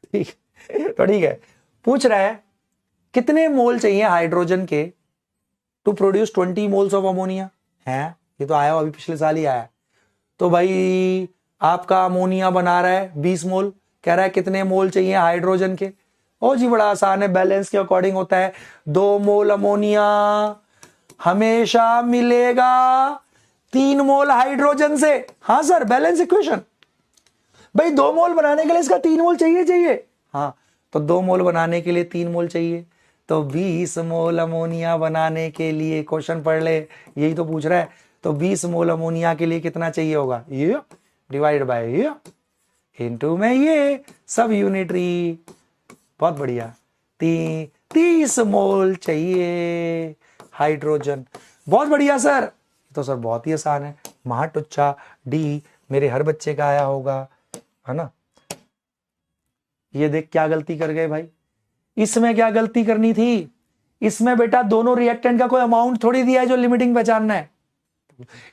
ठीक, तो ठीक है। पूछ रहा है कितने मोल चाहिए हाइड्रोजन के to produce 20 moles of ammonia है। ये तो आया, अभी पिछले साल ही आया। तो भाई आपका अमोनिया बना रहा है 20 मोल, कह रहा है कितने मोल चाहिए हाइड्रोजन के। ओ जी, बड़ा आसान है, बैलेंस के अकॉर्डिंग होता है। 2 मोल अमोनिया हमेशा मिलेगा 3 मोल हाइड्रोजन से। हाँ सर, बैलेंस इक्वेशन। भाई 2 मोल बनाने के लिए इसका 3 मोल चाहिए। हाँ, तो 2 मोल बनाने के लिए 3 मोल चाहिए, तो 20 मोल अमोनिया बनाने के लिए, क्वेश्चन पढ़ ले, यही तो पूछ रहा है। तो 20 मोल अमोनिया के लिए कितना चाहिए होगा, ये डिवाइड बाय ये इनटू में ये सब यूनिटरी। बहुत बढ़िया, 30 मोल चाहिए हाइड्रोजन। बहुत बढ़िया सर, तो सर बहुत ही आसान है। महाटुच्चा डी मेरे हर बच्चे का आया होगा, है ना। ये देख क्या गलती कर गए भाई, इसमें क्या गलती करनी थी, इसमें बेटा दोनों रिएक्टेंट का कोई अमाउंट थोड़ी दिया है जो लिमिटिंग पहचानना है।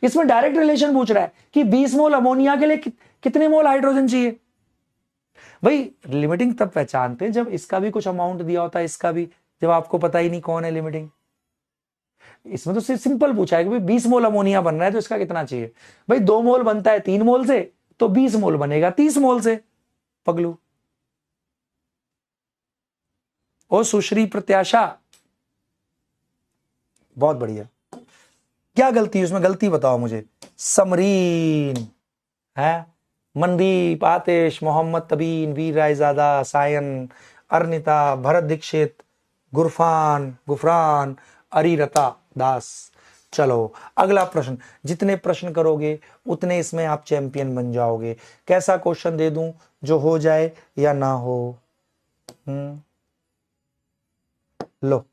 इसमें डायरेक्ट रिलेशन पूछ रहा है कि 20 मोल अमोनिया के लिए कितने मोल हाइड्रोजन चाहिए। भाई लिमिटिंग तब पहचानते हैं जब इसका भी कुछ अमाउंट दिया होता है, इसका भी, जब आपको पता ही नहीं कौन है लिमिटिंग। इसमें तो सिर्फ सिंपल पूछा है कि भाई 20 मोल अमोनिया बन रहा है तो इसका कितना चाहिए। भाई 2 मोल बनता है 3 मोल से, तो 20 मोल बनेगा 30 मोल से। पगलू ओ सुश्री प्रत्याशा, बहुत बढ़िया। क्या गलती है उसमें, गलती बताओ मुझे। समरीन है, मनदीप, आतिश, मोहम्मद तबीन, वीर रायजादा, सायन, अर्निता, भरत दीक्षित, गुफरान, अरीरता दास। चलो अगला प्रश्न, जितने प्रश्न करोगे उतने इसमें आप चैंपियन बन जाओगे। कैसा क्वेश्चन दे दूं जो हो जाए या ना हो। लो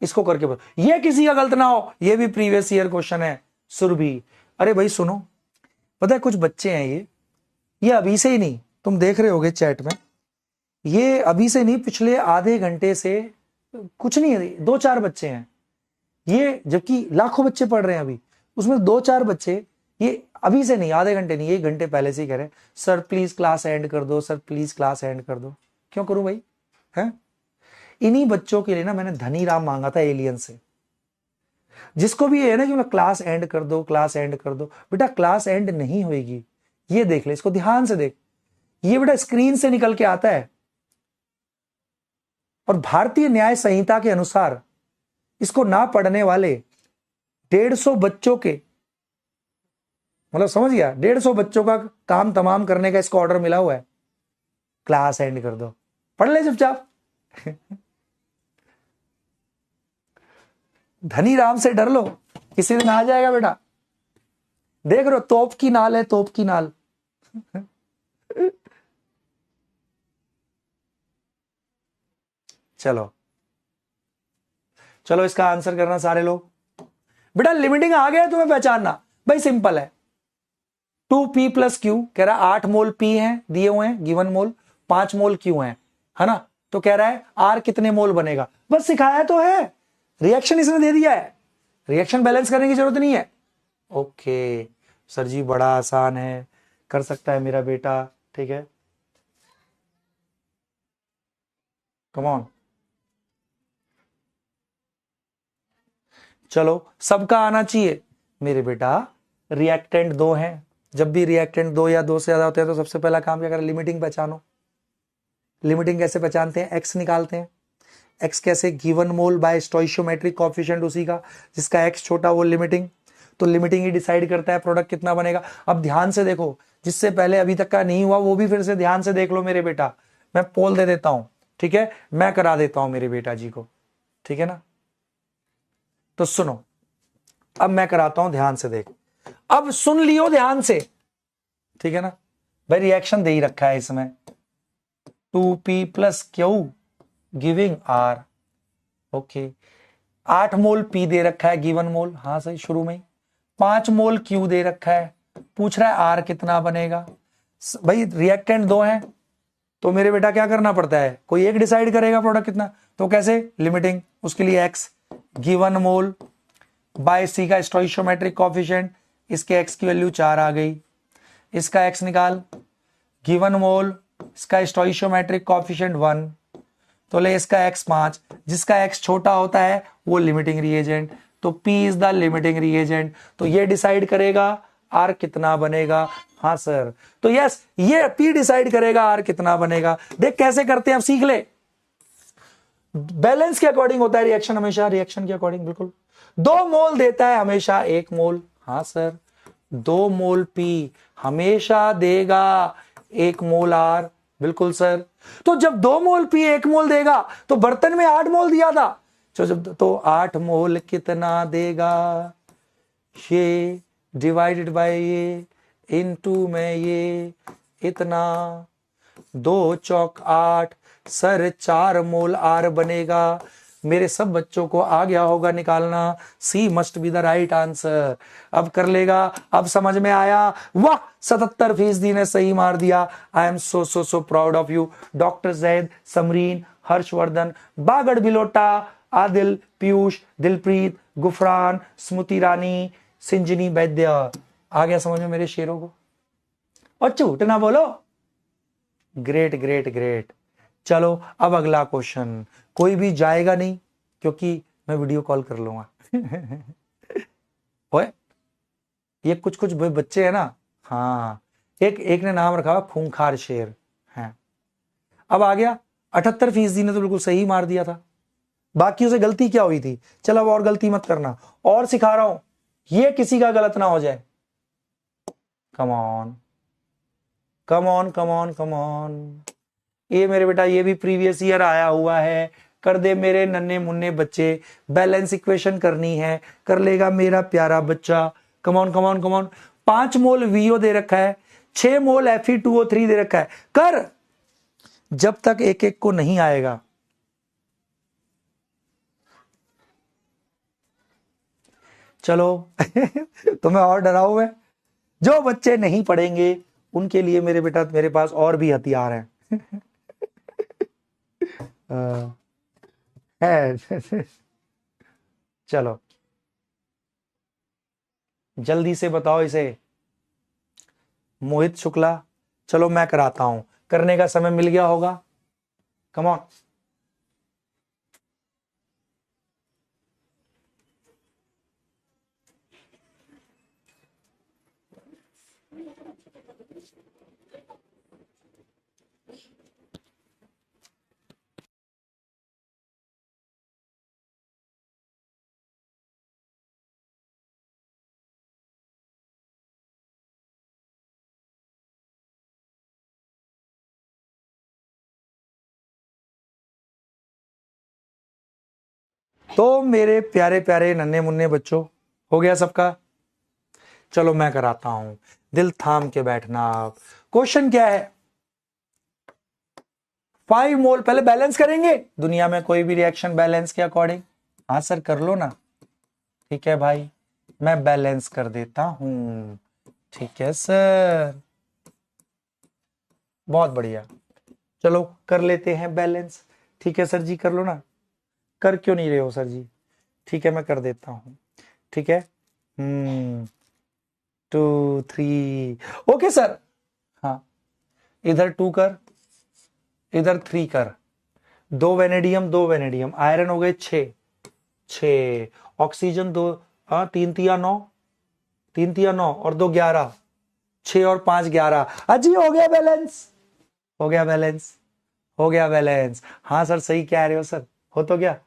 इसको करके बताओ, ये किसी का गलत ना हो, ये भी प्रीवियस ईयर क्वेश्चन है। सुरभि, अरे भाई सुनो, पता है कुछ बच्चे हैं, ये अभी से ही नहीं, तुम देख रहे होगे चैट में, ये अभी से नहीं, पिछले आधे घंटे से, कुछ नहीं है, 2-4 बच्चे हैं ये, जबकि लाखों बच्चे पढ़ रहे हैं अभी, उसमें 2-4 बच्चे ये अभी से नहीं, आधे घंटे नहीं, 1 घंटे पहले से ही कह रहे हैं सर प्लीज क्लास एंड कर दो, सर प्लीज क्लास एंड कर दो। क्यों करूं भाई, है इन्हीं बच्चों के लिए ना मैंने धनीराम मांगा था एलियन से। जिसको भी ये है ना कि क्लास एंड कर दो, क्लास एंड कर दो, बेटा क्लास एंड नहीं होगी। ये देख ले, इसको ध्यान से देख, ये बेटा स्क्रीन से निकल के आता है, और भारतीय न्याय संहिता के अनुसार इसको ना पढ़ने वाले 150 बच्चों के, मतलब समझ गया, 150 बच्चों का काम तमाम करने का इसको ऑर्डर मिला हुआ है, क्लास एंड कर दो, पढ़ ले चुपचाप। धनीराम से डर लो, किसी दिन आ जाएगा बेटा। देख रहे हो, तोप की नाल है, तोप की नाल। चलो चलो इसका आंसर करना सारे लोग। बेटा लिमिटिंग आ गया तुम्हें पहचानना, भाई सिंपल है। 2p + q कह रहा है 8 मोल p है दिए हुए हैं, गिवन मोल 5 मोल q है ना, तो कह रहा है r कितने मोल बनेगा। बस सिखाया तो है, रिएक्शन इसने दे दिया है, रिएक्शन बैलेंस करने की जरूरत नहीं है। ओके सर जी, बड़ा आसान है, कर सकता है मेरा बेटा, ठीक है, कम ऑन। चलो सबका आना चाहिए मेरे बेटा। रिएक्टेंट 2 हैं, जब भी रिएक्टेंट 2 या 2 से ज्यादा होते हैं तो सबसे पहला काम क्या करें, लिमिटिंग पहचानो। लिमिटिंग कैसे पहचानते हैं, एक्स निकालते हैं। एक्स कैसे, गिवन मोल बाय स्टोइशियोमेट्रिक कोएफिशिएंट उसी का, जिसका एक्स छोटा वो लिमिटिंग, तो लिमिटिंग ही डिसाइड करता है प्रोडक्ट कितना बनेगा। अब ध्यान से देखो, जिससे पहले अभी तक का नहीं हुआ वो भी फिर से ध्यान से देख लो मेरे बेटा। मैं पोल दे देता हूं, ठीक है, मैं करा देता हूं मेरे बेटा जी को, ठीक है ना। तो सुनो, अब मैं कराता हूं, ध्यान से देख, अब सुन लियो ध्यान से, ठीक है ना भाई। रिएक्शन दे ही रखा है इसमें, 2p + q giving r। Okay, 8 मोल p दे रखा है गिवन मोल, हाँ सही, शुरू में ही 5 मोल q दे रखा है, पूछ रहा है r कितना बनेगा। भाई रिएक्टेंट 2 है तो मेरे बेटा क्या करना पड़ता है, कोई एक डिसाइड करेगा प्रोडक्ट कितना, तो कैसे, लिमिटिंग, उसके लिए x गिवन मोल बाय c का स्टोइशियोमेट्रिक कोएफिशिएंट, इसके x की वैल्यू 4 आ गई, इसका x निकाल, गिवन मोल, इसका स्टोइशियोमेट्रिक कोएफिशिएंट 1, तो ले इसका x 5, जिसका x छोटा होता है वो लिमिटिंग रिएजेंट, तो P is the limiting reagent, तो ये डिसाइड करेगा R कितना बनेगा। हाँ सर, तो यस, ये P डिसाइड करेगा R कितना बनेगा। देख कैसे करते हैं, अब सीख ले। बैलेंस के अकॉर्डिंग होता है रिएक्शन हमेशा, रिएक्शन के अकॉर्डिंग, बिल्कुल। 2 मोल देता है हमेशा 1 मोल, हाँ सर। 2 मोल पी हमेशा देगा 1 मोल आर। बिल्कुल सर। तो जब 2 मोल पी 1 मोल देगा तो बर्तन में 8 मोल दिया था, तो 8 मोल कितना देगा? ये डिवाइडेड बाय ये इनटू में ये इतना, 2 चौक 8 सर 4 मोल आर बनेगा। मेरे सब बच्चों को आ गया होगा निकालना। C must be the right answer. अब कर लेगा, अब समझ में आया। वाह, 77% ने सही मार दिया। I am so so so proud of you. Doctor Zaid, Samreen, Harshvardhan, Bagad Bilota, Adil, Piyush, Dilpreet, Gufran, Smriti Rani, Sinjini Vaidya. आ गया समझ में मेरे शेरों को? और झूठ ना बोलो। Great great great. चलो अब अगला क्वेश्चन। कोई भी जाएगा नहीं क्योंकि मैं वीडियो कॉल कर लूंगा। ओए, ये कुछ कुछ बच्चे हैं ना। हाँ, एक ने नाम रखा खूंखार शेर है। अब आ गया 78% ने तो बिल्कुल सही मार दिया था। बाकियों से गलती क्या हुई थी? चलो अब और गलती मत करना, और सिखा रहा हूं, ये किसी का गलत ना हो जाए। कम on come on come on come on. ये मेरे बेटा, ये भी प्रीवियस ईयर आया हुआ है। कर दे मेरे नन्हे मुन्ने बच्चे। बैलेंस इक्वेशन करनी है, कर लेगा मेरा प्यारा बच्चा। Come on come on come on. 5 mole वीओ दे रखा है, 6 मोल Fe2O3 दे रखा है। कर, जब तक एक एक को नहीं आएगा। चलो तो मैं और डराऊं मैं? जो बच्चे नहीं पढ़ेंगे उनके लिए मेरे बेटा मेरे पास और भी हथियार हैं। है। चलो जल्दी से बताओ इसे। मोहित शुक्ला, चलो मैं कराता हूं। करने का समय मिल गया होगा। Come on. तो मेरे प्यारे प्यारे नन्हे मुन्ने बच्चों, हो गया सबका? चलो मैं कराता हूं। दिल थाम के बैठना। आप क्वेश्चन क्या है? 5 मोल, पहले बैलेंस करेंगे। दुनिया में कोई भी रिएक्शन बैलेंस के अकॉर्डिंग। हाँ सर कर लो ना। ठीक है भाई, मैं बैलेंस कर देता हूं। ठीक है सर, बहुत बढ़िया। चलो कर लेते हैं बैलेंस। ठीक है सर जी, कर लो ना। कर क्यों नहीं रहे हो सर जी? ठीक है मैं कर देता हूं। ठीक है, 2 3। Okay sir. हाँ, इधर 2 कर, इधर 3 कर। 2 वेनेडियम 2 वेनेडियम, आयरन हो गए 6 6, ऑक्सीजन 2, हाँ 3 तिया 9, 3 तिया 9 और 2 11, 6 और 5 11। अजी हो गया बैलेंस, हो गया बैलेंस, हो गया बैलेंस। हाँ सर सही कह रहे हो सर, हो तो गया,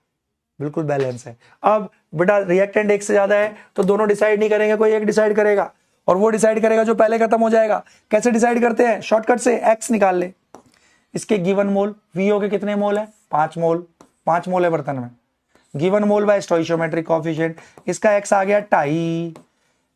बिल्कुल बैलेंस है। अब बेटा रिएक्टेंट एक से ज्यादा है तो दोनों डिसाइड नहीं करेंगे, कोई एक डिसाइड करेगा, और वो डिसाइड करेगा जो पहले खत्म हो जाएगा। कैसे डिसाइड करते हैं? शॉर्टकट से, एक्स निकाल ले। इसके गिवन मोल, वीओ के कितने मोल है? 5 मोल। 5 मोल है बर्तन में। गिवन मोल बाय स्टोइशियोमेट्रिक कोएफिशिएंट, इसका एक्स आ गया 2.5।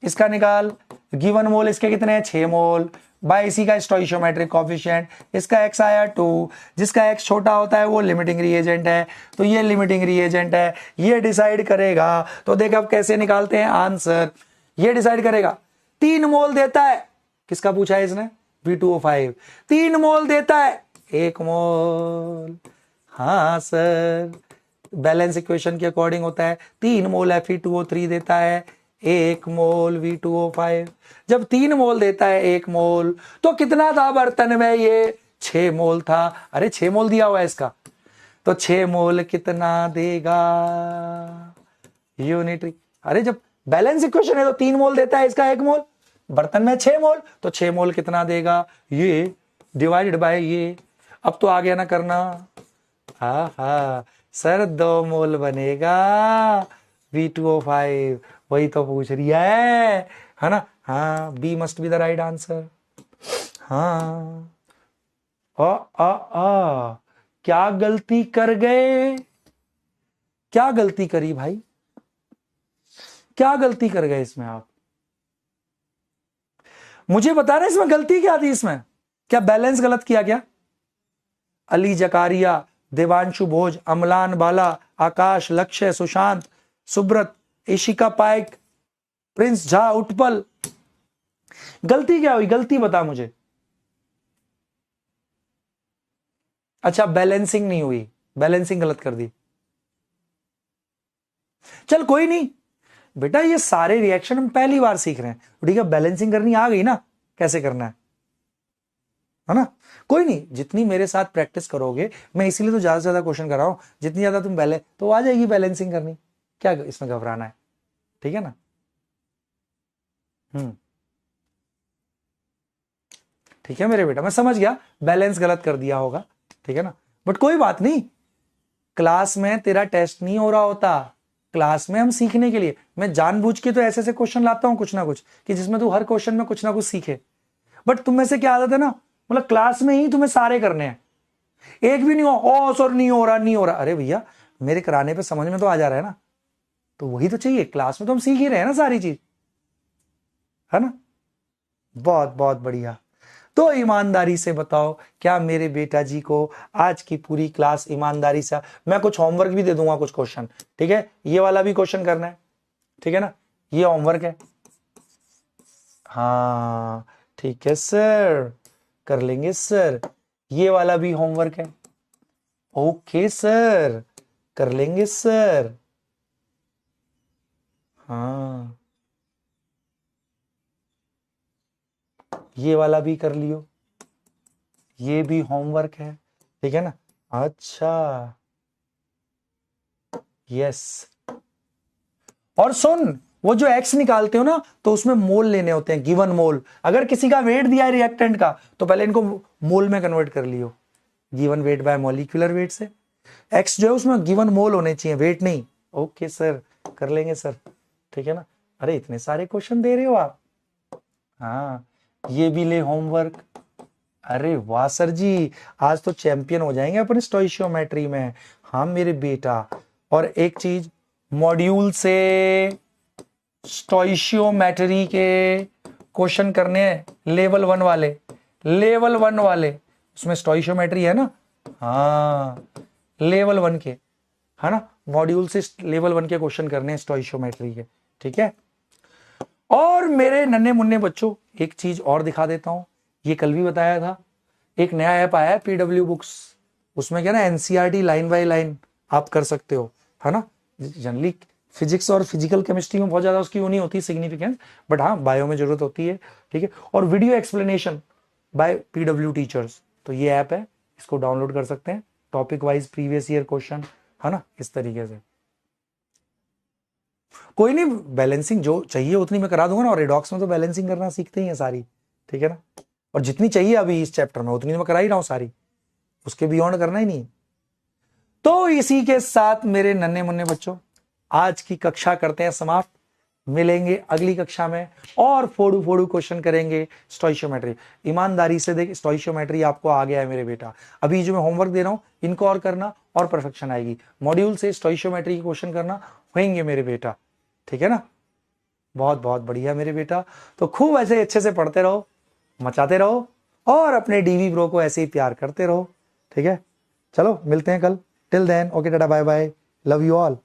इसका निकाल। गिवन मोल इसके कितने हैं? 6 मोल बाय इसी का स्टोइशियोमेट्रिक कोएफिशिएंट, इसका एक्स आया 2। जिसका एक्स छोटा होता है वो लिमिटिंग रिएजेंट है, तो ये लिमिटिंग रिएजेंट है, ये डिसाइड करेगा। तो देख अब कैसे निकालते हैं आंसर। ये डिसाइड करेगा। 3 मोल देता है, किसका पूछा है इसने? V2O5। 3 मोल देता है, 1 मोल। हाँ सर, बैलेंस इक्वेशन के अकॉर्डिंग होता है। 3 मोल Fe2O3 देता है, 1 मोल V2O5। जब 3 मोल देता है 1 मोल, तो कितना था बर्तन में? ये 6 मोल था। अरे 6 मोल दिया हुआ है इसका, तो 6 मोल कितना देगा? यूनिटरी। अरे जब बैलेंस इक्वेशन है तो 3 मोल देता है इसका 1 मोल, बर्तन में 6 मोल, तो 6 मोल कितना देगा? ये डिवाइडेड बाय ये। अब तो आ गया ना करना। हाँ हाँ सर, 2 मोल बनेगा V2O5। वही तो पूछ रही है ना। हाँ, B must be the right answer. हाँ, क्या गलती कर गए, क्या गलती करी भाई, क्या गलती कर गए इसमें आप, मुझे बता रहे इसमें गलती क्या थी, इसमें क्या बैलेंस गलत किया क्या? अली जकारिया, देवांशु भोज, अमलान बाला, आकाश, लक्ष्य, सुशांत, सुब्रत, इशिका पाइक, प्रिंस झा, उत्पल, गलती क्या हुई, गलती बता मुझे। अच्छा, बैलेंसिंग नहीं हुई, बैलेंसिंग गलत कर दी। चल कोई नहीं बेटा, ये सारे रिएक्शन हम पहली बार सीख रहे हैं, ठीक है, बैलेंसिंग करनी आ गई ना, कैसे करना है ना। कोई नहीं, जितनी मेरे साथ प्रैक्टिस करोगे, मैं इसीलिए तो ज्यादा से ज्यादा क्वेश्चन कर रहा हूं, जितनी ज्यादा तुम तो आ जाएगी बैलेंसिंग करनी, क्या इसमें घबराना है, ठीक है ना। ठीक है मेरे बेटा, मैं समझ गया बैलेंस गलत कर दिया होगा, ठीक है ना, बट कोई बात नहीं, क्लास में तेरा टेस्ट नहीं हो रहा होता, क्लास में हम सीखने के लिए, मैं जानबूझ के तो ऐसे ऐसे क्वेश्चन लाता हूं कुछ ना कुछ, कि जिसमें तू हर क्वेश्चन में कुछ ना कुछ सीखे। बट तुम में से क्या आदत है ना, मतलब क्लास में ही तुम्हें सारे करने हैं, एक भी नहीं हो, ओ सर नहीं हो रहा, नहीं हो रहा, अरे भैया मेरे कराने पे समझ में तो आ जा रहा है ना, तो वही तो चाहिए, क्लास में तो हम सीख ही रहे हैं ना सारी चीज, है ना। बहुत बहुत बढ़िया। तो ईमानदारी से बताओ, क्या मेरे बेटा जी को आज की पूरी क्लास ईमानदारी से, मैं कुछ होमवर्क भी दे दूंगा, कुछ क्वेश्चन, ठीक है, ये वाला भी क्वेश्चन करना है, ठीक है ना, ये होमवर्क है। हाँ ठीक है सर, कर लेंगे सर, ये वाला भी होमवर्क है, ओके सर, कर लेंगे सर। हाँ, ये वाला भी कर लियो, ये भी होमवर्क है, ठीक है ना। अच्छा, यस, और सुन, वो जो एक्स निकालते हो ना, तो उसमें मोल लेने होते हैं, गिवन मोल, अगर किसी का वेट दिया है रिएक्टेंट का, तो पहले इनको मोल में कन्वर्ट कर लियो, given weight by molecular weight से, एक्स जो है उसमें गिवन मोल होने चाहिए, वेट नहीं। ओके सर, कर लेंगे सर, ठीक है ना। अरे इतने सारे क्वेश्चन दे रहे हो आप। हाँ, ये भी ले होमवर्क, अरे वाह सर जी, आज तो चैंपियन हो जाएंगे अपन स्टोइशियोमेट्री में। हाँ मेरे बेटा, और एक चीज, मॉड्यूल से स्टोइशियोमेट्री के क्वेश्चन करने हैं, लेवल 1 वाले, लेवल 1 वाले, उसमें स्टोइशियोमेट्री है ना, हाँ लेवल 1 के, है ना, मॉड्यूल से लेवल 1 के क्वेश्चन करने हैं स्टोइशियोमेट्री के, ठीक है। और मेरे नन्हे मुन्ने बच्चों, एक चीज और दिखा देता हूं, ये कल भी बताया था, एक नया ऐप आया है पीडब्ल्यू बुक्स, उसमें क्या ना एनसीईआरटी लाइन बाय लाइन आप कर सकते हो, है ना। जनरली फिजिक्स और फिजिकल केमिस्ट्री में बहुत ज्यादा उसकी वो नहीं होती सिग्निफिकेंस, बट हाँ बायो में जरूरत होती है, ठीक है, और video explanation by PW teachers, तो ये ऐप है, इसको डाउनलोड कर सकते हैं, topic wise previous year question, है ना, इस तरीके से। कोई नहीं, बैलेंसिंग जो चाहिए उतनी मैं करा दूंगा ना, और रिडॉक्स में तो बैलेंसिंग करना सीखते ही है सारी, ठीक है ना, और जितनी चाहिए अभी इस चैप्टर में उतनी मैं करा ही रहा हूं सारी, उसके बियॉन्ड करना ही नहीं। तो इसी के साथ मेरे नन्हे मुन्ने बच्चों, आज की कक्षा करते हैं समाप्त, मिलेंगे अगली कक्षा में, और फोड़ू फोड़ू क्वेश्चन करेंगे स्टोइशियोमेट्री। ईमानदारी से देख, स्टोइशियोमेट्री आपको आ गया है मेरे बेटा, अभी जो मैं होमवर्क दे रहा हूं इनको और करना, और परफेक्शन आएगी, मॉड्यूल से स्टोइशियोमेट्री के क्वेश्चन करना होंगे मेरे बेटा, ठीक है ना। बहुत बहुत बढ़िया मेरे बेटा, तो खूब ऐसे अच्छे से पढ़ते रहो, मचाते रहो, और अपने डीवी ब्रो को ऐसे ही प्यार करते रहो, ठीक है। चलो मिलते हैं कल, till then okay tata bye bye, love you all.